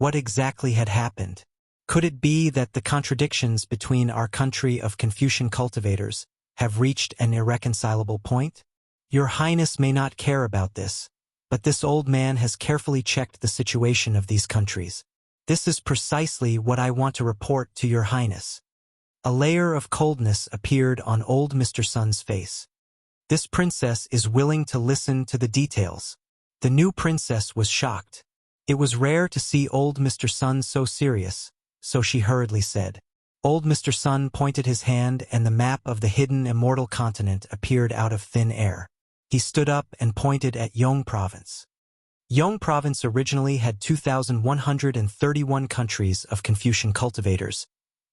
What exactly had happened? Could it be that the contradictions between our country of Confucian cultivators have reached an irreconcilable point? Your Highness may not care about this, but this old man has carefully checked the situation of these countries. This is precisely what I want to report to Your Highness. A layer of coldness appeared on old Mr. Sun's face. This princess is willing to listen to the details. The new princess was shocked. It was rare to see old Mr. Sun so serious, so she hurriedly said, Old Mr. Sun pointed his hand and the map of the hidden immortal continent appeared out of thin air. He stood up and pointed at Yong Province. Yong Province originally had 2,131 countries of Confucian cultivators,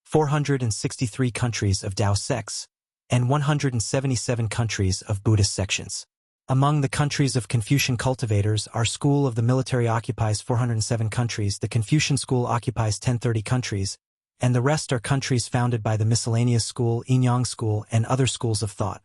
463 countries of Tao sects, and 177 countries of Buddhist sections. Among the countries of Confucian cultivators, our school of the military occupies 407 countries, the Confucian school occupies 1030 countries, and the rest are countries founded by the miscellaneous school, Enyang school, and other schools of thought.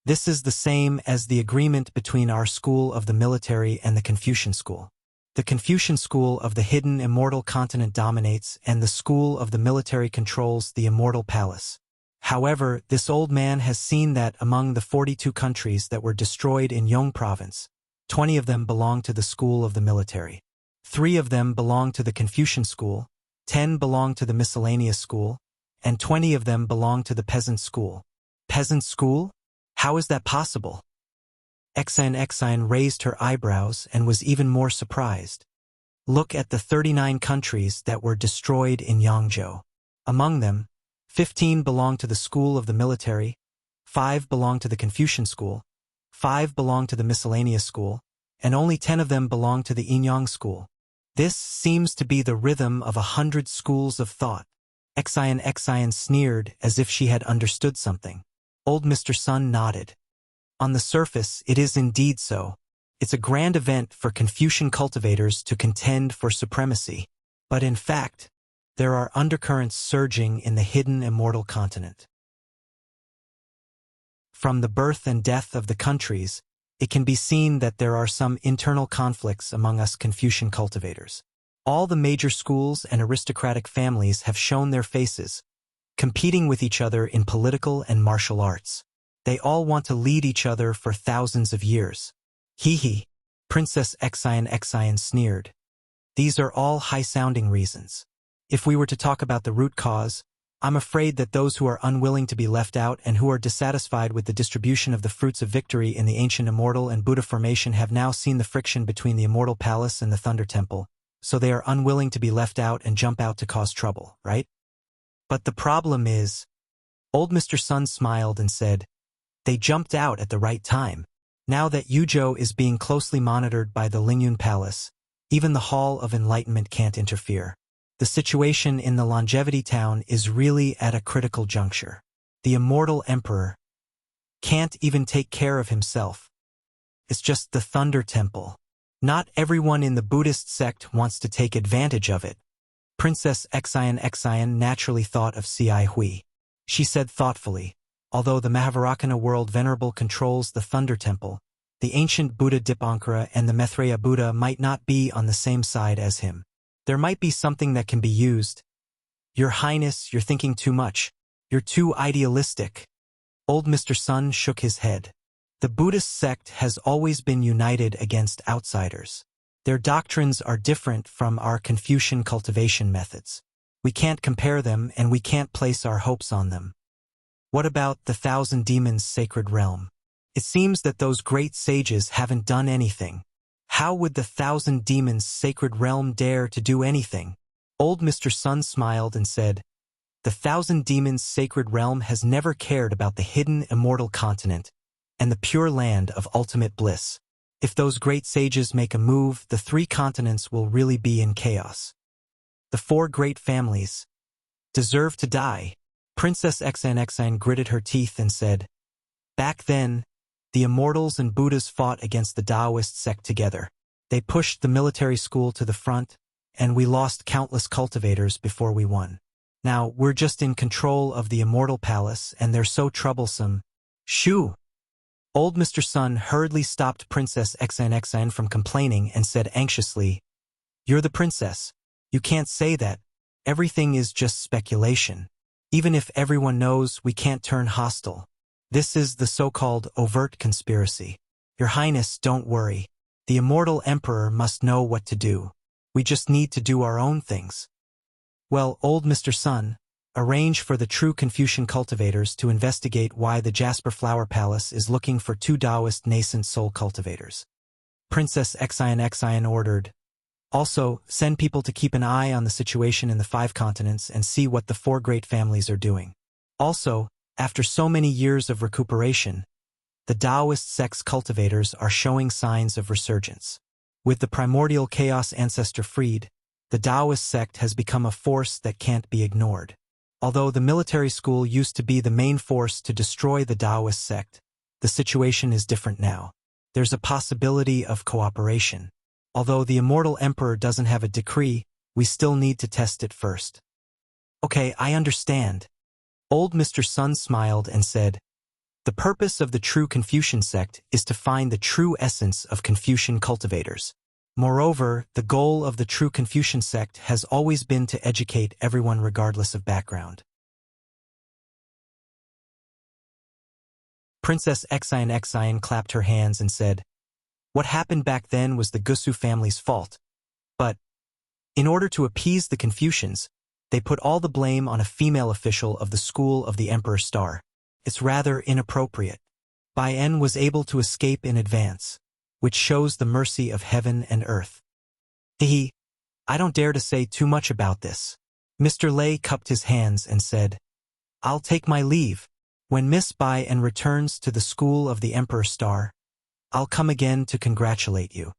This is the same as the agreement between our school of the military and the Confucian school. The Confucian school of the hidden immortal continent dominates, and the school of the military controls the immortal palace. However, this old man has seen that among the 42 countries that were destroyed in Yong Province, 20 of them belong to the school of the military. 3 of them belong to the Confucian school, 10 belong to the miscellaneous school, and 20 of them belong to the peasant school. Peasant school? How is that possible? Exine raised her eyebrows and was even more surprised. Look at the 39 countries that were destroyed in Yangzhou. Among them, 15 belong to the school of the military, 5 belong to the Confucian school, 5 belong to the miscellaneous school, and only 10 of them belong to the Enyang school. This seems to be the rhythm of 100 schools of thought. Exine sneered as if she had understood something. Old Mr. Sun nodded. On the surface, it is indeed so. It's a grand event for Confucian cultivators to contend for supremacy. But in fact, there are undercurrents surging in the hidden immortal continent. From the birth and death of the countries, it can be seen that there are some internal conflicts among us Confucian cultivators. All the major schools and aristocratic families have shown their faces, competing with each other in political and martial arts. They all want to lead each other for thousands of years. Hee. Princess Exine sneered. These are all high-sounding reasons. If we were to talk about the root cause, I'm afraid that those who are unwilling to be left out and who are dissatisfied with the distribution of the fruits of victory in the ancient immortal and Buddha formation have now seen the friction between the immortal palace and the Thunder Temple, so they are unwilling to be left out and jump out to cause trouble, right? But the problem is, old Mr. Sun smiled and said, they jumped out at the right time. Now that Yuzhou is being closely monitored by the Lingyun Palace, even the Hall of Enlightenment can't interfere. The situation in the Longevity Town is really at a critical juncture. The immortal emperor can't even take care of himself. It's just the Thunder Temple. Not everyone in the Buddhist sect wants to take advantage of it. Princess Exine naturally thought of Ci Hui. She said thoughtfully, although the Mahavarakana world venerable controls the Thunder Temple, the ancient Buddha Dipankara and the Maitreya Buddha might not be on the same side as him. There might be something that can be used. Your Highness, you're thinking too much. You're too idealistic. Old Mr. Sun shook his head. The Buddhist sect has always been united against outsiders. Their doctrines are different from our Confucian cultivation methods. We can't compare them and we can't place our hopes on them. What about the Thousand Demons' sacred realm? It seems that those great sages haven't done anything. How would the Thousand Demons' sacred realm dare to do anything? Old Mr. Sun smiled and said, the Thousand Demons' sacred realm has never cared about the hidden immortal continent and the pure land of ultimate bliss. If those great sages make a move, the 3 continents will really be in chaos. The 4 great families deserve to die. Princess Exine gritted her teeth and said, back then, the Immortals and Buddhas fought against the Taoist sect together. They pushed the military school to the front, and we lost countless cultivators before we won. Now, we're just in control of the Immortal Palace, and they're so troublesome. Shoo! Old Mr. Sun hurriedly stopped Princess Exine from complaining and said anxiously, you're the princess. You can't say that. Everything is just speculation. Even if everyone knows, we can't turn hostile. This is the so-called overt conspiracy. Your Highness, don't worry. The immortal emperor must know what to do. We just need to do our own things. Well, old Mr. Sun, arrange for the true Confucian cultivators to investigate why the Jasper Flower Palace is looking for 2 Taoist nascent soul cultivators. Princess Exine ordered. Also, send people to keep an eye on the situation in the 5 continents and see what the 4 great families are doing. Also, after so many years of recuperation, the Taoist sect's cultivators are showing signs of resurgence. With the primordial chaos ancestor freed, the Taoist sect has become a force that can't be ignored. Although the military school used to be the main force to destroy the Taoist sect, the situation is different now. There's a possibility of cooperation. Although the immortal emperor doesn't have a decree, we still need to test it first. Okay, I understand. Old Mr. Sun smiled and said, the purpose of the true Confucian sect is to find the true essence of Confucian cultivators. Moreover, the goal of the true Confucian sect has always been to educate everyone regardless of background. Princess Xian clapped her hands and said, what happened back then was the Gusu family's fault. But, in order to appease the Confucians, they put all the blame on a female official of the school of the Emperor's Star. It's rather inappropriate. Bai En was able to escape in advance, which shows the mercy of heaven and earth. I don't dare to say too much about this. Mr. Lei cupped his hands and said, I'll take my leave. When Miss Bai En returns to the school of the Emperor's Star, I'll come again to congratulate you.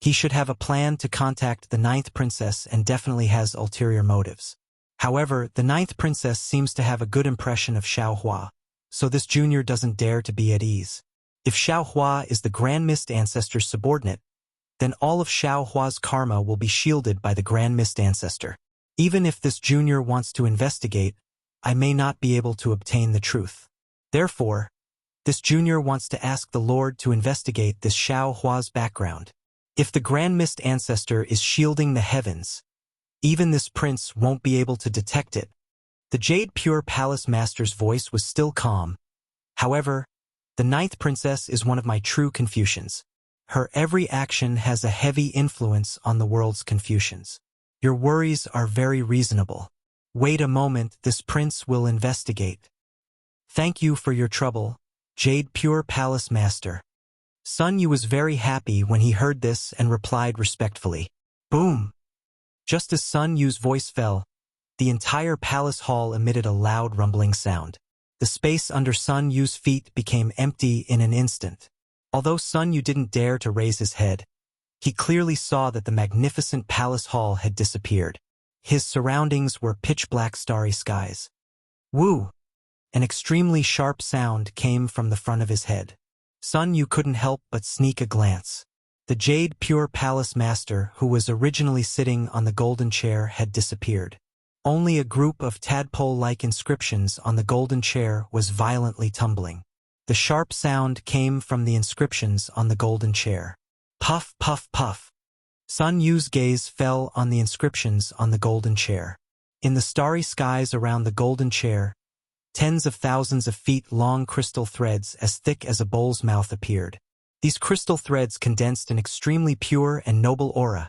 He should have a plan to contact the 9th princess and definitely has ulterior motives. However, the 9th princess seems to have a good impression of Xiao Hua, so this junior doesn't dare to be at ease. If Xiao Hua is the Grand Mist Ancestor's subordinate, then all of Xiao Hua's karma will be shielded by the Grand Mist Ancestor. Even if this junior wants to investigate, I may not be able to obtain the truth. Therefore, this junior wants to ask the Lord to investigate this Xiao Hua's background. If the Grand Mist Ancestor is shielding the heavens, even this prince won't be able to detect it. The Jade Pure Palace Master's voice was still calm. However, the 9th princess is one of my true Confucians. Her every action has a heavy influence on the world's Confucians. Your worries are very reasonable. Wait a moment, this prince will investigate. Thank you for your trouble, Jade Pure Palace Master. Sun Yu was very happy when he heard this and replied respectfully. Boom! Just as Sun Yu's voice fell, the entire palace hall emitted a loud rumbling sound. The space under Sun Yu's feet became empty in an instant. Although Sun Yu didn't dare to raise his head, he clearly saw that the magnificent palace hall had disappeared. His surroundings were pitch-black starry skies. Woo! An extremely sharp sound came from the front of his head. Sun Yu couldn't help but sneak a glance. The Jade Pure Palace Master, who was originally sitting on the golden chair, had disappeared. Only a group of tadpole-like inscriptions on the golden chair was violently tumbling. The sharp sound came from the inscriptions on the golden chair. Puff, puff, puff. Sun Yu's gaze fell on the inscriptions on the golden chair. In the starry skies around the golden chair, tens of thousands of feet-long crystal threads as thick as a bull's mouth appeared. These crystal threads condensed an extremely pure and noble aura,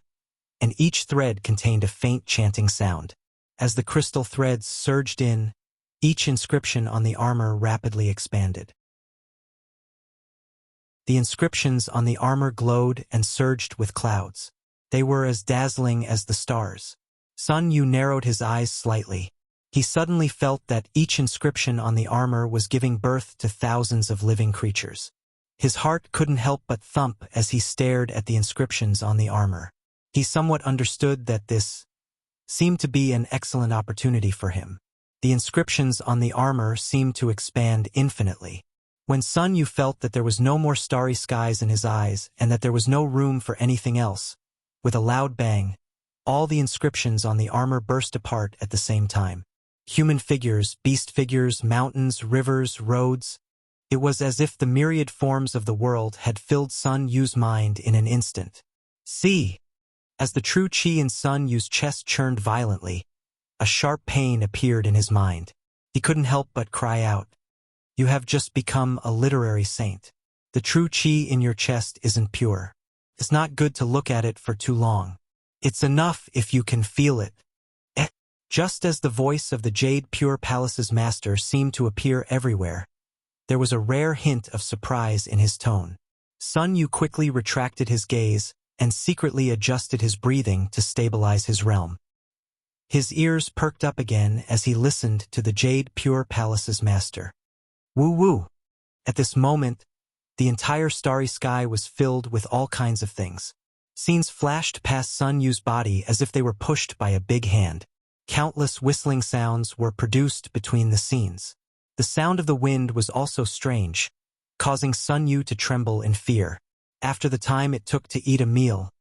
and each thread contained a faint chanting sound. As the crystal threads surged in, each inscription on the armor rapidly expanded. The inscriptions on the armor glowed and surged with clouds. They were as dazzling as the stars. Sun Yu narrowed his eyes slightly. He suddenly felt that each inscription on the armor was giving birth to thousands of living creatures. His heart couldn't help but thump as he stared at the inscriptions on the armor. He somewhat understood that this seemed to be an excellent opportunity for him. The inscriptions on the armor seemed to expand infinitely. When Sun Yu felt that there was no more starry skies in his eyes and that there was no room for anything else, with a loud bang, all the inscriptions on the armor burst apart at the same time. Human figures, beast figures, mountains, rivers, roads. It was as if the myriad forms of the world had filled Sun Yu's mind in an instant. See! As the true chi in Sun Yu's chest churned violently, a sharp pain appeared in his mind. He couldn't help but cry out. You have just become a literary saint. The true chi in your chest isn't pure. It's not good to look at it for too long. It's enough if you can feel it. Just as the voice of the Jade Pure Palace's master seemed to appear everywhere, There was a rare hint of surprise in his tone. Sun Yu quickly retracted his gaze and secretly adjusted his breathing to stabilize his realm. His ears perked up again as he listened to the Jade Pure Palace's master. Woo-woo! At this moment, the entire starry sky was filled with all kinds of things. Scenes flashed past Sun Yu's body as if they were pushed by a big hand. Countless whistling sounds were produced between the scenes. The sound of the wind was also strange, causing Sun Yu to tremble in fear. After the time it took to eat a meal,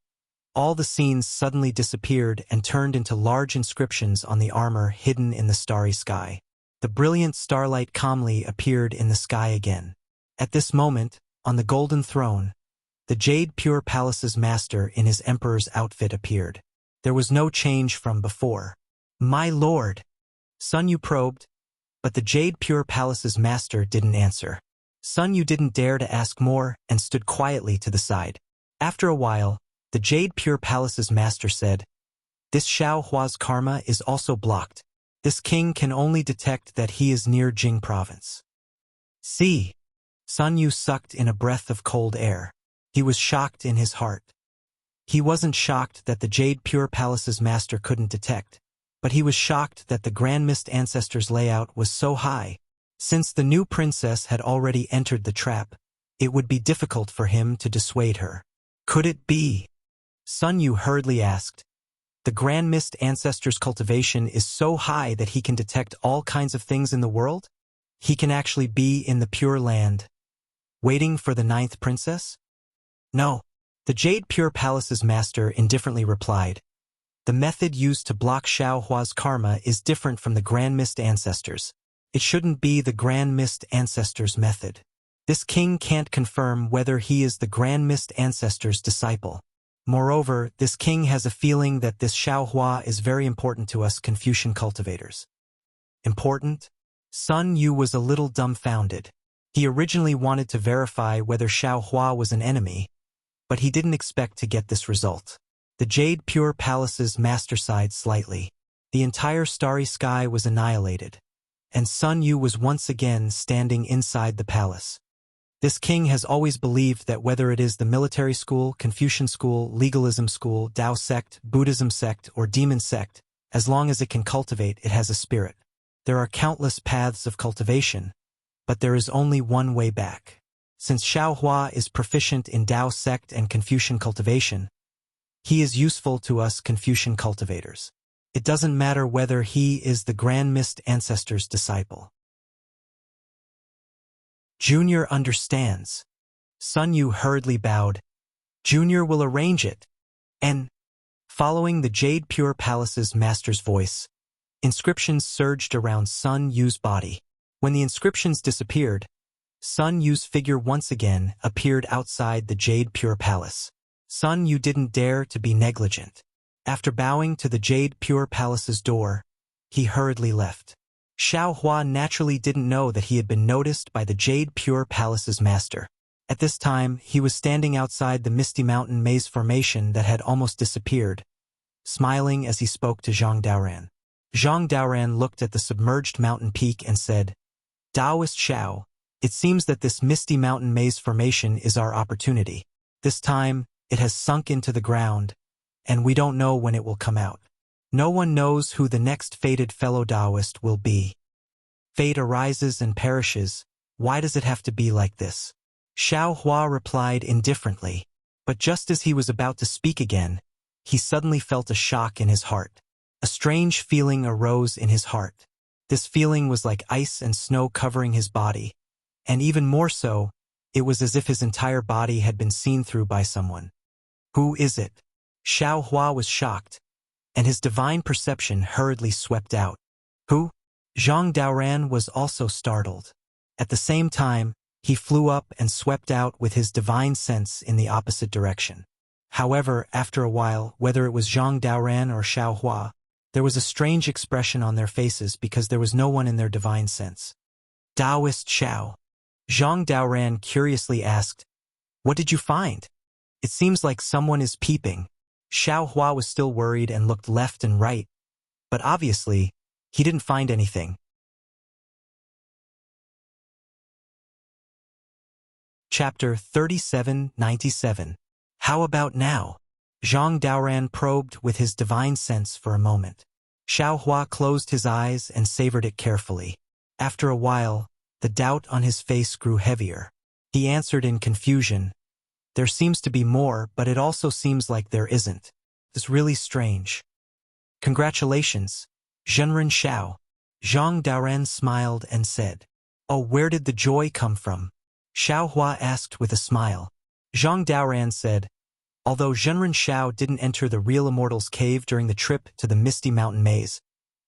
all the scenes suddenly disappeared and turned into large inscriptions on the armor hidden in the starry sky. The brilliant starlight calmly appeared in the sky again. At this moment, on the golden throne, the Jade Pure Palace's master in his emperor's outfit appeared. There was no change from before. "My lord," Sun Yu probed, but the Jade Pure Palace's master didn't answer. Sun Yu didn't dare to ask more and stood quietly to the side. After a while, the Jade Pure Palace's master said, "This Xiao Hua's karma is also blocked. This king can only detect that he is near Jing province." See, Sun Yu sucked in a breath of cold air. He was shocked in his heart. He wasn't shocked that the Jade Pure Palace's master couldn't detect, but he was shocked that the Grand Mist Ancestor's layout was so high. Since the new princess had already entered the trap, it would be difficult for him to dissuade her. Could it be? Sun Yu hurriedly asked. The Grand Mist Ancestor's cultivation is so high that he can detect all kinds of things in the world? He can actually be in the Pure Land, waiting for the 9th princess? No. The Jade Pure Palace's master indifferently replied. The method used to block Xiao Hua's karma is different from the Grand Mist Ancestors. It shouldn't be the Grand Mist Ancestor's method. This king can't confirm whether he is the Grand Mist Ancestor's disciple. Moreover, this king has a feeling that this Xiao Hua is very important to us Confucian cultivators. Important? Sun Yu was a little dumbfounded. He originally wanted to verify whether Xiao Hua was an enemy, but he didn't expect to get this result. The Jade Pure Palace's master sighed slightly. The entire starry sky was annihilated, and Sun Yu was once again standing inside the palace. This king has always believed that whether it is the military school, Confucian school, legalism school, Tao sect, Buddhism sect, or demon sect, as long as it can cultivate, it has a spirit. There are countless paths of cultivation, but there is only one way back. Since Xiao Hua is proficient in Tao sect and Confucian cultivation, he is useful to us Confucian cultivators. It doesn't matter whether he is the Grand Mist Ancestor's disciple. Junior understands. Sun Yu hurriedly bowed. Junior will arrange it. And, following the Jade Pure Palace's master's voice, inscriptions surged around Sun Yu's body. When the inscriptions disappeared, Sun Yu's figure once again appeared outside the Jade Pure Palace. Sun Yu didn't dare to be negligent. After bowing to the Jade Pure Palace's door, he hurriedly left. Xiao Hua naturally didn't know that he had been noticed by the Jade Pure Palace's master. At this time, he was standing outside the Misty Mountain maze formation that had almost disappeared, smiling as he spoke to Zhang Daoran. Zhang Daoran looked at the submerged mountain peak and said, Taoist Xiao, it seems that this Misty Mountain maze formation is our opportunity. This time, it has sunk into the ground, and we don't know when it will come out. No one knows who the next fated fellow Taoist will be. Fate arises and perishes. Why does it have to be like this? Xiao Hua replied indifferently, but just as he was about to speak again, he suddenly felt a shock in his heart. A strange feeling arose in his heart. This feeling was like ice and snow covering his body, and even more so, it was as if his entire body had been seen through by someone. Who is it? Xiao Hua was shocked, and his divine perception hurriedly swept out. Who? Zhang Daoran was also startled. At the same time, he flew up and swept out with his divine sense in the opposite direction. However, after a while, whether it was Zhang Daoran or Xiao Hua, there was a strange expression on their faces because there was no one in their divine sense. Taoist Xiao. Zhang Daoran curiously asked, What did you find? It seems like someone is peeping. Xiao Hua was still worried and looked left and right, but obviously, he didn't find anything. Chapter 3797. How about now? Zhang Daoran probed with his divine sense for a moment. Xiao Hua closed his eyes and savored it carefully. After a while, the doubt on his face grew heavier. He answered in confusion, "There seems to be more, but it also seems like there isn't. It's really strange." "Congratulations, Zhenren Xiao." Zhang Daoran smiled and said. "Oh, where did the joy come from?" Xiao Hua asked with a smile. Zhang Daoran said, "Although Zhenren Xiao didn't enter the real Immortal's cave during the trip to the Misty Mountain Maze,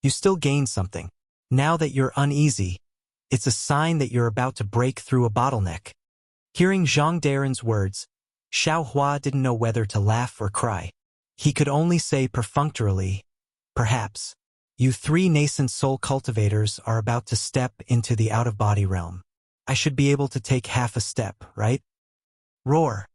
you still gained something. Now that you're uneasy, it's a sign that you're about to break through a bottleneck." Hearing Zhang Daoran's words, Xiao Hua didn't know whether to laugh or cry. He could only say perfunctorily, "Perhaps. You three nascent soul cultivators are about to step into the out-of-body realm. I should be able to take half a step, right?" Roar.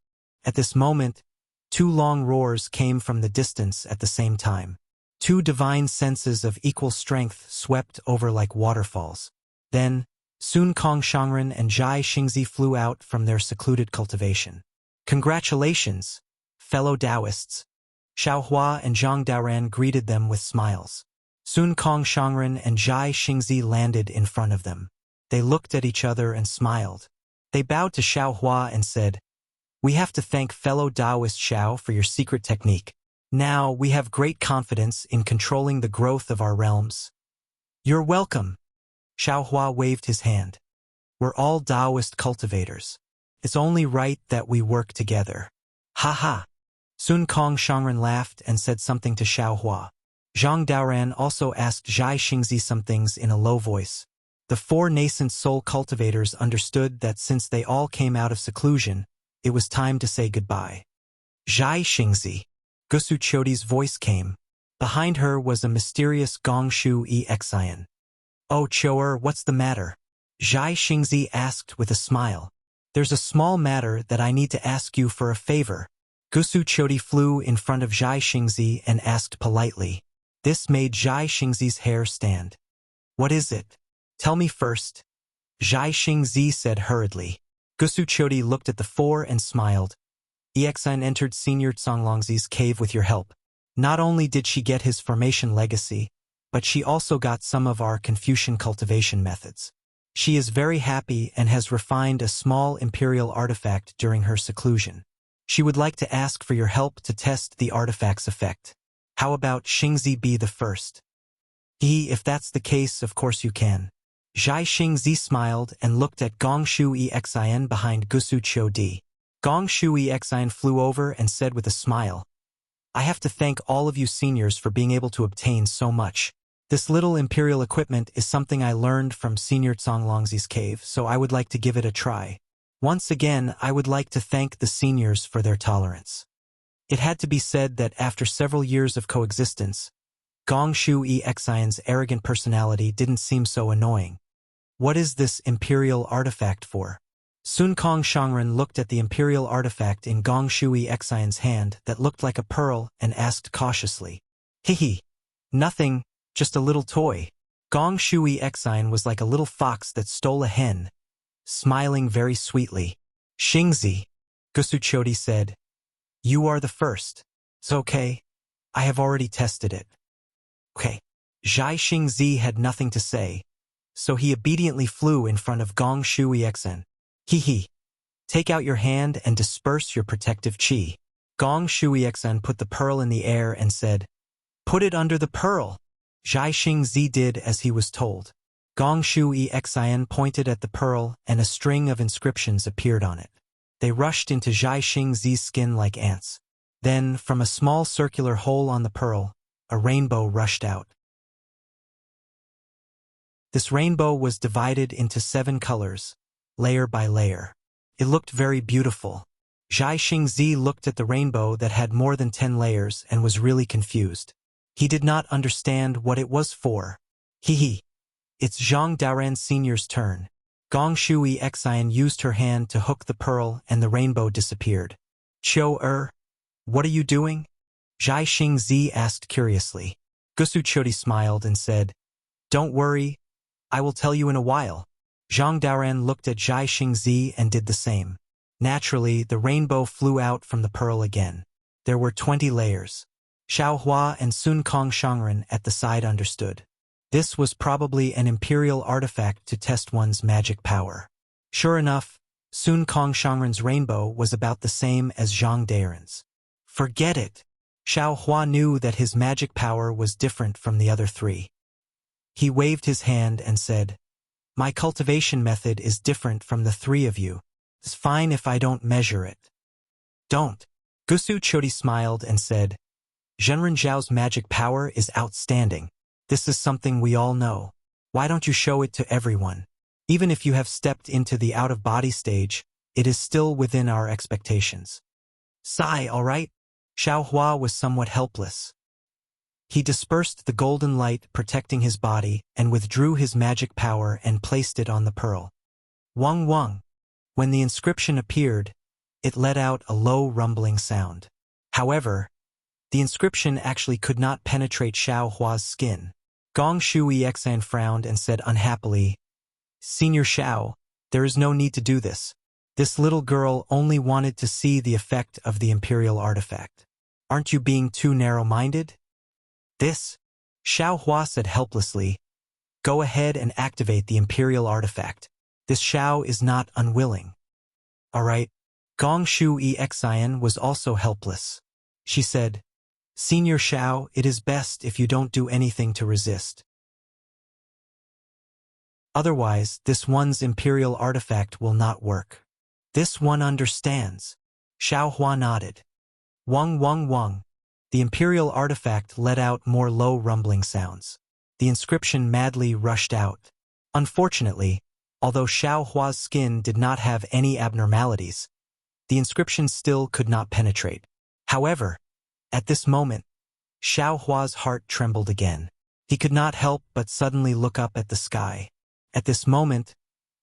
At this moment, two long roars came from the distance at the same time. Two divine senses of equal strength swept over like waterfalls. Then, Sun Kong Shangren and Zhai Xingzi flew out from their secluded cultivation. "Congratulations, fellow Taoists." Xiao Hua and Zhang Daoran greeted them with smiles. Sun Kong Shangren and Zhai Xingzi landed in front of them. They looked at each other and smiled. They bowed to Xiao Hua and said, "We have to thank fellow Taoist Xiao for your secret technique. Now we have great confidence in controlling the growth of our realms." "You're welcome." Xiao Hua waved his hand. "We're all Taoist cultivators. It's only right that we work together." "Ha ha." Sun Kong Shangren laughed and said something to Xiao Hua. Zhang Daoran also asked Zhai Xingzi some things in a low voice. The four nascent soul cultivators understood that since they all came out of seclusion, it was time to say goodbye. "Zhai Xingzi." Gusu Chodi's voice came. Behind her was a mysterious Gongshu Exian. "Oh, Cho'er, what's the matter?" Zhai Xingzi asked with a smile. "There's a small matter that I need to ask you for a favor." Gusu Chodi flew in front of Zhai Xingzi and asked politely. This made Zhai Xingzi's hair stand. "What is it? Tell me first." Zhai Xingzi said hurriedly. Gusu Chodi looked at the four and smiled. "Exian entered Senior Songlongzi's cave with your help. Not only did she get his formation legacy, but she also got some of our Confucian cultivation methods. She is very happy and has refined a small imperial artifact during her seclusion. She would like to ask for your help to test the artifact's effect. How about Xingzi be the first?" If that's the case, of course you can." Zhai Xingzi smiled and looked at Gongshu Exian behind Gusu Chodi. Gongshu Exian flew over and said with a smile, "I have to thank all of you seniors for being able to obtain so much. This little imperial equipment is something I learned from Senior Songlongzi's cave, so I would like to give it a try. Once again, I would like to thank the seniors for their tolerance." It had to be said that after several years of coexistence, Gongshu Exian's arrogant personality didn't seem so annoying. "What is this imperial artifact for?" Sun Kong Shangren looked at the imperial artifact in Gongshu Exian's hand that looked like a pearl and asked cautiously. "Hihi. Nothing, just a little toy." Gongshu Exian was like a little fox that stole a hen, smiling very sweetly. "Xingzi," Gusu Chodi said, "you are the first. It's okay. I have already tested it." "Okay." Zhai Xingzi had nothing to say, so he obediently flew in front of Gongshu Exian. "Hihi. Take out your hand and disperse your protective qi." Gongshu Exian put the pearl in the air and said, "Put it under the pearl." Zhai Xingzi did as he was told. Gongshu Exian pointed at the pearl and a string of inscriptions appeared on it. They rushed into Zhai Xingzi's skin like ants. Then, from a small circular hole on the pearl, a rainbow rushed out. This rainbow was divided into 7 colors, layer by layer. It looked very beautiful. Zhai Xingzi looked at the rainbow that had more than 10 layers and was really confused. He did not understand what it was for. Hihi. It's Zhang Daoran Sr.'s turn. Gongshu Exian used her hand to hook the pearl and the rainbow disappeared. "Cho'er, what are you doing?" Zhai Xingzi asked curiously. Gusu Chodi smiled and said, "Don't worry, I will tell you in a while." Zhang Daoran looked at Zhai Xingzi and did the same. Naturally, the rainbow flew out from the pearl again. There were 20 layers. Xiao Hua and Sun Kong Shangren at the side understood. This was probably an imperial artifact to test one's magic power. Sure enough, Sun Kong Shangren's rainbow was about the same as Zhang Daren's. Forget it! Xiao Hua knew that his magic power was different from the other three. He waved his hand and said, "My cultivation method is different from the three of you. It's fine if I don't measure it." "Don't." Gusu Chodi smiled and said, "Zhenren Zhao's magic power is outstanding. This is something we all know. Why don't you show it to everyone? Even if you have stepped into the out-of-body stage, it is still within our expectations." "Sigh, all right?" Xiao Hua was somewhat helpless. He dispersed the golden light protecting his body and withdrew his magic power and placed it on the pearl. Wang Wang. When the inscription appeared, it let out a low rumbling sound. However, the inscription actually could not penetrate Xiao Hua's skin. Gong Shui Exan frowned and said unhappily, "Senior Xiao, there is no need to do this. This little girl only wanted to see the effect of the imperial artifact. Aren't you being too narrow-minded?" "This," Xiao Hua said helplessly, "go ahead and activate the imperial artifact. This Xiao is not unwilling." "All right." Gong Shui Exan was also helpless. She said, "Senior Xiao, it is best if you don't do anything to resist. Otherwise, this one's imperial artifact will not work." "This one understands." Xiao Hua nodded. Wang Wang Wang. The imperial artifact let out more low rumbling sounds. The inscription madly rushed out. Unfortunately, although Xiao Hua's skin did not have any abnormalities, the inscription still could not penetrate. However, at this moment, Xiao Hua's heart trembled again. He could not help but suddenly look up at the sky. At this moment,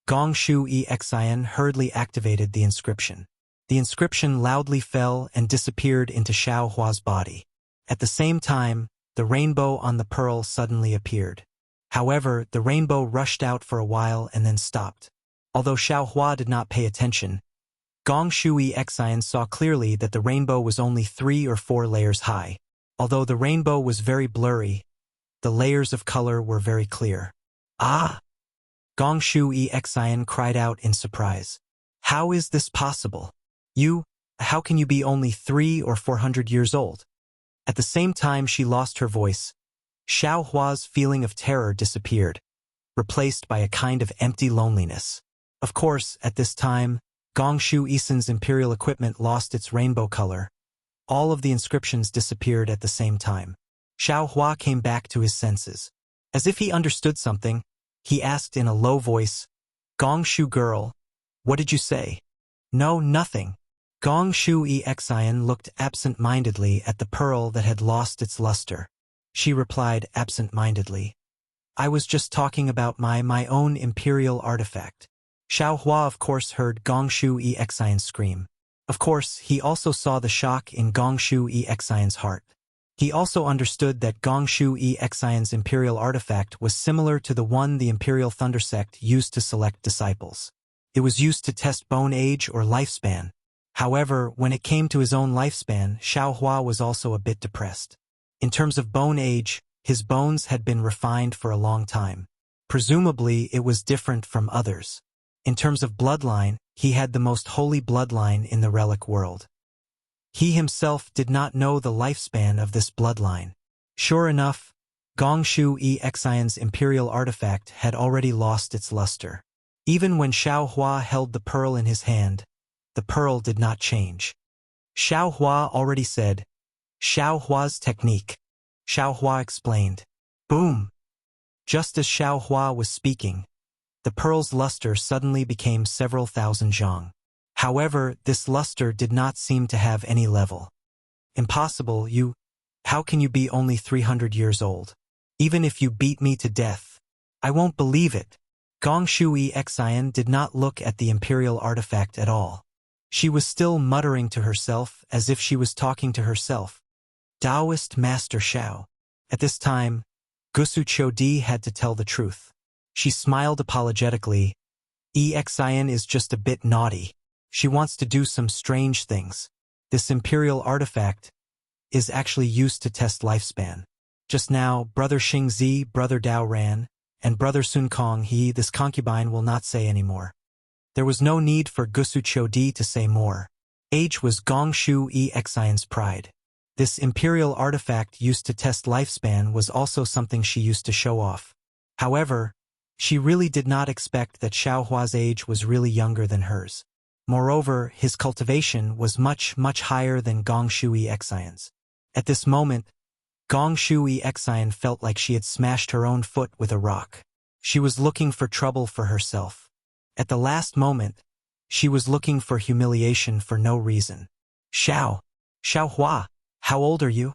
Gong Shui Exan hurriedly activated the inscription. The inscription loudly fell and disappeared into Xiao Hua's body. At the same time, the rainbow on the pearl suddenly appeared. However, the rainbow rushed out for a while and then stopped. Although Xiao Hua did not pay attention, Gong Shui Exan saw clearly that the rainbow was only 3 or 4 layers high. Although the rainbow was very blurry, the layers of color were very clear. "Ah!" Gong Shui Exan cried out in surprise. "How is this possible? How can you be only 300 or 400 years old?" At the same time she lost her voice, Xiao Hua's feeling of terror disappeared, replaced by a kind of empty loneliness. Of course, at this time, Gong Shu Isen's imperial equipment lost its rainbow color. All of the inscriptions disappeared at the same time. Xiao Hua came back to his senses. As if he understood something, he asked in a low voice, "Gong Shu girl, what did you say?" "No, nothing." Gong Shui Exan looked absent-mindedly at the pearl that had lost its luster. She replied absent-mindedly, "I was just talking about my own imperial artifact." Xiao Hua of course heard Gong Shui Exan scream. Of course, he also saw the shock in Gong Shui Exan's heart. He also understood that Gong Shui Exan's imperial artifact was similar to the one the imperial thunder sect used to select disciples. It was used to test bone age or lifespan. However, when it came to his own lifespan, Xiao Hua was also a bit depressed. In terms of bone age, his bones had been refined for a long time. Presumably, it was different from others. In terms of bloodline, he had the most holy bloodline in the relic world. He himself did not know the lifespan of this bloodline. Sure enough, Gong Shui Exan's imperial artifact had already lost its luster. Even when Xiao Hua held the pearl in his hand, the pearl did not change. Xiao Hua already said, "Xiao Hua's technique." Xiao Hua explained. Boom! Just as Xiao Hua was speaking, the pearl's luster suddenly became several thousand zhang. However, this luster did not seem to have any level. "Impossible, how can you be only 300 years old? Even if you beat me to death, I won't believe it." Gong Shui Exan did not look at the imperial artifact at all. She was still muttering to herself as if she was talking to herself. Taoist Master Xiao. At this time, Gusu Chodi had to tell the truth. She smiled apologetically. Exan is just a bit naughty. She wants to do some strange things. This imperial artifact is actually used to test lifespan. Just now, Brother Xingzi, Brother Dao Ran, and Brother Sun Kong this concubine will not say anymore. There was no need for Gusu Chodi to say more. Age was Gong Shu Xian's pride. This imperial artifact used to test lifespan was also something she used to show off. However, she really did not expect that Xiaohua's age was really younger than hers. Moreover, his cultivation was much higher than Gong Shu Xian's. At this moment, Gong Shu Xian felt like she had smashed her own foot with a rock. She was looking for trouble for herself. At the last moment, she was looking for humiliation for no reason. Xiaohua, how old are you?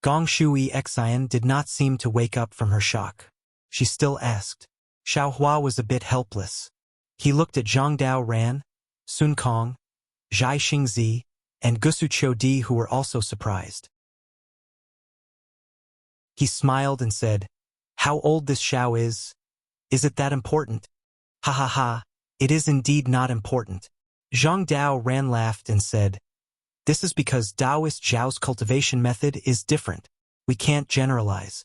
Gong Shu Xian did not seem to wake up from her shock. She still asked. Xiaohua was a bit helpless. He looked at Zhang Dao Ran, Sun Kong, Zhai Xingzi, and Gusu Chodi, who were also surprised. He smiled and said, "How old this Xiao is? Is it that important?" "Ha ha ha, it is indeed not important." Zhang Dao Ran laughed and said, "This is because Taoist Zhao's cultivation method is different. We can't generalize."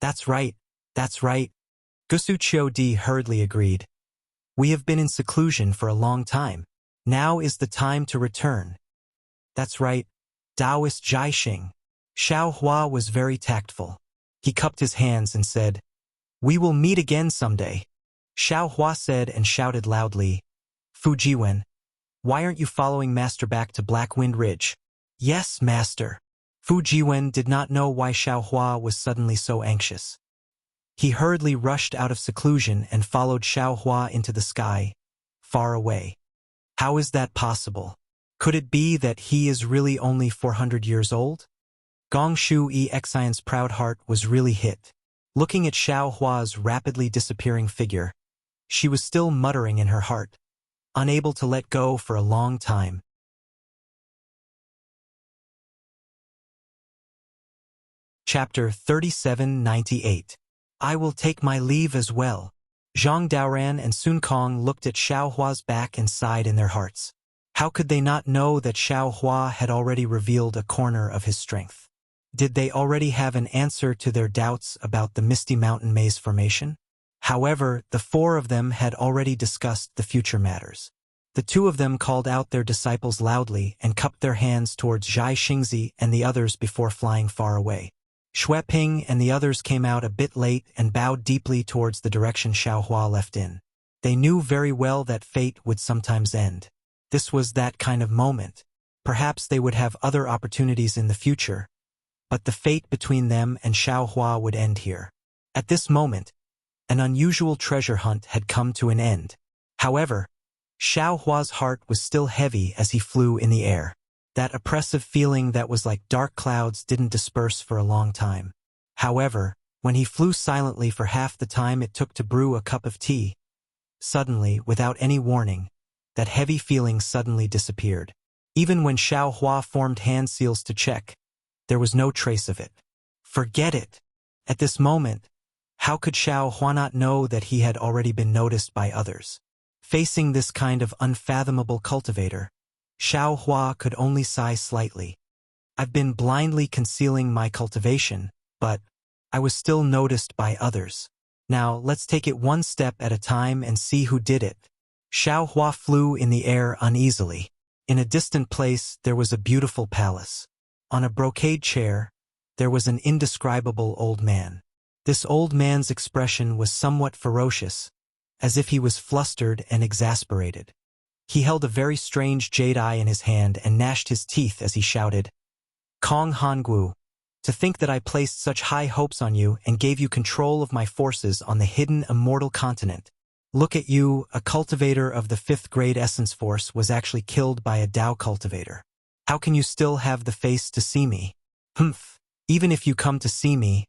That's right. Gusu Chodi hurriedly agreed. "We have been in seclusion for a long time. Now is the time to return." That's right. Taoist Zhaixing. Xiaohua was very tactful. He cupped his hands and said, "We will meet again someday." Xiaohua said and shouted loudly, "Fu Jiwen, why aren't you following Master back to Black Wind Ridge?" "Yes, Master." Fu Jiwen did not know why Xiaohua was suddenly so anxious. He hurriedly rushed out of seclusion and followed Xiaohua into the sky, far away. How is that possible? Could it be that he is really only 400 years old? Gong Shu Xian's proud heart was really hit. Looking at Xiaohua's rapidly disappearing figure, she was still muttering in her heart, unable to let go for a long time. Chapter 3798. I will take my leave as well. Zhang Daoran and Sun Kong looked at Xiaohua's back and sighed in their hearts. How could they not know that Xiaohua had already revealed a corner of his strength? Did they already have an answer to their doubts about the Misty Mountain Maze formation? However, the four of them had already discussed the future matters. The two of them called out their disciples loudly and cupped their hands towards Zhai Xingzi and the others before flying far away. Xue Ping and the others came out a bit late and bowed deeply towards the direction Xiaohua left in. They knew very well that fate would sometimes end. This was that kind of moment. Perhaps they would have other opportunities in the future, but the fate between them and Xiaohua would end here. At this moment, an unusual treasure hunt had come to an end. However, Xiaohua's heart was still heavy as he flew in the air. That oppressive feeling that was like dark clouds didn't disperse for a long time. However, when he flew silently for half the time it took to brew a cup of tea, suddenly, without any warning, that heavy feeling suddenly disappeared. Even when Xiaohua formed hand seals to check, there was no trace of it. Forget it! At this moment, how could Xiaohua not know that he had already been noticed by others? Facing this kind of unfathomable cultivator, Xiaohua could only sigh slightly. I've been blindly concealing my cultivation, but I was still noticed by others. Now let's take it one step at a time and see who did it. Xiaohua flew in the air uneasily. In a distant place there was a beautiful palace. On a brocade chair, there was an indescribable old man. This old man's expression was somewhat ferocious, as if he was flustered and exasperated. He held a very strange jade eye in his hand and gnashed his teeth as he shouted, "Kong Hanguo, to think that I placed such high hopes on you and gave you control of my forces on the hidden immortal continent. Look at you, a cultivator of the 5th grade essence force was actually killed by a Dao cultivator. How can you still have the face to see me? Humph, even if you come to see me,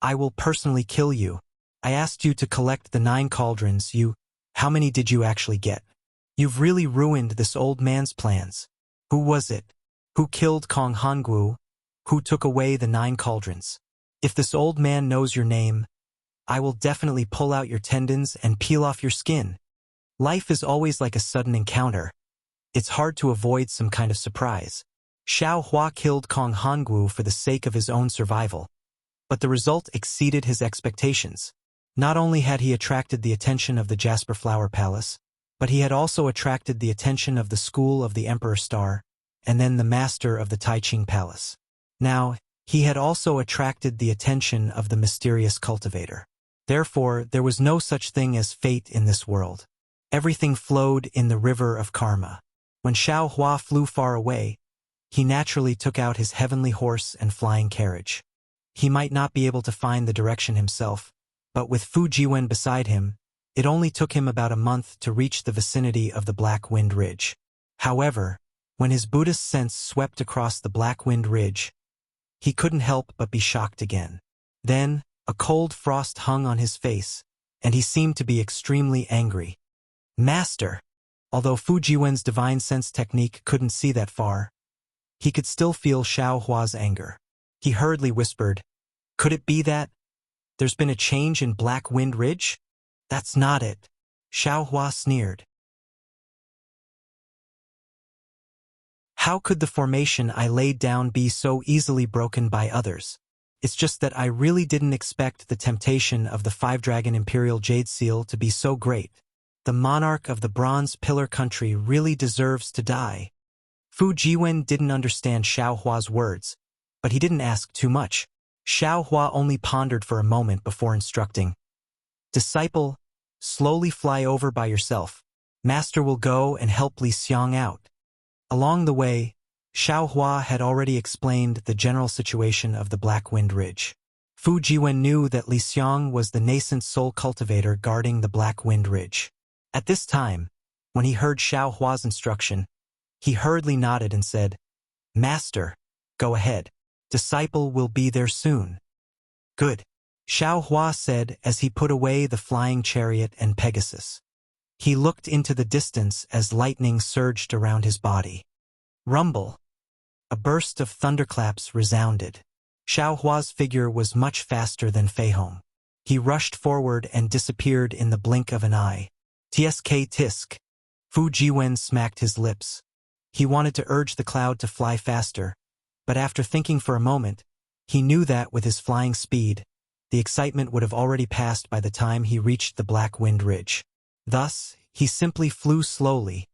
I will personally kill you. I asked you to collect the 9 cauldrons, how many did you actually get? You've really ruined this old man's plans. Who was it? Who killed Kong Hanguo? Who took away the 9 cauldrons? If this old man knows your name, I will definitely pull out your tendons and peel off your skin. Life is always like a sudden encounter. it's hard to avoid some kind of surprise. Xiao Hua killed Kong Hongwu for the sake of his own survival, but the result exceeded his expectations. Not only had he attracted the attention of the Jasper Flower Palace, but he had also attracted the attention of the School of the Emperor Star, and then the Master of the Taiching Palace. Now, he had also attracted the attention of the mysterious cultivator. Therefore, there was no such thing as fate in this world. Everything flowed in the river of karma. When Xiao Hua flew far away, he naturally took out his heavenly horse and flying carriage. He might not be able to find the direction himself, but with Fu Jiwen beside him, it only took him about a month to reach the vicinity of the Black Wind Ridge. However, when his Buddhist sense swept across the Black Wind Ridge, he couldn't help but be shocked again. Then, a cold frost hung on his face, and he seemed to be extremely angry. Master! Although Fu Jiwen's divine sense technique couldn't see that far, he could still feel Xiao Hua's anger. He hurriedly whispered, "Could it be that there's been a change in Black Wind Ridge?" "That's not it," Xiao Hua sneered. "How could the formation I laid down be so easily broken by others? It's just that I really didn't expect the temptation of the Five-Dragon Imperial Jade Seal to be so great. The monarch of the Bronze Pillar country really deserves to die." Fu Jiwen didn't understand Xiao Hua's words, but he didn't ask too much. Xiao Hua only pondered for a moment before instructing, "Disciple, slowly fly over by yourself. Master will go and help Li Xiang out." Along the way, Xiao Hua had already explained the general situation of the Black Wind Ridge. Fu Jiwen knew that Li Xiang was the nascent soul cultivator guarding the Black Wind Ridge. At this time, when he heard Xiao Hua's instruction, he hurriedly nodded and said, "Master, go ahead. Disciple will be there soon." "Good," Xiao Hua said as he put away the flying chariot and Pegasus. He looked into the distance as lightning surged around his body. Rumble! A burst of thunderclaps resounded. Xiao Hua's figure was much faster than Fei Hong. He rushed forward and disappeared in the blink of an eye. "Tsk tisk." Fu Jiwen smacked his lips. He wanted to urge the cloud to fly faster, but after thinking for a moment, he knew that with his flying speed, the excitement would have already passed by the time he reached the Black Wind Ridge. Thus, he simply flew slowly,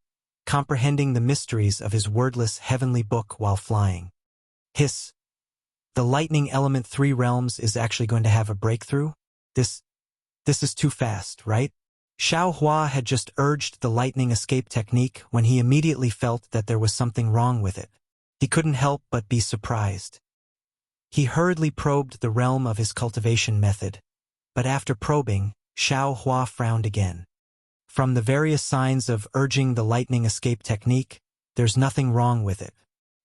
comprehending the mysteries of his wordless heavenly book while flying. Hiss! The lightning element 3 realms is actually going to have a breakthrough? This is too fast, right? Xiao Hua had just urged the lightning escape technique when he immediately felt that there was something wrong with it. He couldn't help but be surprised. He hurriedly probed the realm of his cultivation method, but after probing, Xiao Hua frowned again. From the various signs of urging the lightning escape technique, there's nothing wrong with it.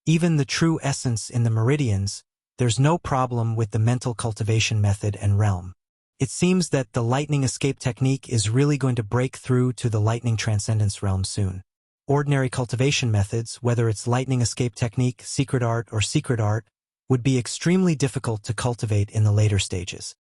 Even the true essence in the meridians, there's no problem with the mental cultivation method and realm. It seems that the lightning escape technique is really going to break through to the lightning transcendence realm soon. Ordinary cultivation methods, whether it's lightning escape technique, secret art, would be extremely difficult to cultivate in the later stages.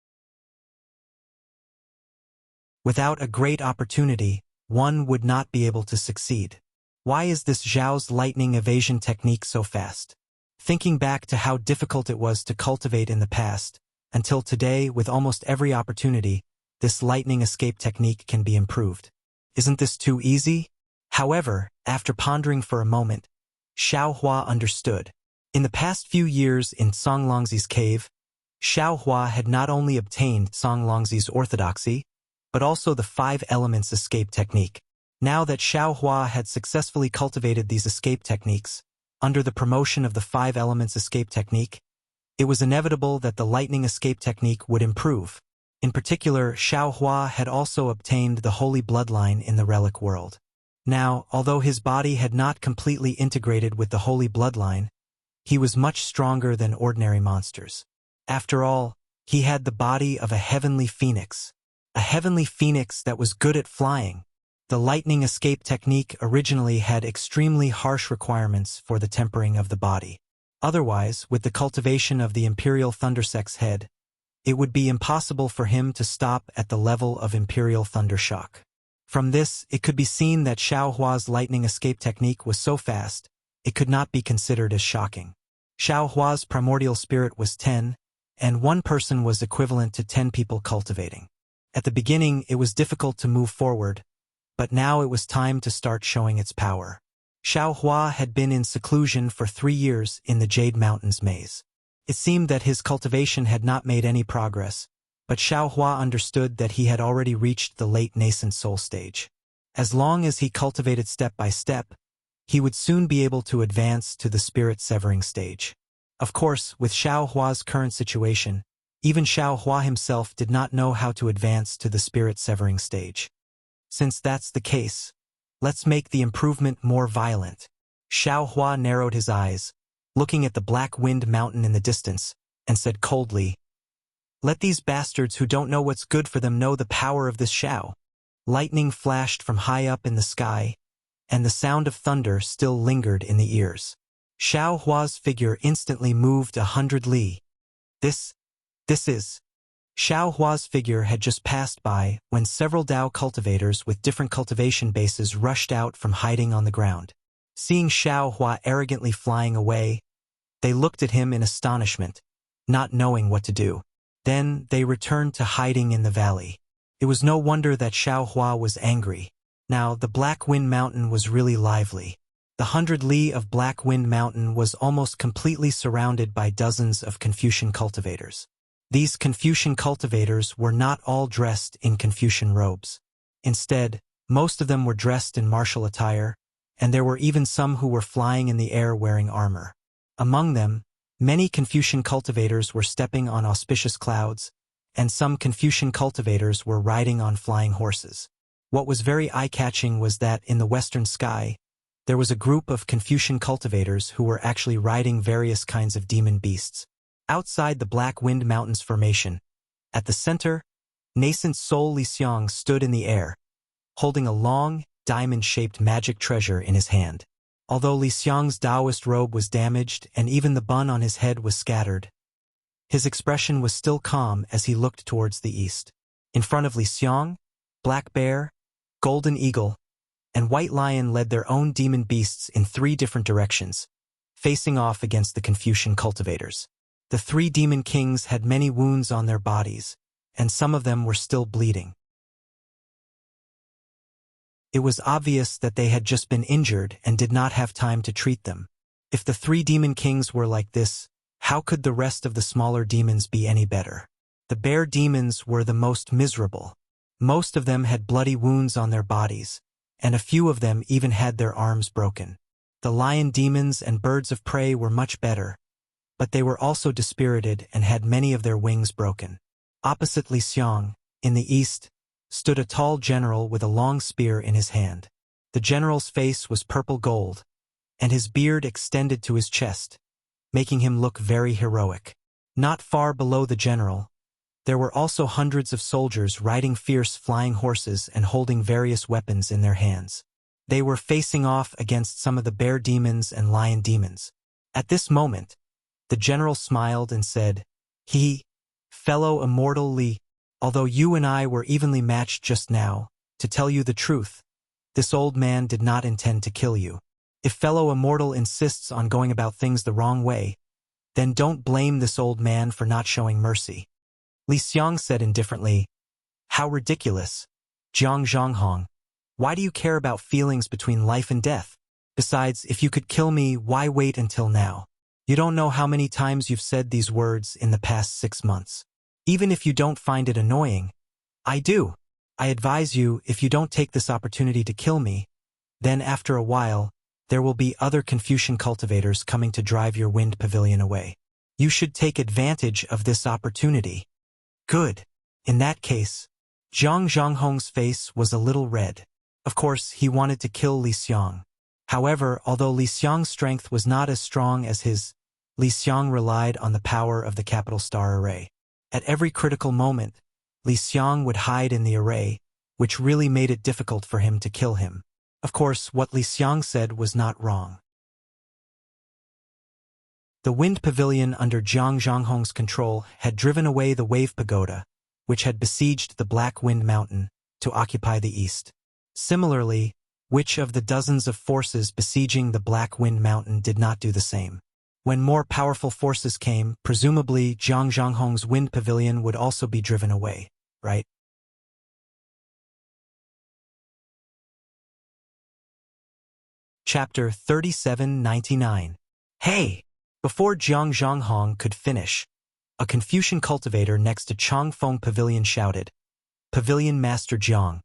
Without a great opportunity, one would not be able to succeed. Why is this Zhao's lightning evasion technique so fast? Thinking back to how difficult it was to cultivate in the past, until today with almost every opportunity, this lightning escape technique can be improved. Isn't this too easy? However, after pondering for a moment, Xiao Hua understood. In the past few years in Song Longzi's cave, Xiao Hua had not only obtained Song Longzi's orthodoxy, but also the 5 elements escape technique. Now that Xiao Hua had successfully cultivated these escape techniques, under the promotion of the 5 elements escape technique, it was inevitable that the lightning escape technique would improve. In particular, Xiao Hua had also obtained the holy bloodline in the relic world. Now, although his body had not completely integrated with the holy bloodline, he was much stronger than ordinary monsters. After all, he had the body of a heavenly phoenix that was good at flying. The lightning escape technique originally had extremely harsh requirements for the tempering of the body. Otherwise, with the cultivation of the Imperial Thundersect's head, it would be impossible for him to stop at the level of Imperial Thundershock. From this, it could be seen that Xiao Hua's lightning escape technique was so fast, it could not be considered as shocking. Xiao Hua's primordial spirit was 10, and one person was equivalent to 10 people cultivating. At the beginning, it was difficult to move forward, but now it was time to start showing its power. Xiao Hua had been in seclusion for 3 years in the Jade Mountains maze. It seemed that his cultivation had not made any progress, but Xiao Hua understood that he had already reached the late nascent soul stage. As long as he cultivated step by step, he would soon be able to advance to the spirit-severing stage. Of course, with Xiao Hua's current situation, even Xiao Hua himself did not know how to advance to the spirit-severing stage. Since that's the case, let's make the improvement more violent. Xiao Hua narrowed his eyes, looking at the Black Wind Mountain in the distance, and said coldly, "Let these bastards who don't know what's good for them know the power of this Xiao." Lightning flashed from high up in the sky, and the sound of thunder still lingered in the ears. Xiao Hua's figure instantly moved 100 li. This is... Xiao Hua's figure had just passed by when several Dao cultivators with different cultivation bases rushed out from hiding on the ground. Seeing Xiao Hua arrogantly flying away, they looked at him in astonishment, not knowing what to do. Then they returned to hiding in the valley. It was no wonder that Xiao Hua was angry. Now the Black Wind Mountain was really lively. The 100 li of Black Wind Mountain was almost completely surrounded by dozens of Confucian cultivators. These Confucian cultivators were not all dressed in Confucian robes. Instead, most of them were dressed in martial attire, and there were even some who were flying in the air wearing armor. Among them, many Confucian cultivators were stepping on auspicious clouds, and some Confucian cultivators were riding on flying horses. What was very eye-catching was that in the western sky, there was a group of Confucian cultivators who were actually riding various kinds of demon beasts. Outside the Black Wind Mountains formation, at the center, nascent Soul Lixiang stood in the air, holding a long, diamond-shaped magic treasure in his hand. Although Lixiang's Taoist robe was damaged and even the bun on his head was scattered, his expression was still calm as he looked towards the east. In front of Lixiang, Black Bear, Golden Eagle, and White Lion led their own demon beasts in 3 different directions, facing off against the Confucian cultivators. The 3 demon kings had many wounds on their bodies, and some of them were still bleeding. It was obvious that they had just been injured and did not have time to treat them. If the 3 demon kings were like this, how could the rest of the smaller demons be any better? The bear demons were the most miserable. Most of them had bloody wounds on their bodies, and a few of them even had their arms broken. The lion demons and birds of prey were much better, but they were also dispirited and had many of their wings broken. Opposite Lixiang, in the east, stood a tall general with a long spear in his hand. The general's face was purple gold, and his beard extended to his chest, making him look very heroic. Not far below the general, there were also hundreds of soldiers riding fierce flying horses and holding various weapons in their hands. They were facing off against some of the bear demons and lion demons. At this moment, the general smiled and said, "Fellow immortal Li, although you and I were evenly matched just now, to tell you the truth, this old man did not intend to kill you. If fellow immortal insists on going about things the wrong way, then don't blame this old man for not showing mercy." Lixiang said indifferently, "How ridiculous. Jiang Zhanghong, why do you care about feelings between life and death? Besides, if you could kill me, why wait until now? You don't know how many times you've said these words in the past 6 months. Even if you don't find it annoying, I do. I advise you, if you don't take this opportunity to kill me, then after a while, there will be other Confucian cultivators coming to drive your wind pavilion away. You should take advantage of this opportunity." "Good. In that case." Jiang Zhanghong's face was a little red. Of course, he wanted to kill Lixiang. However, although Lixiang's strength was not as strong as his, Lixiang relied on the power of the capital star array. At every critical moment, Lixiang would hide in the array, which really made it difficult for him to kill him. Of course, what Lixiang said was not wrong. The wind pavilion under Jiang Zhanghong's control had driven away the wave pagoda, which had besieged the Black Wind Mountain, to occupy the east. Similarly, which of the dozens of forces besieging the Black Wind Mountain did not do the same? When more powerful forces came, presumably Zhang Zhanghong's wind pavilion would also be driven away, right? Chapter 3799. Hey! Before Zhang Zhanghong could finish, a Confucian cultivator next to Changfeng Pavilion shouted, "Pavilion Master Zhang,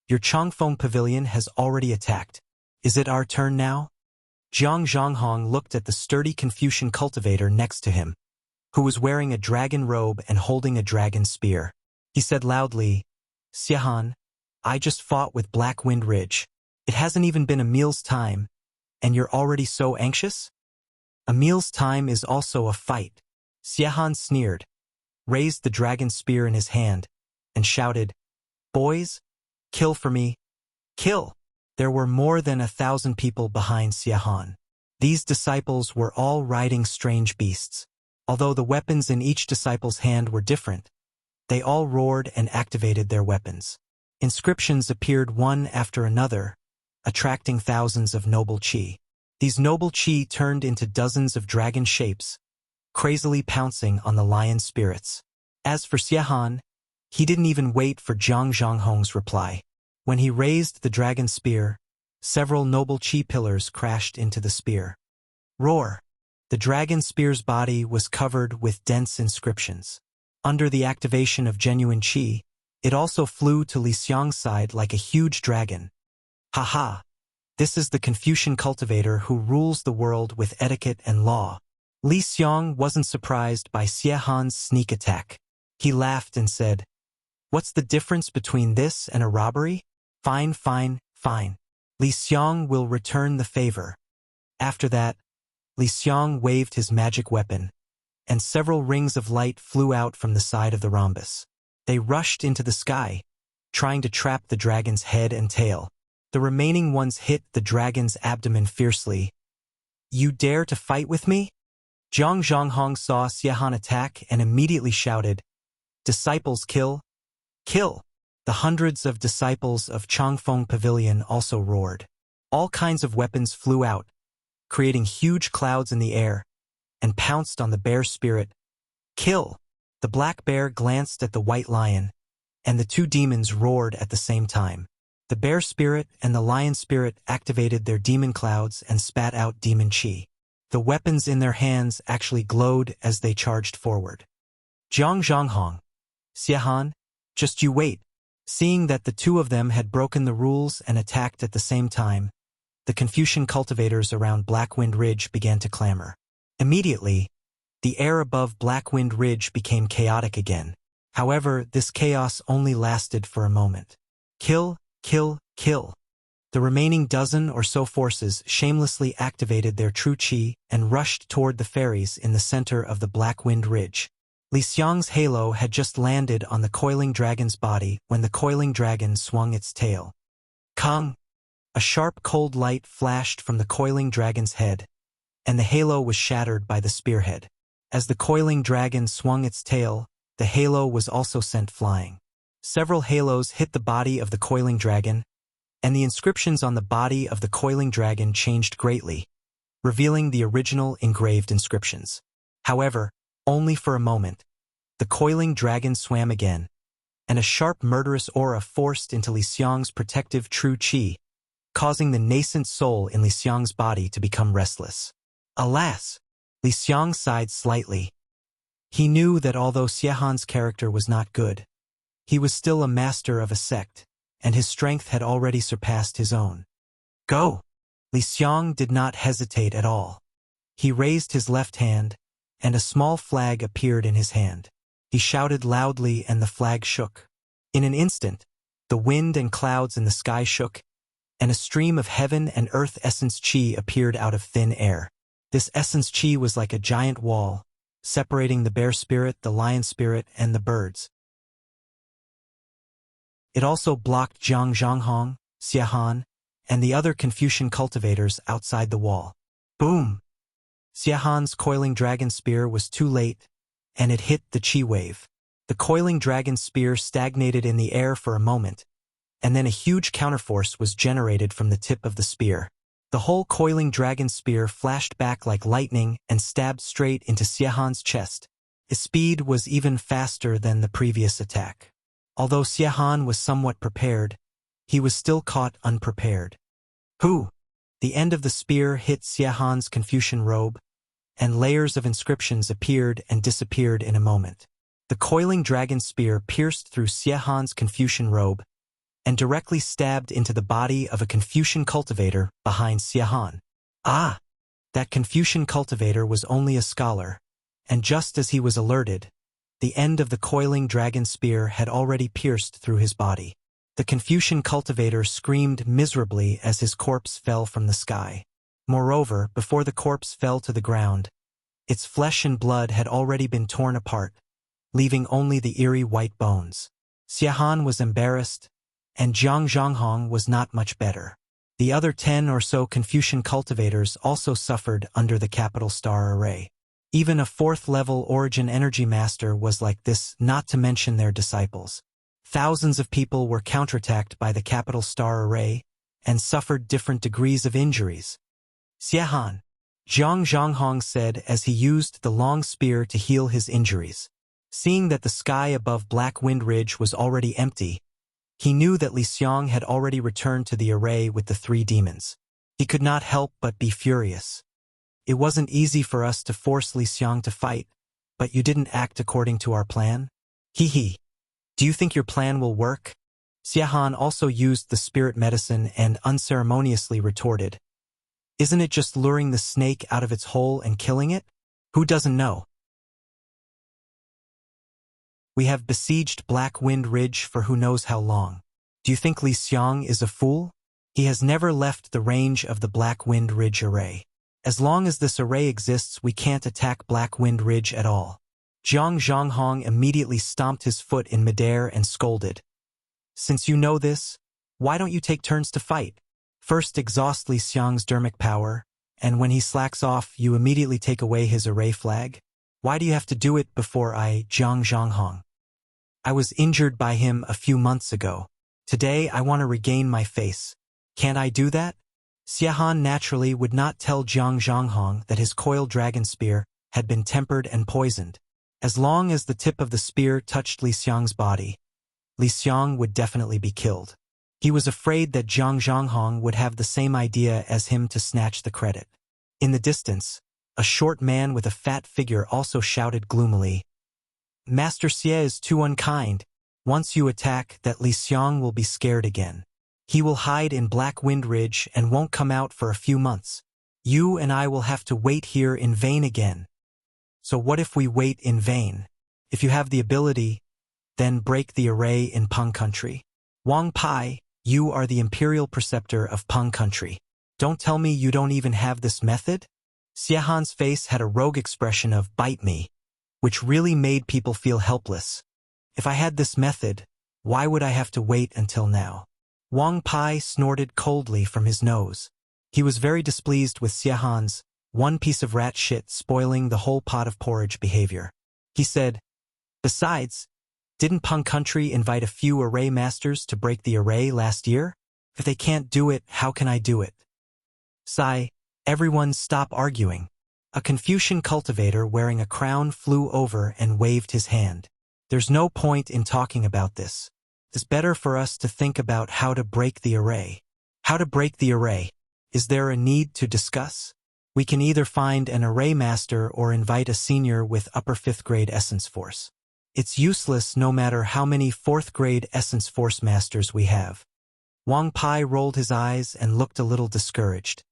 your Changfeng Pavilion has already attacked. Is it our turn now?" Zhang Zhanghong looked at the sturdy Confucian cultivator next to him, who was wearing a dragon robe and holding a dragon spear. He said loudly, "Xiehan, I just fought with Black Wind Ridge. It hasn't even been a meal's time, and you're already so anxious?" "A meal's time is also a fight," Xiehan sneered, raised the dragon spear in his hand, and shouted, "Boys, kill for me. Kill!" There were more than 1,000 people behind Xiehan. These disciples were all riding strange beasts. Although the weapons in each disciple's hand were different, they all roared and activated their weapons. Inscriptions appeared one after another, attracting thousands of noble chi. These noble chi turned into dozens of dragon shapes, crazily pouncing on the lion spirits. As for Xiehan, he didn't even wait for Zhang Zhanghong's reply. When he raised the dragon spear, several noble chi pillars crashed into the spear. Roar! The dragon spear's body was covered with dense inscriptions. Under the activation of genuine chi, it also flew to Li Xiang's side like a huge dragon. Ha! This is the Confucian cultivator who rules the world with etiquette and law. Li Xiang wasn't surprised by Xiehan's sneak attack. He laughed and said, "What's the difference between this and a robbery? Fine. Li Xiang will return the favor." After that, Li Xiang waved his magic weapon, and several rings of light flew out from the side of the rhombus. They rushed into the sky, trying to trap the dragon's head and tail. The remaining ones hit the dragon's abdomen fiercely. "You dare to fight with me?" Zhang Zhanghong saw Xiehan attack and immediately shouted, "Disciples kill! Kill!" The hundreds of disciples of Changfeng Pavilion also roared. All kinds of weapons flew out, creating huge clouds in the air, and pounced on the bear spirit. "Kill!" The black bear glanced at the white lion, and the two demons roared at the same time. The bear spirit and the lion spirit activated their demon clouds and spat out demon chi. The weapons in their hands actually glowed as they charged forward. Zhang Zhanghong, "Xiehan, just you wait." Seeing that the two of them had broken the rules and attacked at the same time, the Confucian cultivators around Black Wind Ridge began to clamor. Immediately, the air above Black Wind Ridge became chaotic again. However, this chaos only lasted for a moment. Kill! The remaining dozen or so forces shamelessly activated their true chi and rushed toward the fairies in the center of the Black Wind Ridge. Li Xiang's halo had just landed on the coiling dragon's body when the coiling dragon swung its tail. Kong! A sharp cold light flashed from the coiling dragon's head, and the halo was shattered by the spearhead. As the coiling dragon swung its tail, the halo was also sent flying. Several halos hit the body of the coiling dragon, and the inscriptions on the body of the coiling dragon changed greatly, revealing the original engraved inscriptions. However, only for a moment. The coiling dragon swam again, and a sharp murderous aura forced into Li Xiang's protective true chi, causing the nascent soul in Li Xiang's body to become restless. Alas! Li Xiang sighed slightly. He knew that although Xiehan's character was not good, he was still a master of a sect, and his strength had already surpassed his own. "Go!" Li Xiang did not hesitate at all. He raised his left hand, and a small flag appeared in his hand. He shouted loudly and the flag shook. In an instant, the wind and clouds in the sky shook, and a stream of heaven and earth essence chi appeared out of thin air. This essence chi was like a giant wall, separating the bear spirit, the lion spirit, and the birds. It also blocked Zhang Zhanghong, Xiehan, and the other Confucian cultivators outside the wall. Boom! Xiehan's coiling dragon spear was too late, and it hit the chi wave. The coiling dragon spear stagnated in the air for a moment, and then a huge counterforce was generated from the tip of the spear. The whole coiling dragon spear flashed back like lightning and stabbed straight into Xiehan's chest. Its speed was even faster than the previous attack. Although Xiehan was somewhat prepared, he was still caught unprepared. Hoo! The end of the spear hit Xiehan's Confucian robe, and layers of inscriptions appeared and disappeared in a moment. The coiling dragon spear pierced through Xiehan's Confucian robe and directly stabbed into the body of a Confucian cultivator behind Xiehan. Ah! That Confucian cultivator was only a scholar, and just as he was alerted, the end of the coiling dragon spear had already pierced through his body. The Confucian cultivator screamed miserably as his corpse fell from the sky. Moreover, before the corpse fell to the ground, its flesh and blood had already been torn apart, leaving only the eerie white bones. Xiehan was embarrassed, and Zhang Zhanghong was not much better. The other 10 or so Confucian cultivators also suffered under the capital star array. Even a 4th-level origin energy master was like this, not to mention their disciples. Thousands of people were counterattacked by the capital star array and suffered different degrees of injuries. Xiehan, Zhang Zhanghong said as he used the long spear to heal his injuries. Seeing that the sky above Black Wind Ridge was already empty, he knew that Li Xiang had already returned to the array with the 3 demons. He could not help but be furious. It wasn't easy for us to force Li Xiang to fight, but you didn't act according to our plan? Hee. Do you think your plan will work? Xiehan also used the spirit medicine and unceremoniously retorted. Isn't it just luring the snake out of its hole and killing it? Who doesn't know? We have besieged Black Wind Ridge for who knows how long. Do you think Li Xiang is a fool? He has never left the range of the Black Wind Ridge array. As long as this array exists, we can't attack Black Wind Ridge at all. Zhang Zhanghong immediately stomped his foot in midair and scolded. Since you know this, why don't you take turns to fight? First exhaust Li Xiang's dermic power, and when he slacks off, you immediately take away his array flag? Why do you have to do it before Zhang Zhanghong? I was injured by him a few months ago. Today I want to regain my face. Can't I do that? Xiehan naturally would not tell Zhang Zhanghong that his coiled dragon spear had been tempered and poisoned. As long as the tip of the spear touched Li Xiang's body, Li Xiang would definitely be killed. He was afraid that Zhang Zhanghong would have the same idea as him to snatch the credit. In the distance, a short man with a fat figure also shouted gloomily, Master Xie is too unkind. Once you attack, that Li Xiang will be scared again. He will hide in Black Wind Ridge and won't come out for a few months. You and I will have to wait here in vain again. So what if we wait in vain? If you have the ability, then break the array in Peng Country. Wang Pai, you are the imperial preceptor of Peng Country. Don't tell me you don't even have this method? Xiehan's face had a rogue expression of bite me, which really made people feel helpless. If I had this method, why would I have to wait until now? Wang Pai snorted coldly from his nose. He was very displeased with Xiehan's one piece of rat shit spoiling the whole pot of porridge behavior. He said, Besides, didn't Peng Country invite a few array masters to break the array last year? If they can't do it, how can I do it? Sigh, everyone stop arguing. A Confucian cultivator wearing a crown flew over and waved his hand. There's no point in talking about this. It's better for us to think about how to break the array. How to break the array? Is there a need to discuss? We can either find an array master or invite a senior with upper 5th grade essence force. It's useless no matter how many 4th grade essence force masters we have. Wang Pai rolled his eyes and looked a little discouraged.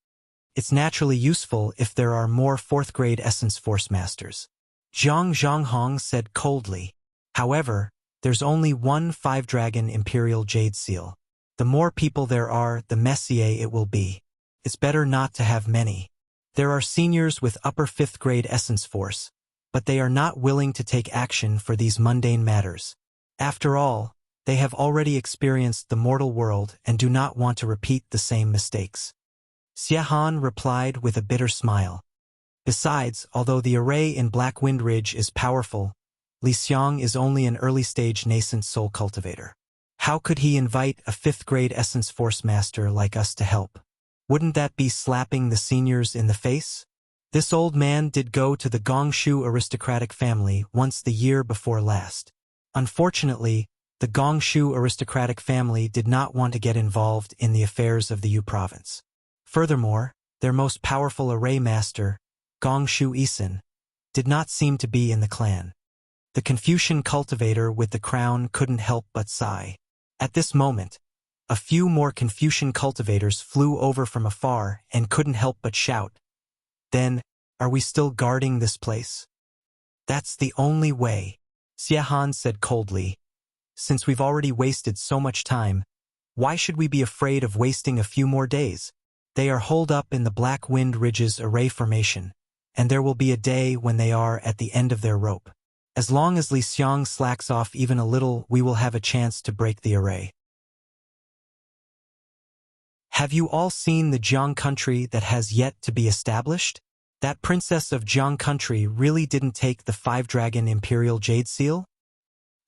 It's naturally useful if there are more 4th grade essence force masters. Zhang Zhanghong said coldly. However, there's only one 5-dragon imperial jade seal. The more people there are, the messier it will be. It's better not to have many. There are seniors with upper 5th grade essence force, but they are not willing to take action for these mundane matters. After all, they have already experienced the mortal world and do not want to repeat the same mistakes. Xiehan replied with a bitter smile. Besides, although the array in Black Wind Ridge is powerful, Li Xiang is only an early-stage nascent soul cultivator. How could he invite a 5th-grade Essence Force master like us to help? Wouldn't that be slapping the seniors in the face? This old man did go to the Gongshu aristocratic family once the year before last. Unfortunately, the Gongshu aristocratic family did not want to get involved in the affairs of the Yu province. Furthermore, their most powerful array master, Gongshu Isin, did not seem to be in the clan. The Confucian cultivator with the crown couldn't help but sigh. At this moment, a few more Confucian cultivators flew over from afar and couldn't help but shout, "Then, are we still guarding this place?" "That's the only way," Xiehan said coldly. "Since we've already wasted so much time, why should we be afraid of wasting a few more days? They are holed up in the Black Wind Ridge's array formation, and there will be a day when they are at the end of their rope. As long as Li Xiang slacks off even a little, we will have a chance to break the array." Have you all seen the Jiang country that has yet to be established? That princess of Jiang country really didn't take the 5-dragon imperial jade seal?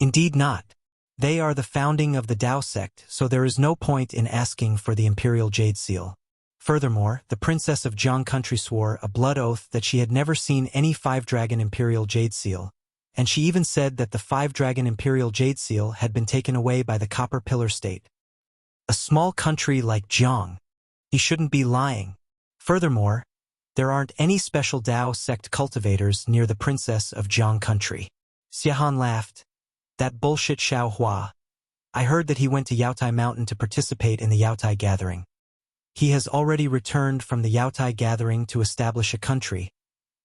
Indeed not. They are the founding of the Dao sect, so there is no point in asking for the imperial jade seal. Furthermore, the princess of Jiang country swore a blood oath that she had never seen any 5-dragon imperial jade seal, and she even said that the 5-dragon imperial jade seal had been taken away by the Copper Pillar State. A small country like Jiang. He shouldn't be lying. Furthermore, there aren't any special Dao sect cultivators near the princess of Jiang country. Xiehan laughed. That bullshit Xiao Hua. I heard that he went to Yaotai Mountain to participate in the Yaotai gathering. He has already returned from the Yaotai gathering to establish a country,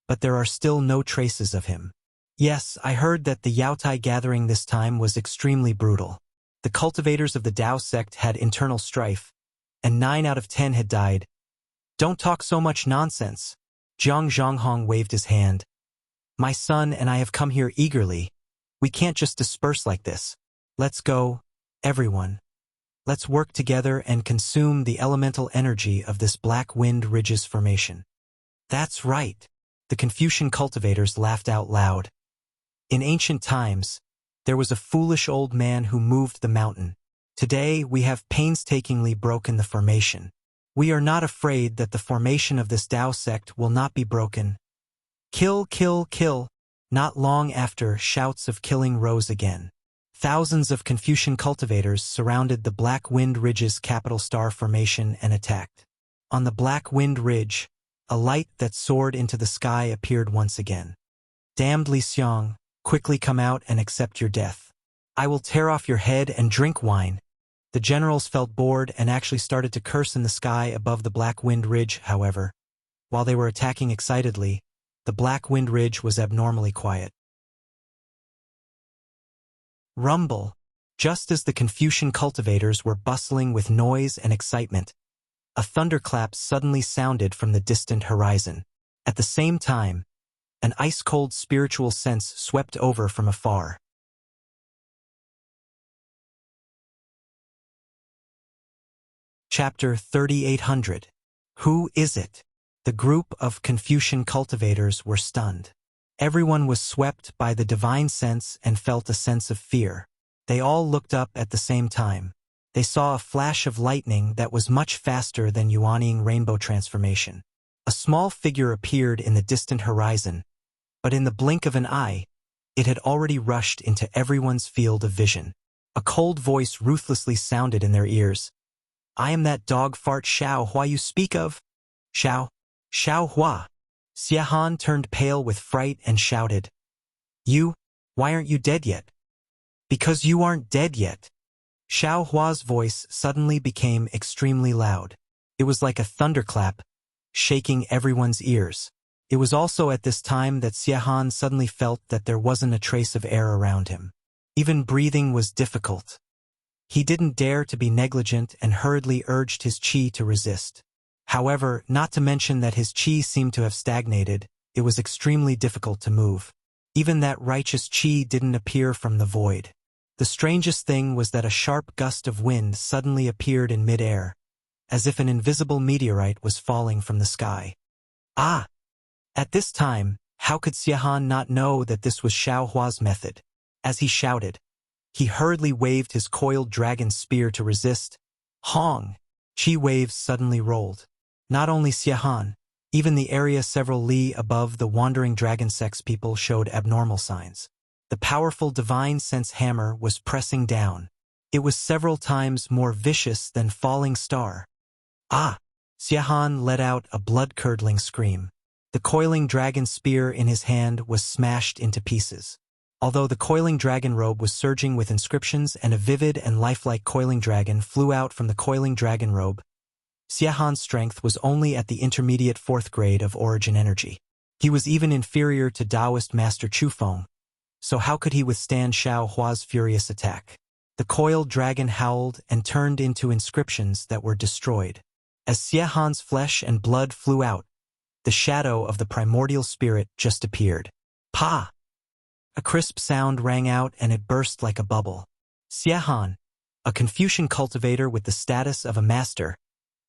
but there are still no traces of him. Yes, I heard that the Yaotai gathering this time was extremely brutal. The cultivators of the Dao sect had internal strife, and 9 out of 10 had died. Don't talk so much nonsense. Zhang Zhonghong waved his hand. My son and I have come here eagerly. We can't just disperse like this. Let's go, everyone. Let's work together and consume the elemental energy of this Black Wind Ridge's formation. That's right. The Confucian cultivators laughed out loud. In ancient times, there was a foolish old man who moved the mountain. Today, we have painstakingly broken the formation. We are not afraid that the formation of this Dao sect will not be broken. Kill, kill, kill. Not long after, shouts of killing rose again. Thousands of Confucian cultivators surrounded the Black Wind Ridge's capital star formation and attacked. On the Black Wind Ridge, a light that soared into the sky appeared once again. Damned Li Xiang, quickly come out and accept your death. I will tear off your head and drink wine. The generals felt bored and actually started to curse in the sky above the Black Wind Ridge, however. While they were attacking excitedly, the Black Wind Ridge was abnormally quiet. Rumble. Just as the Confucian cultivators were bustling with noise and excitement, a thunderclap suddenly sounded from the distant horizon. At the same time, an ice-cold spiritual sense swept over from afar. Chapter 3800. Who is it? The group of Confucian cultivators were stunned. Everyone was swept by the divine sense and felt a sense of fear. They all looked up at the same time. They saw a flash of lightning that was much faster than Yuanying rainbow transformation. A small figure appeared in the distant horizon, but in the blink of an eye, it had already rushed into everyone's field of vision. A cold voice ruthlessly sounded in their ears. I am that dog fart Xiao Hua you speak of? Xiao Hua. Xiehan turned pale with fright and shouted. Why aren't you dead yet? Because you aren't dead yet. Xiao Hua's voice suddenly became extremely loud. It was like a thunderclap, shaking everyone's ears. It was also at this time that Xiehan suddenly felt that there wasn't a trace of air around him. Even breathing was difficult. He didn't dare to be negligent and hurriedly urged his qi to resist. However, not to mention that his qi seemed to have stagnated, it was extremely difficult to move. Even that righteous qi didn't appear from the void. The strangest thing was that a sharp gust of wind suddenly appeared in mid-air, as if an invisible meteorite was falling from the sky. Ah! At this time, how could Xiehan not know that this was Xiao Hua's method? As he shouted, He hurriedly waved his coiled dragon spear to resist. Hong! Chi waves suddenly rolled. Not only Xiehan, even the area several li above the wandering dragon sex people showed abnormal signs. The powerful divine sense hammer was pressing down. It was several times more vicious than falling star. Ah! Xiehan let out a blood-curdling scream. The coiling dragon spear in his hand was smashed into pieces. Although the coiling dragon robe was surging with inscriptions and a vivid and lifelike coiling dragon flew out from the coiling dragon robe, Xiehan's strength was only at the intermediate 4th grade of origin energy. He was even inferior to Taoist Master Chufeng, so how could he withstand Xiao Hua's furious attack? The coiled dragon howled and turned into inscriptions that were destroyed. As Xiehan's flesh and blood flew out, the shadow of the primordial spirit just appeared. Pa! A crisp sound rang out and it burst like a bubble. Xiehan, a Confucian cultivator with the status of a master,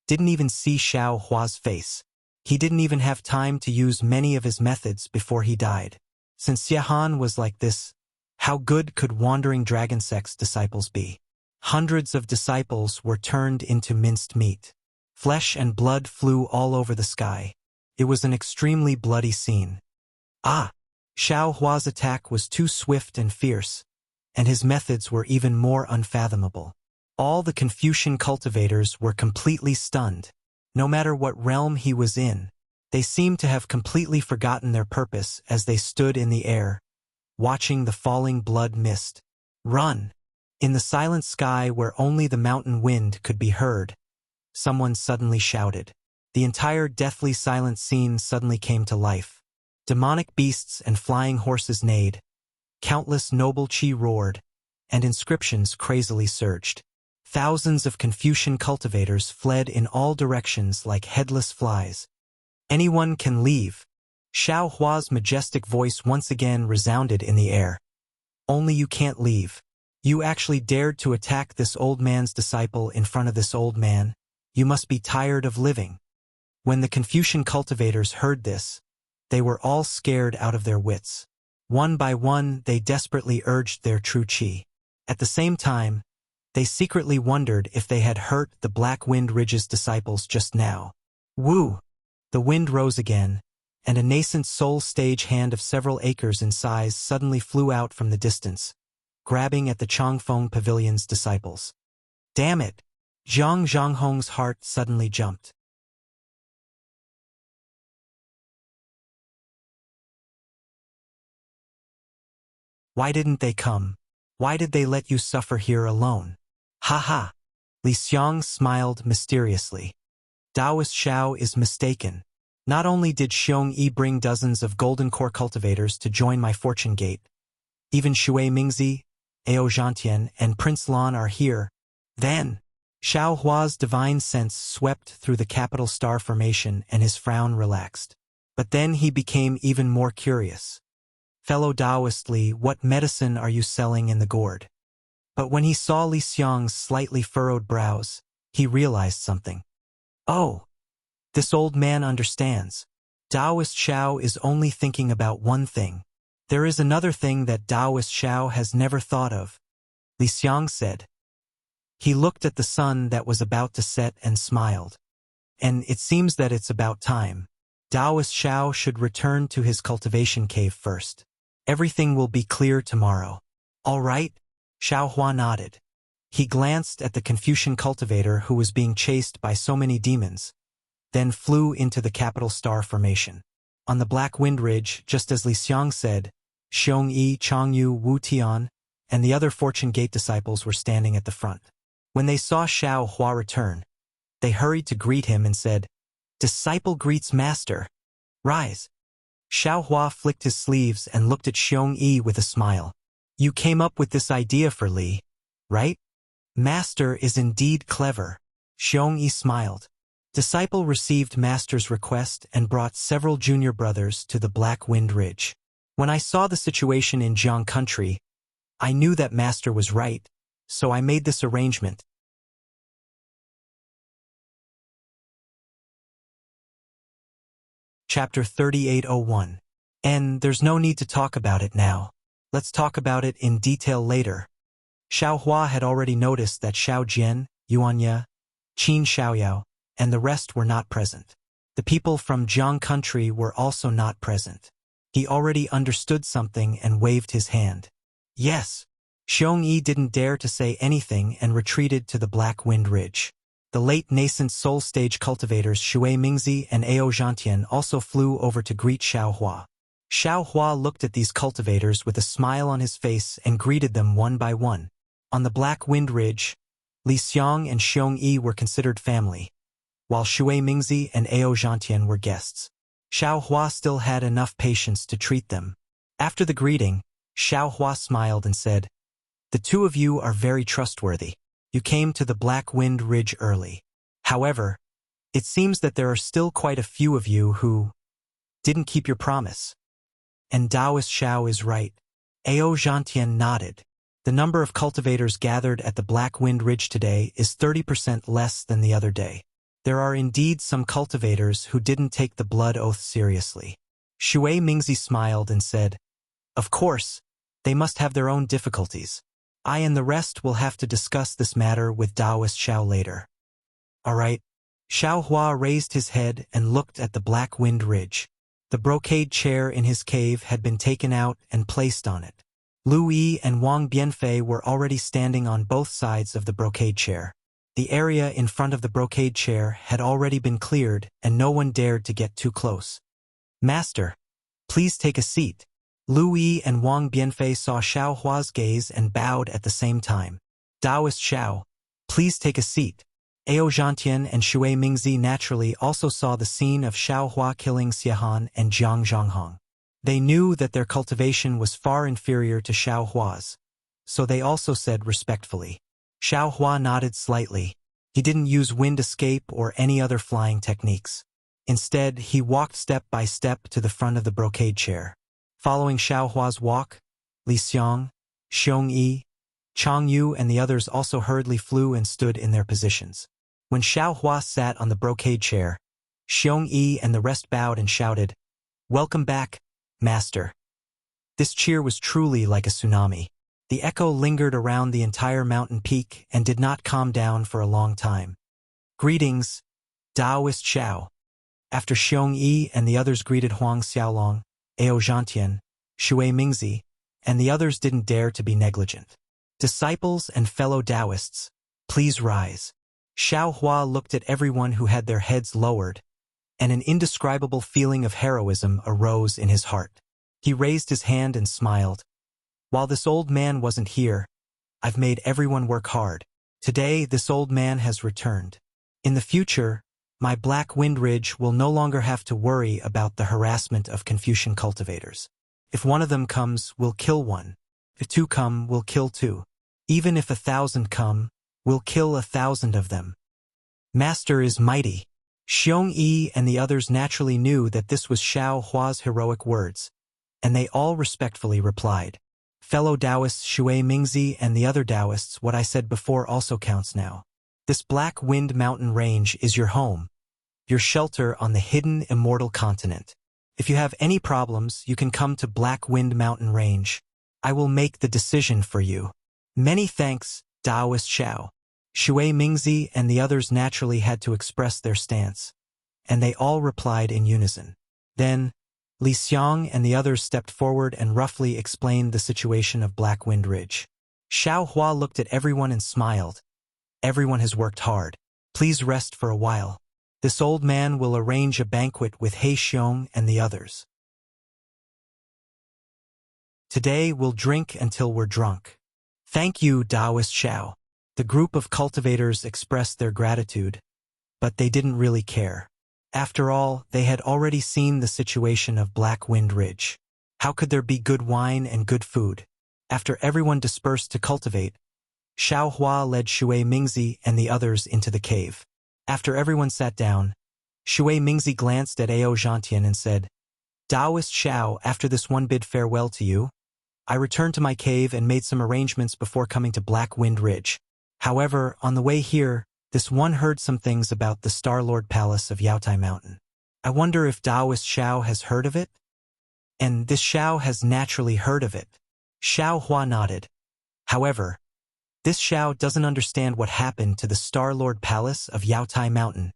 didn't even see Xiao Hua's face. He didn't even have time to use many of his methods before he died. Since Xiehan was like this, how good could wandering dragon sex disciples be? Hundreds of disciples were turned into minced meat. Flesh and blood flew all over the sky. It was an extremely bloody scene. Ah! Xiao Hua's attack was too swift and fierce, and his methods were even more unfathomable. All the Confucian cultivators were completely stunned. No matter what realm he was in, they seemed to have completely forgotten their purpose as they stood in the air, watching the falling blood mist. Run! In the silent sky where only the mountain wind could be heard, someone suddenly shouted. The entire deathly silent scene suddenly came to life. Demonic beasts and flying horses neighed. Countless noble chi roared, and inscriptions crazily surged. Thousands of Confucian cultivators fled in all directions like headless flies. Anyone can leave. Xiao Hua's majestic voice once again resounded in the air. Only you can't leave. You actually dared to attack this old man's disciple in front of this old man. You must be tired of living. When the Confucian cultivators heard this, they were all scared out of their wits. One by one, they desperately urged their true chi. At the same time, they secretly wondered if they had hurt the Black Wind Ridge's disciples just now. Woo! The wind rose again, and a nascent soul stage hand of several acres in size suddenly flew out from the distance, grabbing at the Chongfeng Pavilion's disciples. Damn it! Zhang Zhanghong's heart suddenly jumped. Why didn't they come? Why did they let you suffer here alone? Ha ha! Li Xiang smiled mysteriously. Taoist Xiao is mistaken. Not only did Xiong Yi bring dozens of golden core cultivators to join my fortune gate, even Shui Mingzi, Ao Zhantian, and Prince Lan are here. Then, Xiao Hua's divine sense swept through the capital star formation and his frown relaxed. But then he became even more curious. Fellow Taoist Li, what medicine are you selling in the gourd? But when he saw Li Xiang's slightly furrowed brows, he realized something. Oh! This old man understands. Taoist Xiao is only thinking about one thing. There is another thing that Taoist Xiao has never thought of, Li Xiang said. He looked at the sun that was about to set and smiled. And it seems that it's about time. Taoist Xiao should return to his cultivation cave first. Everything will be clear tomorrow. All right? Xiao Hua nodded. He glanced at the Confucian cultivator who was being chased by so many demons, then flew into the capital star formation. On the Black Wind Ridge, just as Li Xiang said, Xiong Yi, Changyu, Wu Tian, and the other Fortune Gate disciples were standing at the front. When they saw Xiao Hua return, they hurried to greet him and said, "Disciple greets master. Rise." Xiao Hua flicked his sleeves and looked at Xiong Yi with a smile. You came up with this idea for Li, right? Master is indeed clever. Xiong Yi smiled. Disciple received Master's request and brought several junior brothers to the Black Wind Ridge. When I saw the situation in Jiang country, I knew that Master was right, so I made this arrangement. Chapter 3801. And there's no need to talk about it now. Let's talk about it in detail later. Xiao Hua had already noticed that Xiao Jian, Yuan Ye, Qin Xiaoyao, and the rest were not present. The people from Jiang country were also not present. He already understood something and waved his hand. Yes. Xiong Yi didn't dare to say anything and retreated to the Black Wind Ridge. The late nascent soul stage cultivators Shui Mingzi and Ao Zhantian also flew over to greet Xiao Hua. Xiao Hua looked at these cultivators with a smile on his face and greeted them one by one. On the Black Wind Ridge, Li Xiong and Xiong Yi were considered family, while Shui Mingzi and Ao Zhantian were guests. Xiao Hua still had enough patience to treat them. After the greeting, Xiao Hua smiled and said, "The two of you are very trustworthy. You came to the Black Wind Ridge early. However, it seems that there are still quite a few of you who didn't keep your promise." And Taoist Xiao is right. Ao Zhantian nodded. The number of cultivators gathered at the Black Wind Ridge today is 30% less than the other day. There are indeed some cultivators who didn't take the blood oath seriously. Shui Mingzi smiled and said, "Of course, they must have their own difficulties. I and the rest will have to discuss this matter with Taoist Xiao later." "All right." Xiao Hua raised his head and looked at the Black Wind Ridge. The brocade chair in his cave had been taken out and placed on it. Lu Yi and Wang Bianfei were already standing on both sides of the brocade chair. The area in front of the brocade chair had already been cleared, and no one dared to get too close. "Master, please take a seat." Lu Yi and Wang Bianfei saw Xiao Hua's gaze and bowed at the same time. "Taoist Xiao, please take a seat." Ao Zhantian and Shui Mingzi naturally also saw the scene of Xiao Hua killing Xiehan and Jiang Zhonghong. They knew that their cultivation was far inferior to Xiao Hua's, so they also said respectfully. Xiao Hua nodded slightly. He didn't use wind escape or any other flying techniques. Instead, he walked step by step to the front of the brocade chair. Following Xiao Hua's walk, Li Xiong, Xiong Yi, Chang Yu and the others also hurriedly flew and stood in their positions. When Xiao Hua sat on the brocade chair, Xiong Yi and the rest bowed and shouted, "Welcome back, Master." This cheer was truly like a tsunami. The echo lingered around the entire mountain peak and did not calm down for a long time. "Greetings, Taoist Xiao." After Xiong Yi and the others greeted Huang Xiaolong, Ao Zhantian, Shui Mingzi, and the others didn't dare to be negligent. "Disciples and fellow Taoists, please rise." Xiao Hua looked at everyone who had their heads lowered, and an indescribable feeling of heroism arose in his heart. He raised his hand and smiled. "While this old man wasn't here, I've made everyone work hard. Today, this old man has returned. In the future, my Black Wind Ridge will no longer have to worry about the harassment of Confucian cultivators. If one of them comes, we'll kill one. If two come, we'll kill two. Even if 1,000 come, we'll kill 1,000 of them. Master is mighty." Xiong Yi and the others naturally knew that this was Xiao Hua's heroic words, and they all respectfully replied, "Fellow Taoists Shui Mingzi and the other Taoists, what I said before also counts now. This Black Wind Mountain Range is your home, your shelter on the hidden immortal continent. If you have any problems, you can come to Black Wind Mountain Range. I will make the decision for you." "Many thanks, Taoist Xiao." Shui Mingzi and the others naturally had to express their stance, and they all replied in unison. Then, Li Xiong and the others stepped forward and roughly explained the situation of Black Wind Ridge. Xiao Hua looked at everyone and smiled. "Everyone has worked hard. Please rest for a while. This old man will arrange a banquet with He Xiong and the others. Today we'll drink until we're drunk." "Thank you, Taoist Xiao." The group of cultivators expressed their gratitude, but they didn't really care. After all, they had already seen the situation of Black Wind Ridge. How could there be good wine and good food? After everyone dispersed to cultivate, Xiao Hua led Shui Mingzi and the others into the cave. After everyone sat down, Shui Mingzi glanced at Ao Zhantian and said, "Taoist Xiao, after this one bid farewell to you, I returned to my cave and made some arrangements before coming to Black Wind Ridge. However, on the way here, this one heard some things about the Star-Lord Palace of Yaotai Mountain. I wonder if Taoist Xiao has heard of it?" "And this Xiao has naturally heard of it." Xiao Hua nodded. "However, This Xiao doesn't understand what happened to the Star-Lord Palace of Yaotai Mountain.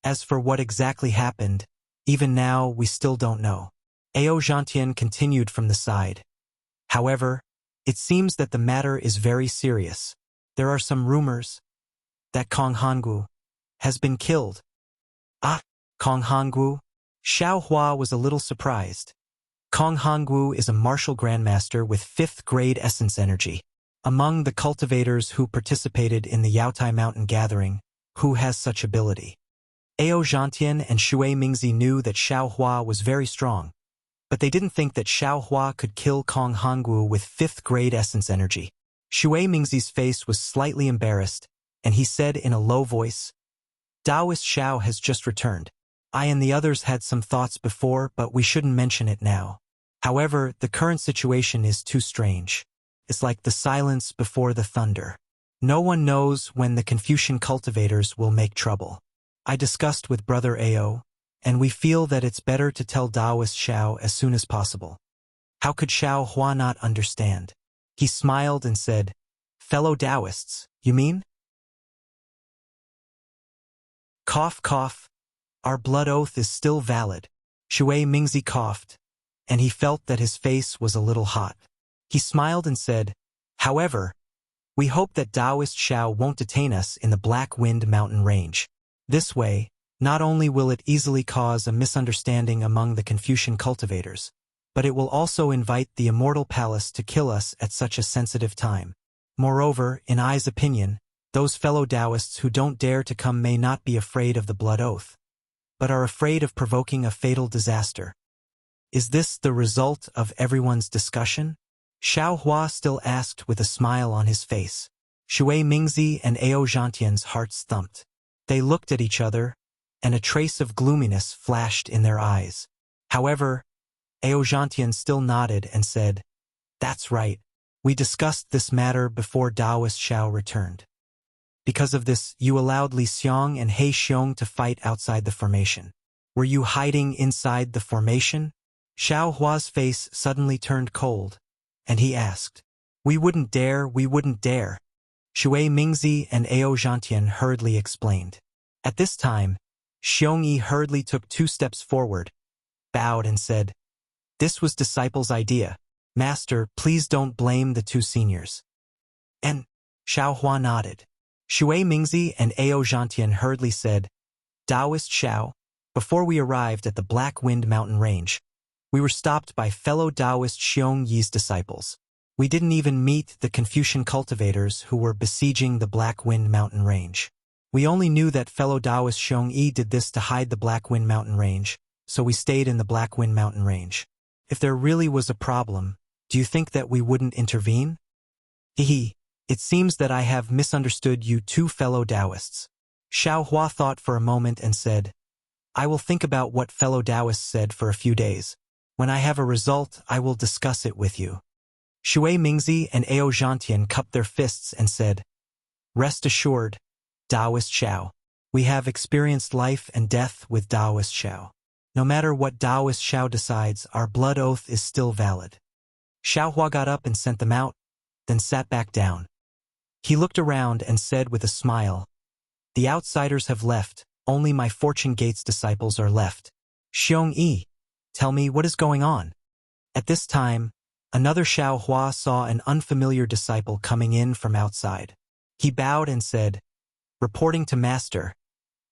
As for what exactly happened, even now we still don't know. Ao Zhantian continued from the side. However, it seems that the matter is very serious. There are some rumors that Kong Hongwu has been killed. Ah, Kong Hongwu? Xiao Hua was a little surprised. Kong Hongwu is a martial grandmaster with 5th grade essence energy. Among the cultivators who participated in the Yaotai Mountain gathering, who has such ability? Ao Zhantian and Shui Mingzi knew that Xiao Hua was very strong, but they didn't think that Xiao Hua could kill Kong Hongwu with 5th grade essence energy. Shui Mingzi's face was slightly embarrassed, and he said in a low voice, Taoist Xiao has just returned. I and the others had some thoughts before, but we shouldn't mention it now. However, the current situation is too strange. It's like the silence before the thunder. No one knows when the Confucian cultivators will make trouble. I discussed with Brother Ao, and we feel that it's better to tell Taoist Xiao as soon as possible. How could Xiao Hua not understand? He smiled and said, Fellow Taoists, you mean? Cough, cough. Our blood oath is still valid. Shui Mingzi coughed, and he felt that his face was a little hot. He smiled and said, However, we hope that Taoist Xiao won't detain us in the Black Wind Mountain Range. This way, not only will it easily cause a misunderstanding among the Confucian cultivators, but it will also invite the Immortal Palace to kill us at such a sensitive time. Moreover, in I's opinion, those fellow Taoists who don't dare to come may not be afraid of the blood oath, but are afraid of provoking a fatal disaster. Is this the result of everyone's discussion? Xiao Hua still asked with a smile on his face. Shui Mingzi and Ao Zhantian's hearts thumped. They looked at each other, and a trace of gloominess flashed in their eyes. However, Ao Zhantian still nodded and said, That's right. We discussed this matter before Taoist Xiao returned. Because of this, you allowed Li Xiong and He Xiong to fight outside the formation. Were you hiding inside the formation? Xiao Hua's face suddenly turned cold, and he asked, We wouldn't dare, we wouldn't dare. Shui Mingzi and Ao Zhantian hurriedly explained. At this time, Xiong Yi hurriedly took 2 steps forward, bowed and said, This was disciple's idea. Master, please don't blame the 2 seniors. And Xiao Hua nodded. Shui Mingzi and Ao Zhantian hurriedly said, Taoist Xiao, before we arrived at the Black Wind Mountain Range, we were stopped by fellow Taoist Xiong Yi's disciples. We didn't even meet the Confucian cultivators who were besieging the Black Wind Mountain Range. We only knew that fellow Taoist Xiong Yi did this to hide the Black Wind Mountain Range, so we stayed in the Black Wind Mountain Range. If there really was a problem, do you think that we wouldn't intervene? Hehe, it seems that I have misunderstood you 2 fellow Taoists. Xiao Hua thought for a moment and said, I will think about what fellow Taoists said for a few days. When I have a result, I will discuss it with you. Shui Mingzi and Ao Zhantian cupped their fists and said, Rest assured, Taoist Xiao. We have experienced life and death with Taoist Xiao. No matter what Taoist Xiao decides, our blood oath is still valid. Xiao Hua got up and sent them out, then sat back down. He looked around and said with a smile, The outsiders have left, only my Fortune Gates disciples are left. Xiong Yi, tell me what is going on. At this time, another Xiao Hua saw an unfamiliar disciple coming in from outside. He bowed and said, Reporting to Master,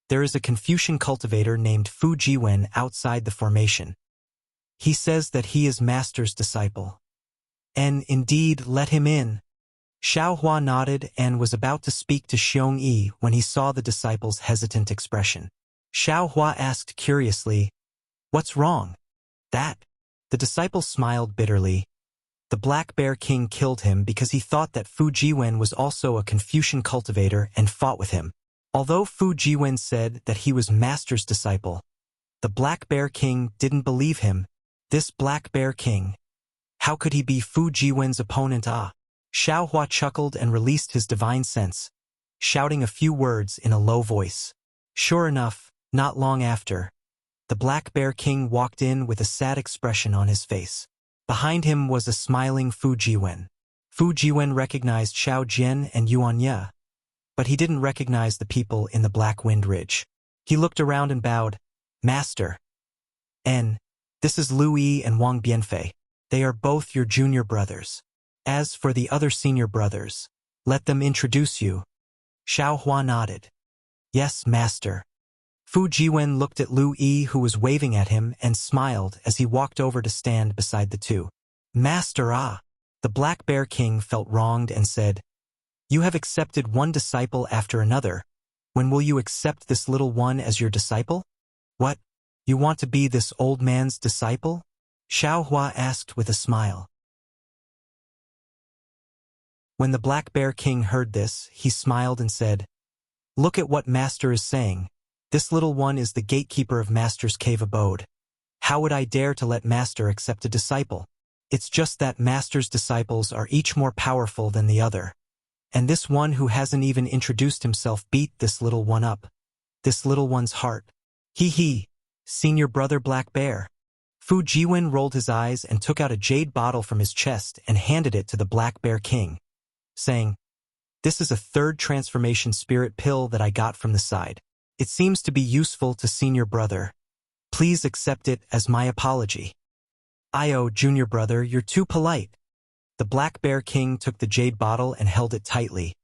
there is a Confucian cultivator named Fu Jiwen outside the formation. He says that he is Master's disciple. And indeed, let him in. Xiao Hua nodded and was about to speak to Xiong Yi when he saw the disciple's hesitant expression. Xiao Hua asked curiously, What's wrong? That? The disciple smiled bitterly. The Black Bear King killed him because he thought that Fu Jiwen was also a Confucian cultivator and fought with him. Although Fu Jiwen said that he was Master's disciple, the Black Bear King didn't believe him. This Black Bear King, how could he be Fu Jiwen's opponent? Xiao Hua chuckled and released his divine sense, shouting a few words in a low voice. Sure enough, not long after, the Black Bear King walked in with a sad expression on his face. Behind him was a smiling Fu Jiwen. Fu Jiwen recognized Xiao Jian and Yuan Ye, but he didn't recognize the people in the Black Wind Ridge. He looked around and bowed. Master. This is Lu Yi and Wang Bianfei. They are both your junior brothers. As for the other senior brothers, let them introduce you. Xiao Hua nodded. Yes, master. Fu Jiwen looked at Lu Yi, who was waving at him, and smiled as he walked over to stand beside the two. Master The Black Bear King felt wronged and said, You have accepted one disciple after another. When will you accept this little one as your disciple? What? You want to be this old man's disciple? Xiao Hua asked with a smile. When the Black Bear King heard this, he smiled and said, Look at what Master is saying. This little one is the gatekeeper of Master's cave abode. How would I dare to let Master accept a disciple? It's just that Master's disciples are each more powerful than the other. And this one who hasn't even introduced himself beat this little one up. This little one's heart. Hee, Senior Brother Black Bear. Fu Jiwen rolled his eyes and took out a jade bottle from his chest and handed it to the Black Bear King, saying, This is a third transformation spirit pill that I got from the side. It seems to be useful to Senior Brother. Please accept it as my apology. Junior Brother, you're too polite. The Black Bear King took the jade bottle and held it tightly,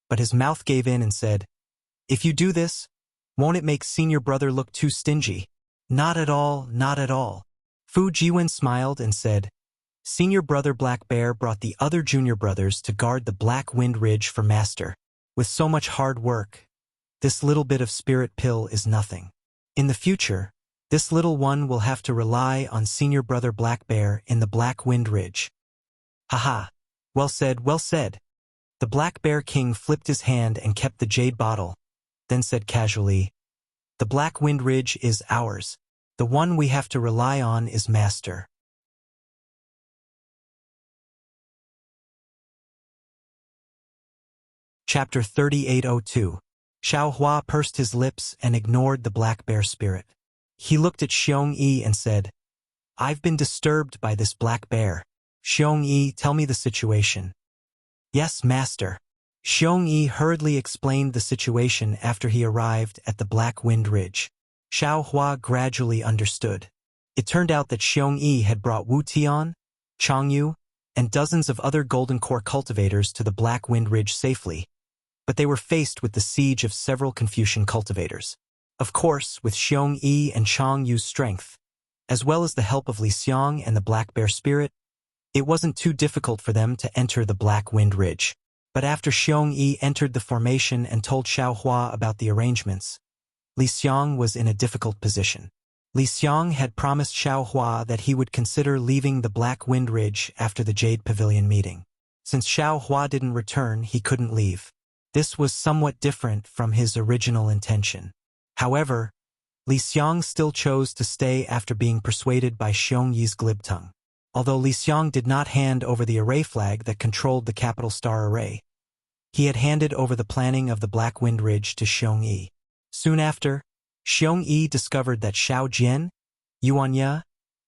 but his mouth gave in and said, If you do this, won't it make Senior Brother look too stingy? Not at all, not at all. Fu Jiwen smiled and said, Senior Brother Black Bear brought the other junior brothers to guard the Black Wind Ridge for Master. With so much hard work, this little bit of spirit pill is nothing. In the future, this little one will have to rely on Senior Brother Black Bear in the Black Wind Ridge. Haha. Well said, well said. The Black Bear King flipped his hand and kept the jade bottle, then said casually, The Black Wind Ridge is ours. The one we have to rely on is Master. Chapter 3802. Xiao Hua pursed his lips and ignored the Black Bear spirit. He looked at Xiong Yi and said, I've been disturbed by this Black Bear. Xiong Yi, tell me the situation. Yes, Master. Xiong Yi hurriedly explained the situation after he arrived at the Black Wind Ridge. Xiao Hua gradually understood. It turned out that Xiong Yi had brought Wu Tian, Chang Yu, and dozens of other Golden Core cultivators to the Black Wind Ridge safely, but they were faced with the siege of several Confucian cultivators. Of course, with Xiong Yi and Chang Yu's strength, as well as the help of Li Xiang and the Black Bear Spirit, it wasn't too difficult for them to enter the Black Wind Ridge. But after Xiong Yi entered the formation and told Xiao Hua about the arrangements, Li Xiang was in a difficult position. Li Xiang had promised Xiao Hua that he would consider leaving the Black Wind Ridge after the Jade Pavilion meeting. Since Xiao Hua didn't return, he couldn't leave. This was somewhat different from his original intention. However, Li Xiang still chose to stay after being persuaded by Xiong Yi's glib tongue. Although Li Xiang did not hand over the array flag that controlled the capital star array, he had handed over the planning of the Black Wind Ridge to Xiong Yi. Soon after, Xiong Yi discovered that Xiao Jian, Yuan Ye,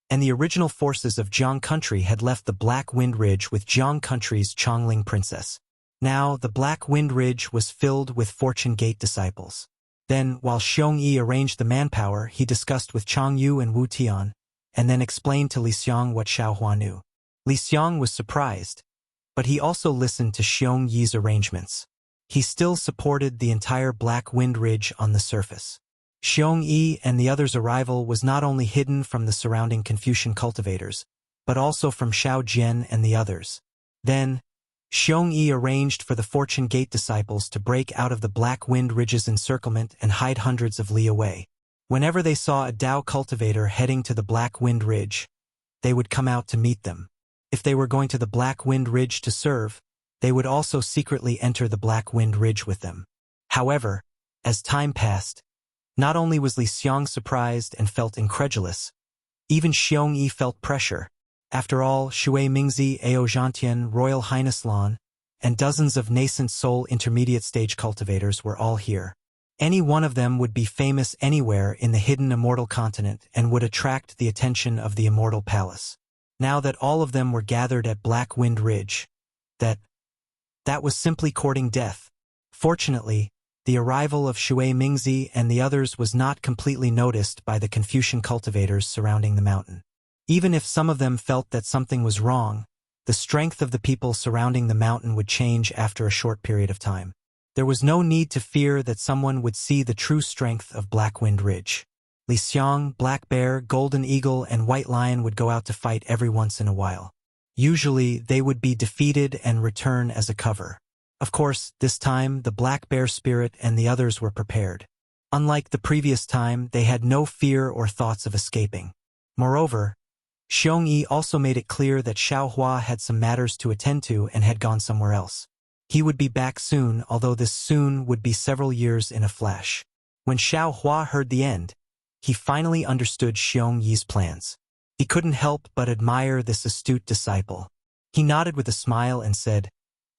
and the original forces of Jiang Country had left the Black Wind Ridge with Jiang Country's Chongling princess. Now, the Black Wind Ridge was filled with Fortune Gate disciples. Then, while Xiong Yi arranged the manpower, he discussed with Chang Yu and Wu Tian, and then explained to Li Xiang what Xiao Hua knew. Li Xiang was surprised, but he also listened to Xiong Yi's arrangements. He still supported the entire Black Wind Ridge on the surface. Xiong Yi and the others' arrival was not only hidden from the surrounding Confucian cultivators, but also from Xiao Jian and the others. Then, Xiong Yi arranged for the Fortune Gate disciples to break out of the Black Wind Ridge's encirclement and hide hundreds of li away. Whenever they saw a Dao cultivator heading to the Black Wind Ridge, they would come out to meet them. If they were going to the Black Wind Ridge to serve, they would also secretly enter the Black Wind Ridge with them. However, as time passed, not only was Li Xiang surprised and felt incredulous, even Xiong Yi felt pressure. After all, Shui Mingzi, Ao Zhantian, Royal Highness Lan, and dozens of nascent soul intermediate stage cultivators were all here. Any one of them would be famous anywhere in the hidden immortal continent and would attract the attention of the Immortal Palace. Now that all of them were gathered at Black Wind Ridge, That was simply courting death. Fortunately, the arrival of Shui Mingzi and the others was not completely noticed by the Confucian cultivators surrounding the mountain. Even if some of them felt that something was wrong, the strength of the people surrounding the mountain would change after a short period of time. There was no need to fear that someone would see the true strength of Blackwind Ridge. Li Xiang, Black Bear, Golden Eagle, and White Lion would go out to fight every once in a while. Usually, they would be defeated and return as a cover. Of course, this time, the Black Bear Spirit and the others were prepared. Unlike the previous time, they had no fear or thoughts of escaping. Moreover, Xiongyi also made it clear that Xiaohua had some matters to attend to and had gone somewhere else. He would be back soon, although this soon would be several years in a flash. When Xiaohua heard the end, he finally understood Xiongyi's plans. He couldn't help but admire this astute disciple. He nodded with a smile and said,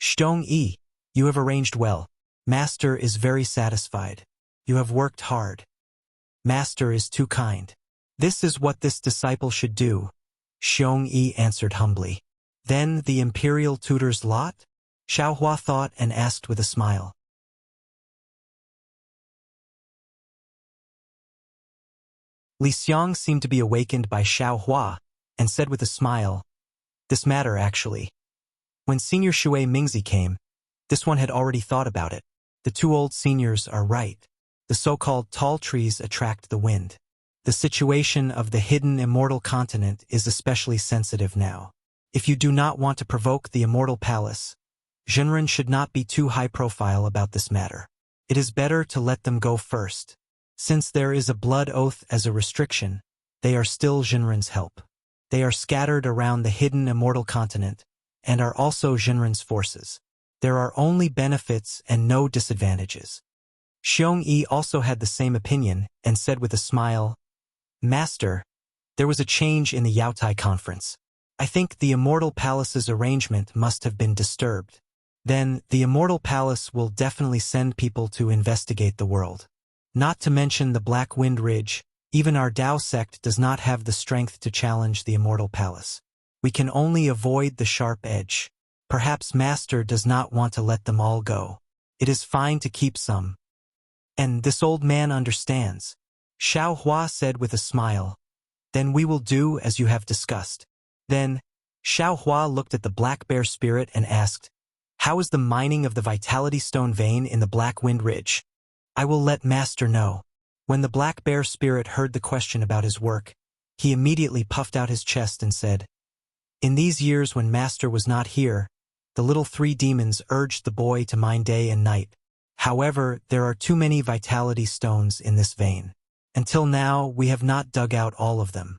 "Xiongyi, you have arranged well. Master is very satisfied. You have worked hard. Master is too kind. This is what this disciple should do," Xiongyi answered humbly. "Then the imperial tutor's lot?" Xiaohua thought and asked with a smile. Li Xiang seemed to be awakened by Xiaohua and said with a smile, "This matter, actually." When Senior Shui Mingzi came, this one had already thought about it. The two old seniors are right. The so-called tall trees attract the wind. The situation of the hidden immortal continent is especially sensitive now. If you do not want to provoke the immortal palace, Jinren should not be too high-profile about this matter. It is better to let them go first. Since there is a blood oath as a restriction, they are still Jinren's help. They are scattered around the hidden immortal continent, and are also Jinren's forces. There are only benefits and no disadvantages. Xiongyi also had the same opinion, and said with a smile, "Master, there was a change in the Yaotai conference. I think the Immortal Palace's arrangement must have been disturbed. Then, the Immortal Palace will definitely send people to investigate the world. Not to mention the Black Wind Ridge, even our Dao sect does not have the strength to challenge the Immortal Palace. We can only avoid the sharp edge. Perhaps Master does not want to let them all go. It is fine to keep some. And this old man understands," Xiaohua said with a smile. "Then we will do as you have discussed." Then, Xiaohua looked at the Black Bear Spirit and asked, "How is the mining of the Vitality Stone vein in the Black Wind Ridge?" "I will let Master know." When the Black Bear Spirit heard the question about his work, he immediately puffed out his chest and said, "In these years when Master was not here, the little three demons urged the boy to mine day and night. However, there are too many Vitality Stones in this vein. Until now, we have not dug out all of them."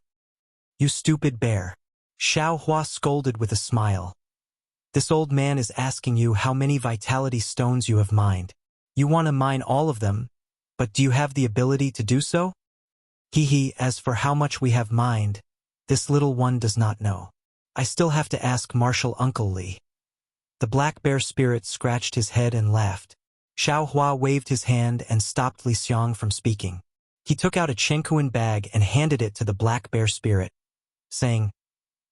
"You stupid bear," Xiaohua scolded with a smile. "This old man is asking you how many Vitality Stones you have mined. You want to mine all of them, but do you have the ability to do so? Hee, as for how much we have mined, this little one does not know. I still have to ask Martial Uncle Li." The Black Bear Spirit scratched his head and laughed. Xiaohua waved his hand and stopped Li Xiang from speaking. He took out a Chenkuan bag and handed it to the Black Bear Spirit, saying,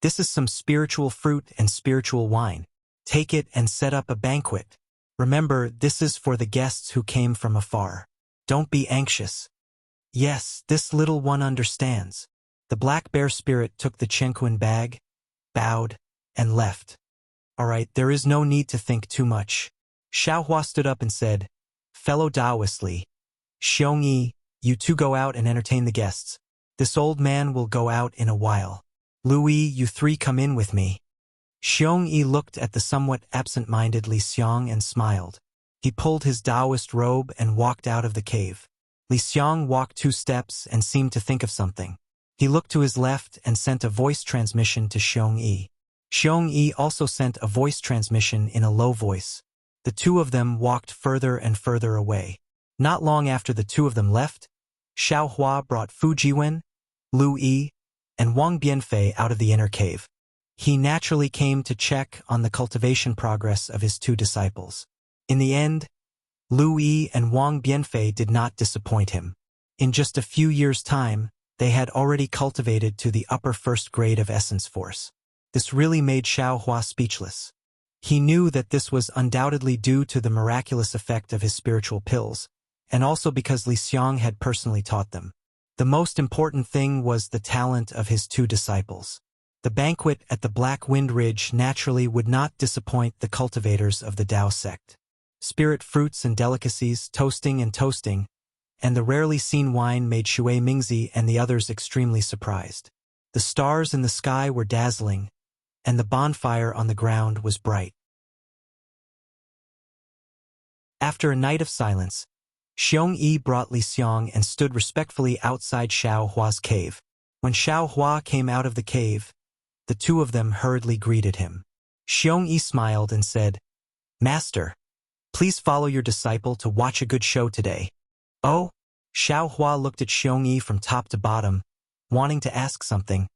"This is some spiritual fruit and spiritual wine. Take it and set up a banquet. Remember, this is for the guests who came from afar. Don't be anxious." "Yes, this little one understands." The Black Bear Spirit took the Chenkuan bag, bowed, and left. "All right, there is no need to think too much." Xiaohua stood up and said, "Fellow Taoist Li, Xiongyi, you two go out and entertain the guests. This old man will go out in a while. Louis, you three come in with me." Xiongyi looked at the somewhat absent-minded Li Xiang and smiled. He pulled his Taoist robe and walked out of the cave. Li Xiang walked 2 steps and seemed to think of something. He looked to his left and sent a voice transmission to Xiongyi. Xiongyi also sent a voice transmission in a low voice. The two of them walked further and further away. Not long after the two of them left, Xiaohua brought Fu Jiwen, Lu Yi, and Wang Bianfei out of the inner cave. He naturally came to check on the cultivation progress of his 2 disciples. In the end, Lu Yi and Wang Bianfei did not disappoint him. In just a few years' time, they had already cultivated to the upper 1st grade of Essence Force. This really made Xiaohua speechless. He knew that this was undoubtedly due to the miraculous effect of his spiritual pills, and also because Li Xiang had personally taught them. The most important thing was the talent of his two disciples. The banquet at the Black Wind Ridge naturally would not disappoint the cultivators of the Dao sect. Spirit fruits and delicacies, toasting, and the rarely seen wine made Shui Mingzi and the others extremely surprised. The stars in the sky were dazzling, and the bonfire on the ground was bright. After a night of silence, Xiong Yi brought Li Xiang and stood respectfully outside Xiao Hua's cave. When Xiao Hua came out of the cave, the two of them hurriedly greeted him. Xiong Yi smiled and said, "Master, please follow your disciple to watch a good show today." "Oh?" Xiao Hua looked at Xiong Yi from top to bottom, wanting to ask something,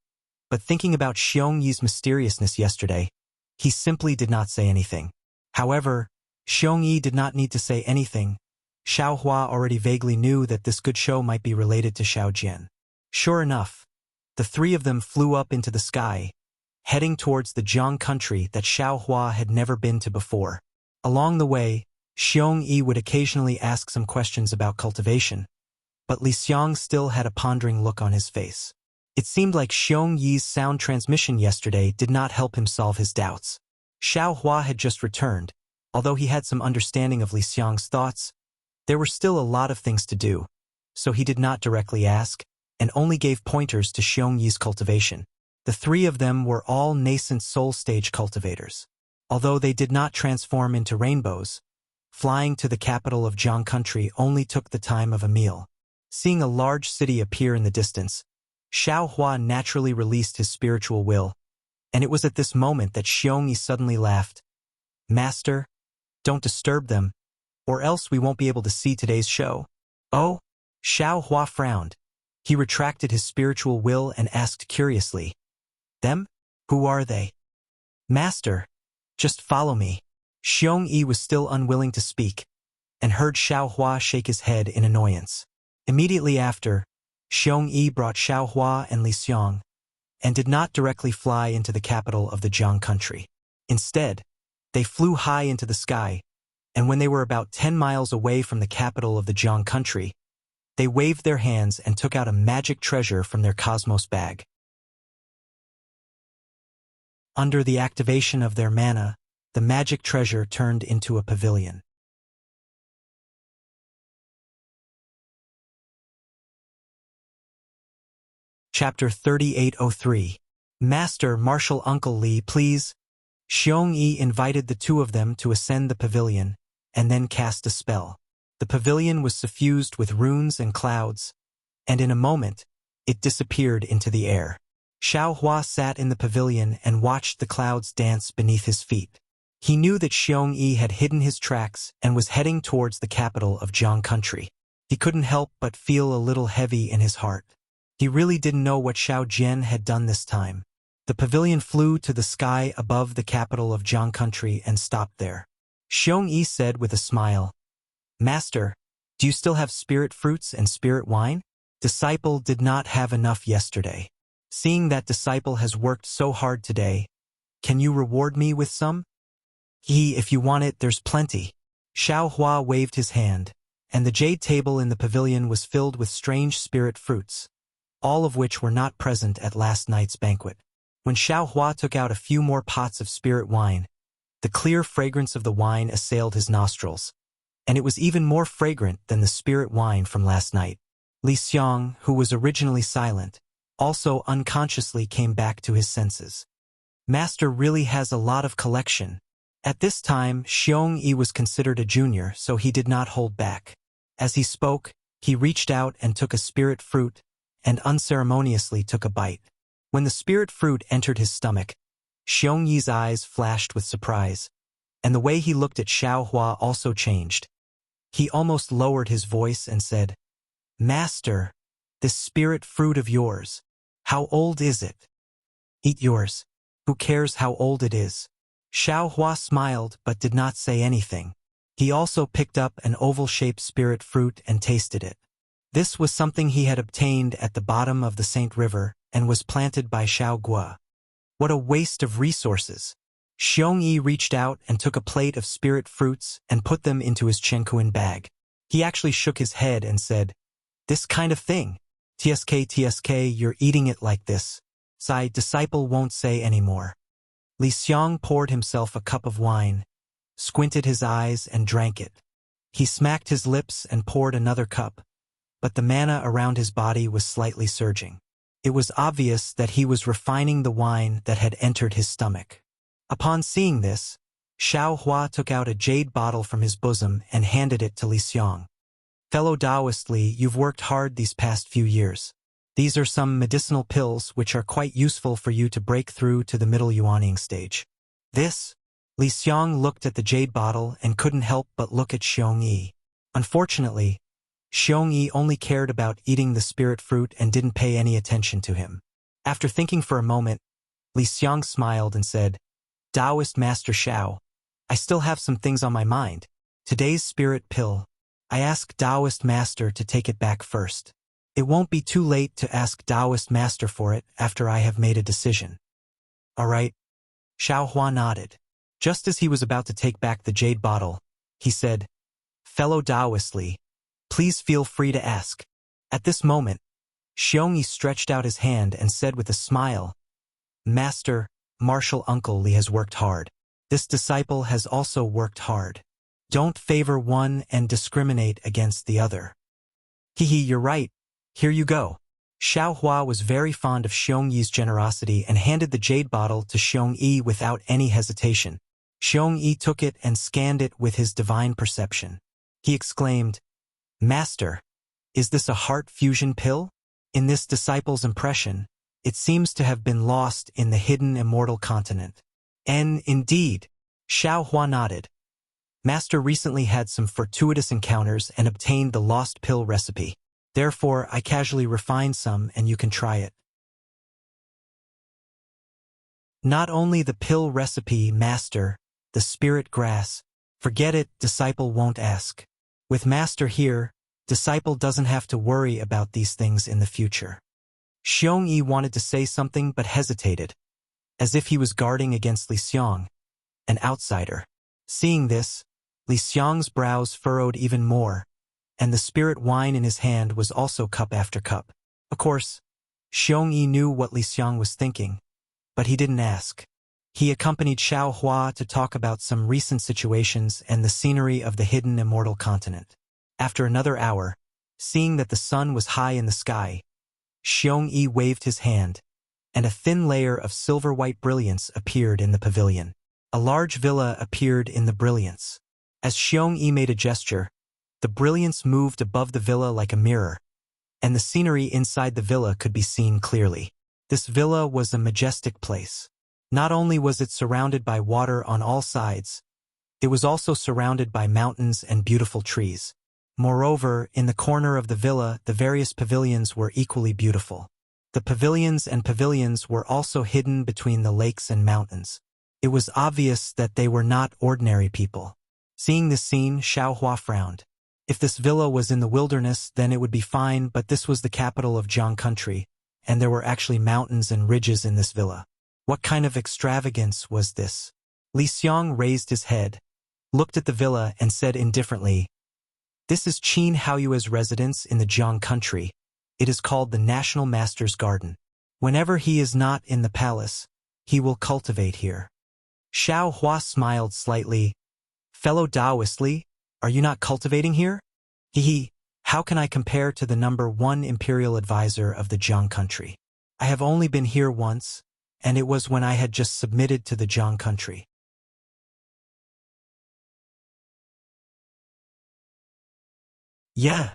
but thinking about Xiong Yi's mysteriousness yesterday, he simply did not say anything. However, Xiong Yi did not need to say anything. Xiao Hua already vaguely knew that this good show might be related to Xiao Jian. Sure enough, the three of them flew up into the sky, heading towards the Jiang country that Xiao Hua had never been to before. Along the way, Xiong Yi would occasionally ask some questions about cultivation, but Li Xiang still had a pondering look on his face. It seemed like Xiong Yi's sound transmission yesterday did not help him solve his doubts. Xiao Hua had just returned. Although he had some understanding of Li Xiang's thoughts, there were still a lot of things to do, so he did not directly ask, and only gave pointers to Xiong Yi's cultivation. The three of them were all nascent soul stage cultivators. Although they did not transform into rainbows, flying to the capital of Jiang country only took the time of a meal. Seeing a large city appear in the distance, Xiao Hua naturally released his spiritual will, and it was at this moment that Xiong Yi suddenly laughed. "Master, don't disturb them, or else we won't be able to see today's show." "Oh?" Xiao Hua frowned. He retracted his spiritual will and asked curiously, "Them? Who are they?" "Master, just follow me." Xiong Yi was still unwilling to speak, and heard Xiao Hua shake his head in annoyance. Immediately after, Xiong Yi brought Xiao Hua and Li Xiang, and did not directly fly into the capital of the Jiang country. Instead, they flew high into the sky, and when they were about 10 miles away from the capital of the Jiang country, they waved their hands and took out a magic treasure from their cosmos bag. Under the activation of their mana, the magic treasure turned into a pavilion. Chapter 3803. Master, Martial Uncle Li, please. Xiong Yi invited the two of them to ascend the pavilion, and then cast a spell. The pavilion was suffused with runes and clouds, and in a moment, it disappeared into the air. Xiao Hua sat in the pavilion and watched the clouds dance beneath his feet. He knew that Xiong Yi had hidden his tracks and was heading towards the capital of Jiang country. He couldn't help but feel a little heavy in his heart. He really didn't know what Xiao Jian had done this time. The pavilion flew to the sky above the capital of Jiang country and stopped there. Xiong Yi said with a smile, "Master, do you still have spirit fruits and spirit wine?" Disciple did not have enough yesterday. Seeing that disciple has worked so hard today, can you reward me with some? If you want it, there's plenty." Xiao Hua waved his hand, and the jade table in the pavilion was filled with strange spirit fruits, all of which were not present at last night's banquet. When Xiao Hua took out a few more pots of spirit wine, the clear fragrance of the wine assailed his nostrils, and it was even more fragrant than the spirit wine from last night. Li Xiang, who was originally silent, also unconsciously came back to his senses. Master really has a lot of collection. At this time, Xiong Yi was considered a junior, so he did not hold back. As he spoke, he reached out and took a spirit fruit, and unceremoniously took a bite. When the spirit fruit entered his stomach, Xiong Yi's eyes flashed with surprise, and the way he looked at Xiao Hua also changed. He almost lowered his voice and said, "Master, this spirit fruit of yours, how old is it?" "Eat yours. Who cares how old it is?" Xiao Hua smiled but did not say anything. He also picked up an oval-shaped spirit fruit and tasted it. This was something he had obtained at the bottom of the Saint River and was planted by Xiao Gua. What a waste of resources! Xiongyi reached out and took a plate of spirit fruits and put them into his Chenkuan bag. He actually shook his head and said, "This kind of thing. TSK, you're eating it like this." Sai disciple won't say any more. Li Xiong poured himself a cup of wine, squinted his eyes and drank it. He smacked his lips and poured another cup, but the mana around his body was slightly surging. It was obvious that he was refining the wine that had entered his stomach. Upon seeing this, Xiao Hua took out a jade bottle from his bosom and handed it to Li Xiong. "Fellow Taoist Li, you've worked hard these past few years. These are some medicinal pills which are quite useful for you to break through to the middle yuaning stage." This? Li Xiong looked at the jade bottle and couldn't help but look at Xiongyi. Unfortunately, Xiongyi only cared about eating the spirit fruit and didn't pay any attention to him. After thinking for a moment, Li Xiong smiled and said, "Taoist Master Xiao, I still have some things on my mind. Today's spirit pill. I ask Taoist Master to take it back first. It won't be too late to ask Taoist Master for it after I have made a decision." "All right." Xiao Hua nodded. Just as he was about to take back the jade bottle, he said, "Fellow Taoist Li, please feel free to ask." At this moment, Xiongyi stretched out his hand and said with a smile, "Master, Martial Uncle Li has worked hard. This disciple has also worked hard. Don't favor one and discriminate against the other." "Hehe, you're right. Here you go." Xiao Hua was very fond of Xiongyi's generosity and handed the jade bottle to Xiongyi without any hesitation. Xiongyi took it and scanned it with his divine perception. He exclaimed, "Master, is this a heart fusion pill?" In this disciple's impression, it seems to have been lost in the hidden immortal continent. And indeed, Xiao Hua nodded. "Master recently had some fortuitous encounters and obtained the lost pill recipe. Therefore, I casually refined some and you can try it." Not only the pill recipe, Master, the spirit grass. Forget it, disciple won't ask. With Master here, disciple doesn't have to worry about these things in the future. Xiongyi wanted to say something but hesitated, as if he was guarding against Li Xiong, an outsider. Seeing this, Li Xiong's brows furrowed even more, and the spirit wine in his hand was also cup after cup. Of course, Xiongyi knew what Li Xiong was thinking, but he didn't ask. He accompanied Xiao Hua to talk about some recent situations and the scenery of the hidden immortal continent. After another hour, seeing that the sun was high in the sky, Xiongyi waved his hand, and a thin layer of silver-white brilliance appeared in the pavilion. A large villa appeared in the brilliance. As Xiongyi made a gesture, the brilliance moved above the villa like a mirror, and the scenery inside the villa could be seen clearly. This villa was a majestic place. Not only was it surrounded by water on all sides, it was also surrounded by mountains and beautiful trees. Moreover, in the corner of the villa, the various pavilions were equally beautiful. The pavilions were also hidden between the lakes and mountains. It was obvious that they were not ordinary people. Seeing this scene, Xiao Hua frowned. If this villa was in the wilderness, then it would be fine, but this was the capital of Jiang country, and there were actually mountains and ridges in this villa. What kind of extravagance was this? Li Xiong raised his head, looked at the villa and said indifferently, "This is Qin Haoyue's residence in the Jiang country. It is called the National Master's Garden. Whenever he is not in the palace, he will cultivate here." Xiao Hua smiled slightly. "Fellow Taoist Li, are you not cultivating here?" "Hehe, how can I compare to the #1 imperial advisor of the Jiang country? I have only been here once, and it was when I had just submitted to the Jiang country." "Yeah."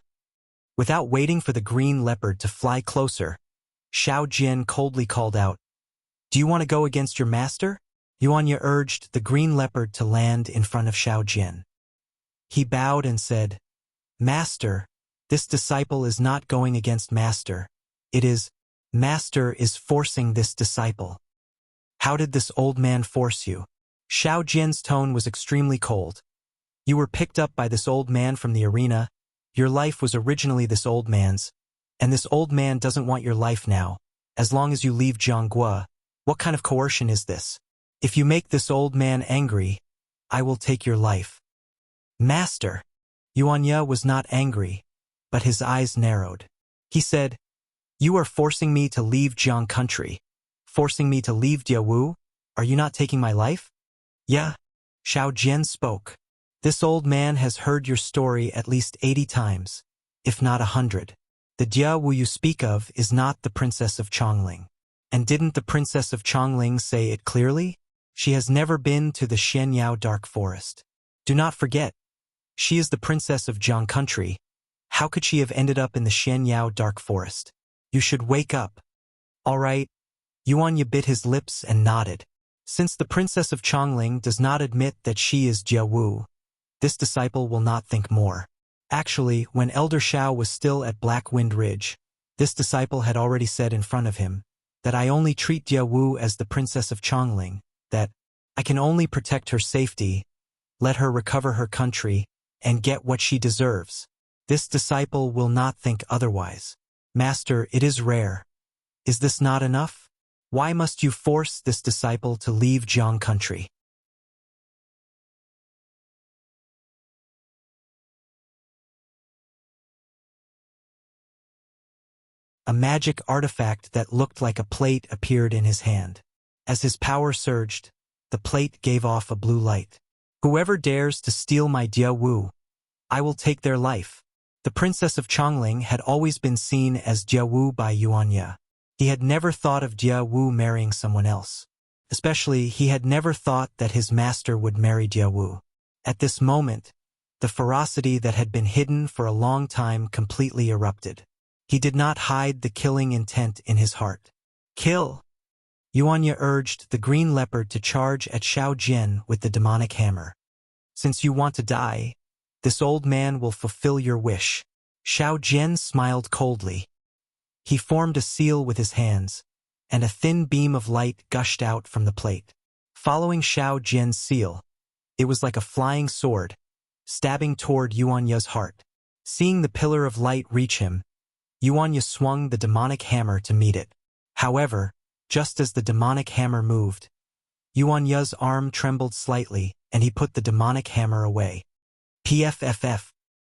Without waiting for the green leopard to fly closer, Xiao Jian coldly called out, "Do you want to go against your master?" Yuanya urged the green leopard to land in front of Xiao Jian. He bowed and said, "Master, this disciple is not going against Master. It is, Master is forcing this disciple." "How did this old man force you?" Xiao Jian's tone was extremely cold. "You were picked up by this old man from the arena. Your life was originally this old man's, and this old man doesn't want your life now, as long as you leave Jiangguo. What kind of coercion is this?" If you make this old man angry, I will take your life. Master! Yuanya was not angry, but his eyes narrowed. He said, "You are forcing me to leave Jiang country. Forcing me to leave Diawu? Are you not taking my life?" "Yeah." Xiao Jian spoke. "This old man has heard your story at least 80 times, if not 100. The Diawu you speak of is not the Princess of Chongling. And didn't the Princess of Chongling say it clearly? She has never been to the Xianyao Dark Forest. Do not forget, she is the Princess of Jiang country. How could she have ended up in the Xianyao Dark Forest? You should wake up." "All right." Yuanya bit his lips and nodded. Since the Princess of Chongling does not admit that she is Jiawu, this disciple will not think more. Actually, when Elder Shao was still at Black Wind Ridge, this disciple had already said in front of him that I only treat Jiawu as the Princess of Chongling, that I can only protect her safety, let her recover her country, and get what she deserves. This disciple will not think otherwise. "Master, it is rare. Is this not enough? Why must you force this disciple to leave Jiang country?" A magic artifact that looked like a plate appeared in his hand. As his power surged, the plate gave off a blue light. "Whoever dares to steal my Diawu, I will take their life." The Princess of Chongling had always been seen as Diawu by Yuanya. He had never thought of Diawu marrying someone else. Especially, he had never thought that his master would marry Diawu. At this moment, the ferocity that had been hidden for a long time completely erupted. He did not hide the killing intent in his heart. "Kill!" Yuanya urged the green leopard to charge at Xiao Jian with the demonic hammer. "Since you want to die, this old man will fulfill your wish." Xiao Jian smiled coldly. He formed a seal with his hands, and a thin beam of light gushed out from the plate. Following Xiao Jian's seal, it was like a flying sword, stabbing toward Yuanya's heart. Seeing the pillar of light reach him, Yuanya swung the demonic hammer to meet it. However, just as the demonic hammer moved, Yuanya's arm trembled slightly, and he put the demonic hammer away. PFFF.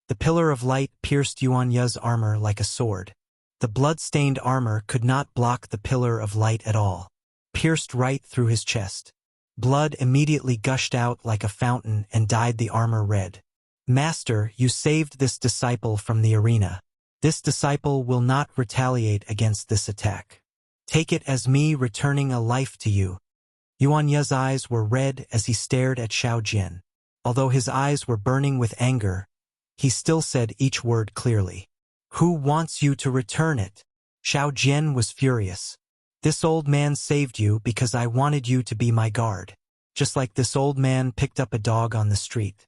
The pillar of light pierced Yuanya's armor like a sword. The blood-stained armor could not block the pillar of light at all. Pierced right through his chest. Blood immediately gushed out like a fountain and dyed the armor red. "Master, you saved this disciple from the arena. This disciple will not retaliate against this attack. Take it as me returning a life to you." Yuanya's eyes were red as he stared at Xiao Jian. Although his eyes were burning with anger, he still said each word clearly. "Who wants you to return it?" Xiao Jian was furious. "This old man saved you because I wanted you to be my guard. Just like this old man picked up a dog on the street."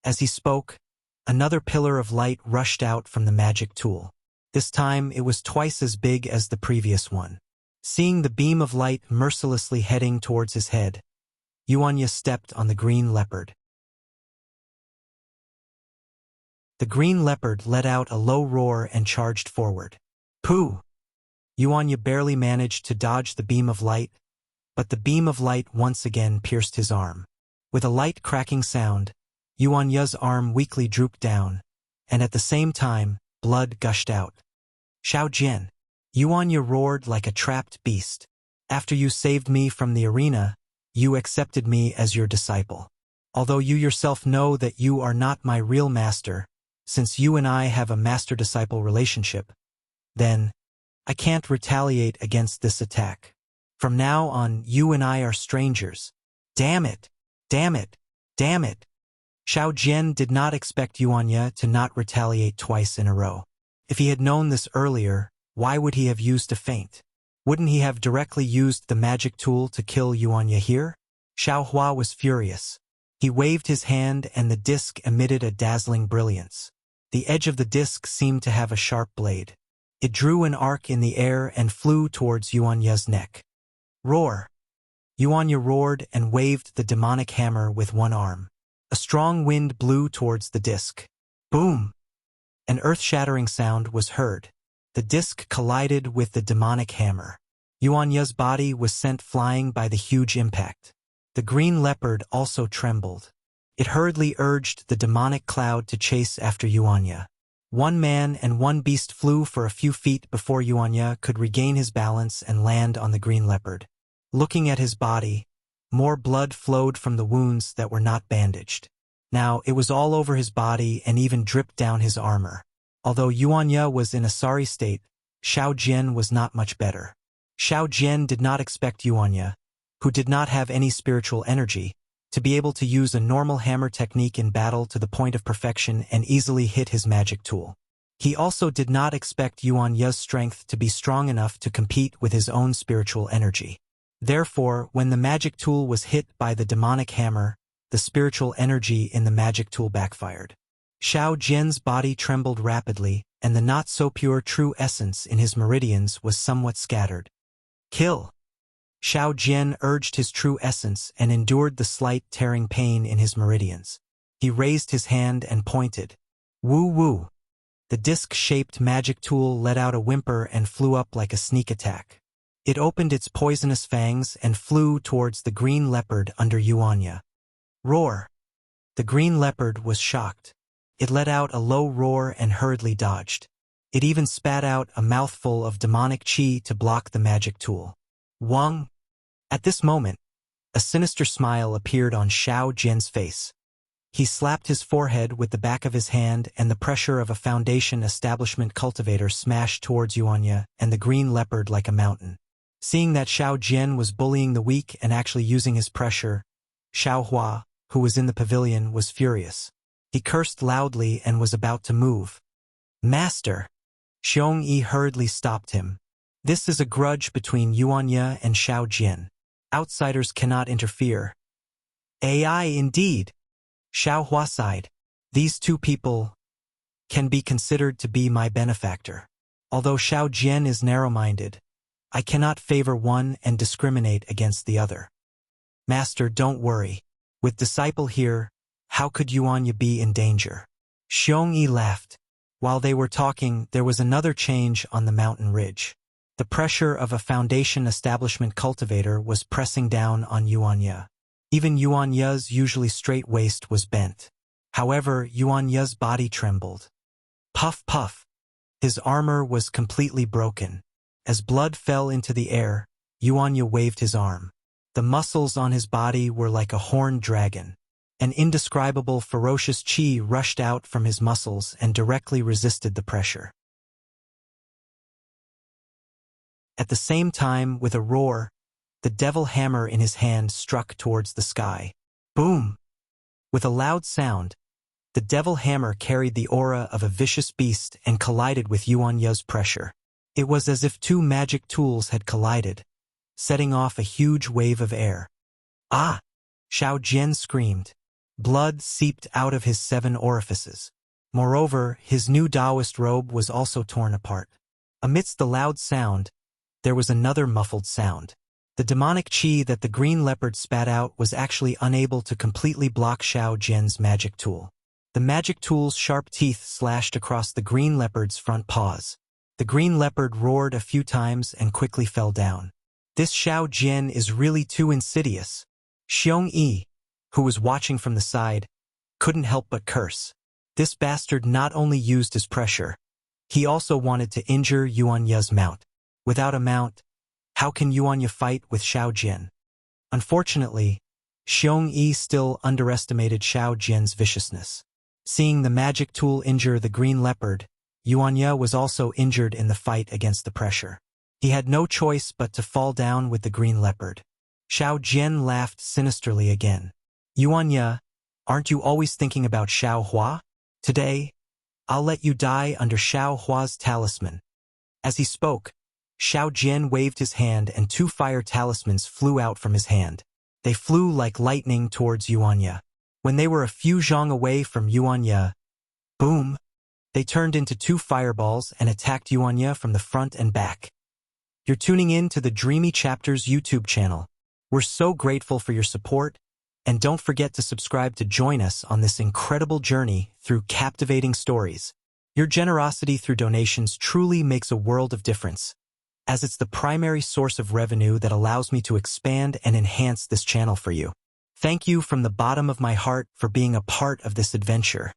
As he spoke, another pillar of light rushed out from the magic tool. This time it was twice as big as the previous one. Seeing the beam of light mercilessly heading towards his head, Yuanya stepped on the green leopard. The green leopard let out a low roar and charged forward. "Pooh!" Yuanya barely managed to dodge the beam of light, but the beam of light once again pierced his arm. With a light cracking sound, Yuanya's arm weakly drooped down, and at the same time, blood gushed out. "Xiao Jian!" Yuanya roared like a trapped beast. "After you saved me from the arena, you accepted me as your disciple. Although you yourself know that you are not my real master, since you and I have a master-disciple relationship, then I can't retaliate against this attack. From now on, you and I are strangers. Damn it! Damn it! Damn it!" Xiao Jian did not expect Yuanya to not retaliate twice in a row. If he had known this earlier, why would he have used a feint? Wouldn't he have directly used the magic tool to kill Yuanya here? Xiao Hua was furious. He waved his hand and the disc emitted a dazzling brilliance. The edge of the disc seemed to have a sharp blade. It drew an arc in the air and flew towards Yuanya's neck. Roar! Yuanya roared and waved the demonic hammer with one arm. A strong wind blew towards the disc. Boom! An earth-shattering sound was heard. The disc collided with the demonic hammer. Yuanya's body was sent flying by the huge impact. The green leopard also trembled. It hurriedly urged the demonic cloud to chase after Yuanya. One man and one beast flew for a few feet before Yuanya could regain his balance and land on the green leopard. Looking at his body, more blood flowed from the wounds that were not bandaged. Now it was all over his body and even dripped down his armor. Although Yuanya was in a sorry state, Xiao Jian was not much better. Xiao Jian did not expect Yuanya, who did not have any spiritual energy, to be able to use a normal hammer technique in battle to the point of perfection and easily hit his magic tool. He also did not expect Yuanya's strength to be strong enough to compete with his own spiritual energy. Therefore, when the magic tool was hit by the demonic hammer, the spiritual energy in the magic tool backfired. Xiao Jian's body trembled rapidly, and the not-so-pure true essence in his meridians was somewhat scattered. Kill! Xiao Jian urged his true essence and endured the slight tearing pain in his meridians. He raised his hand and pointed. Woo-woo! The disc-shaped magic tool let out a whimper and flew up like a sneak attack. It opened its poisonous fangs and flew towards the green leopard under Yuanya. Roar! The green leopard was shocked. It let out a low roar and hurriedly dodged. It even spat out a mouthful of demonic qi to block the magic tool. Wang! At this moment, a sinister smile appeared on Xiao Jian's face. He slapped his forehead with the back of his hand, and the pressure of a foundation establishment cultivator smashed towards Yuanya and the green leopard like a mountain. Seeing that Xiao Jian was bullying the weak and actually using his pressure, Xiao Hua, who was in the pavilion, was furious. He cursed loudly and was about to move. Master! Xiong Yi hurriedly stopped him. This is a grudge between Yuanya and Xiao Jian. Outsiders cannot interfere. AI indeed. Xiao Hua sighed. These two people can be considered to be my benefactor. Although Xiao Jian is narrow-minded, I cannot favor one and discriminate against the other. Master, don't worry. With disciple here, how could Yuanya be in danger? Xiong Yi laughed. While they were talking, there was another change on the mountain ridge. The pressure of a foundation establishment cultivator was pressing down on Yuanya. Even Yuanya's usually straight waist was bent. However, Yuanya's body trembled. Puff, puff. His armor was completely broken. As blood fell into the air, Yuanya waved his arm. The muscles on his body were like a horned dragon. An indescribable ferocious qi rushed out from his muscles and directly resisted the pressure. At the same time, with a roar, the devil hammer in his hand struck towards the sky. Boom! With a loud sound, the devil hammer carried the aura of a vicious beast and collided with Yuanya's pressure. It was as if two magic tools had collided, setting off a huge wave of air. Ah! Xiao Jian screamed. Blood seeped out of his 7 orifices. Moreover, his new Taoist robe was also torn apart. Amidst the loud sound, there was another muffled sound. The demonic qi that the green leopard spat out was actually unable to completely block Xiao Jian's magic tool. The magic tool's sharp teeth slashed across the green leopard's front paws. The green leopard roared a few times and quickly fell down. This Xiao Jian is really too insidious. Xiong Yi, who was watching from the side, couldn't help but curse. This bastard not only used his pressure, he also wanted to injure Yuanya's mount. Without a mount, how can Yuanya fight with Xiao Jian? Unfortunately, Xiong Yi still underestimated Xiao Jian's viciousness. Seeing the magic tool injure the green leopard, Yuanya was also injured in the fight against the pressure. He had no choice but to fall down with the green leopard. Xiao Jian laughed sinisterly again. Yuanya, aren't you always thinking about Xiao Hua? Today, I'll let you die under Xiao Hua's talisman. As he spoke, Xiao Jian waved his hand and 2 fire talismans flew out from his hand. They flew like lightning towards Yuanya. When they were a few zhang away from Yuanya, boom, they turned into 2 fireballs and attacked Yuanya from the front and back. You're tuning in to the Dreamy Chapters YouTube channel. We're so grateful for your support, and don't forget to subscribe to join us on this incredible journey through captivating stories. Your generosity through donations truly makes a world of difference, as it's the primary source of revenue that allows me to expand and enhance this channel for you. Thank you from the bottom of my heart for being a part of this adventure.